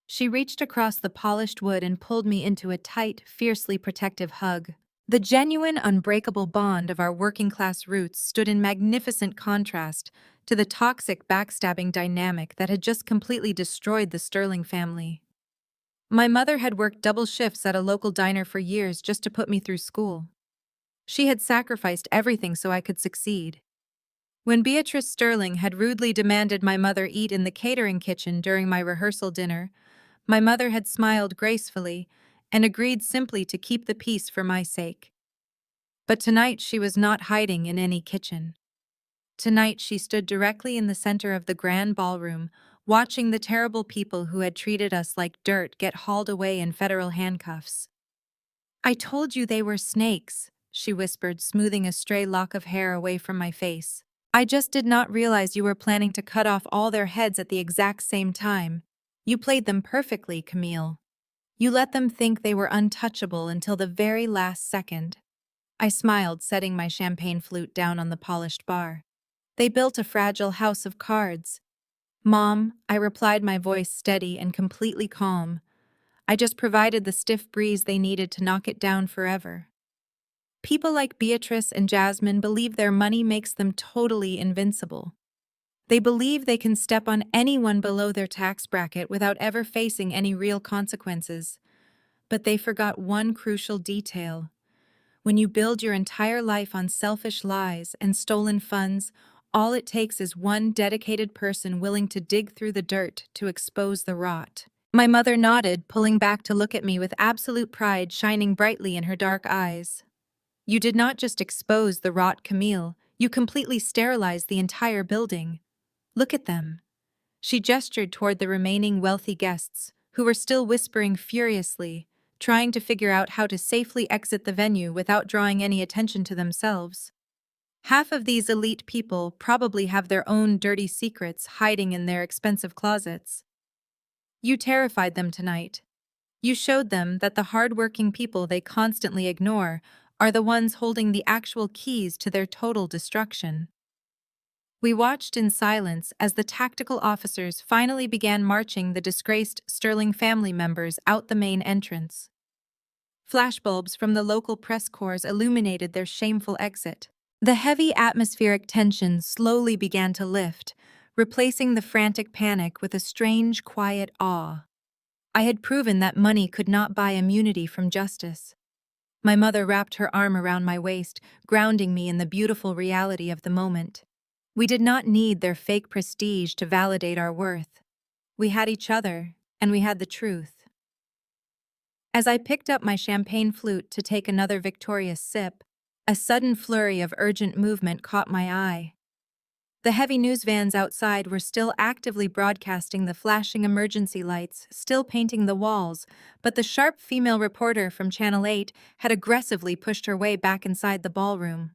She reached across the polished wood and pulled me into a tight, fiercely protective hug. The genuine, unbreakable bond of our working-class roots stood in magnificent contrast to the toxic, backstabbing dynamic that had just completely destroyed the Sterling family. My mother had worked double shifts at a local diner for years just to put me through school. She had sacrificed everything so I could succeed. When Beatrice Sterling had rudely demanded my mother eat in the catering kitchen during my rehearsal dinner, my mother had smiled gracefully and agreed simply to keep the peace for my sake. But tonight she was not hiding in any kitchen. Tonight she stood directly in the center of the grand ballroom, watching the terrible people who had treated us like dirt get hauled away in federal handcuffs. "I told you they were snakes," she whispered, smoothing a stray lock of hair away from my face. "I just did not realize you were planning to cut off all their heads at the exact same time. You played them perfectly, Camille. You let them think they were untouchable until the very last second." I smiled, setting my champagne flute down on the polished bar. "They built a fragile house of cards." "Mom," I replied, my voice steady and completely calm. "I just provided the stiff breeze they needed to knock it down forever." People like Beatrice and Jasmine believe their money makes them totally invincible. They believe they can step on anyone below their tax bracket without ever facing any real consequences. But they forgot one crucial detail. When you build your entire life on selfish lies and stolen funds, all it takes is one dedicated person willing to dig through the dirt to expose the rot. My mother nodded, pulling back to look at me with absolute pride shining brightly in her dark eyes. "You did not just expose the rot, Camille. You completely sterilized the entire building. Look at them." She gestured toward the remaining wealthy guests, who were still whispering furiously, trying to figure out how to safely exit the venue without drawing any attention to themselves. Half of these elite people probably have their own dirty secrets hiding in their expensive closets. You terrified them tonight. You showed them that the hard-working people they constantly ignore are the ones holding the actual keys to their total destruction. We watched in silence as the tactical officers finally began marching the disgraced Sterling family members out the main entrance. Flashbulbs from the local press corps illuminated their shameful exit. The heavy atmospheric tension slowly began to lift, replacing the frantic panic with a strange, quiet awe. I had proven that money could not buy immunity from justice. My mother wrapped her arm around my waist, grounding me in the beautiful reality of the moment. We did not need their fake prestige to validate our worth. We had each other, and we had the truth. As I picked up my champagne flute to take another victorious sip, a sudden flurry of urgent movement caught my eye. The heavy news vans outside were still actively broadcasting the flashing emergency lights, still painting the walls, but the sharp female reporter from Channel 8 had aggressively pushed her way back inside the ballroom.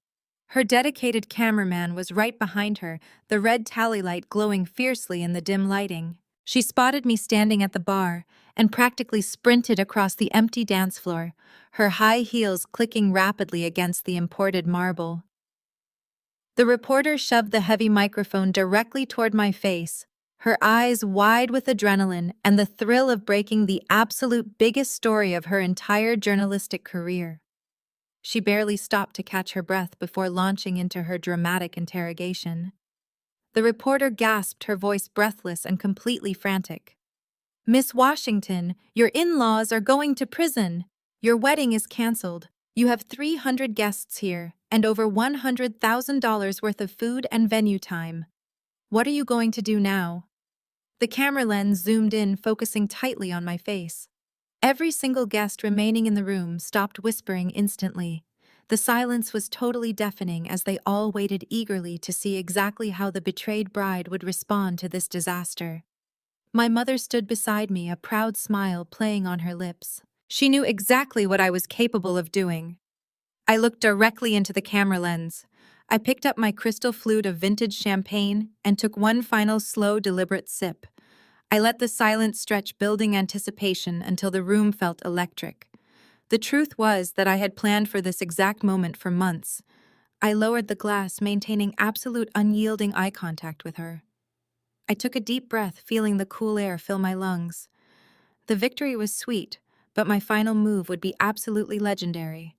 Her dedicated cameraman was right behind her, the red tally light glowing fiercely in the dim lighting. She spotted me standing at the bar and practically sprinted across the empty dance floor, her high heels clicking rapidly against the imported marble. The reporter shoved the heavy microphone directly toward my face, her eyes wide with adrenaline and the thrill of breaking the absolute biggest story of her entire journalistic career. She barely stopped to catch her breath before launching into her dramatic interrogation. The reporter gasped, her voice breathless and completely frantic. "Miss Washington, your in-laws are going to prison. Your wedding is canceled. You have 300 guests here and over $100,000 worth of food and venue time. What are you going to do now?" The camera lens zoomed in, focusing tightly on my face. Every single guest remaining in the room stopped whispering instantly. The silence was totally deafening as they all waited eagerly to see exactly how the betrayed bride would respond to this disaster. My mother stood beside me, a proud smile playing on her lips. She knew exactly what I was capable of doing. I looked directly into the camera lens. I picked up my crystal flute of vintage champagne and took one final slow, deliberate sip. I let the silence stretch, building anticipation until the room felt electric. The truth was that I had planned for this exact moment for months. I lowered the glass, maintaining absolute unyielding eye contact with her. I took a deep breath, feeling the cool air fill my lungs. The victory was sweet, but my final move would be absolutely legendary.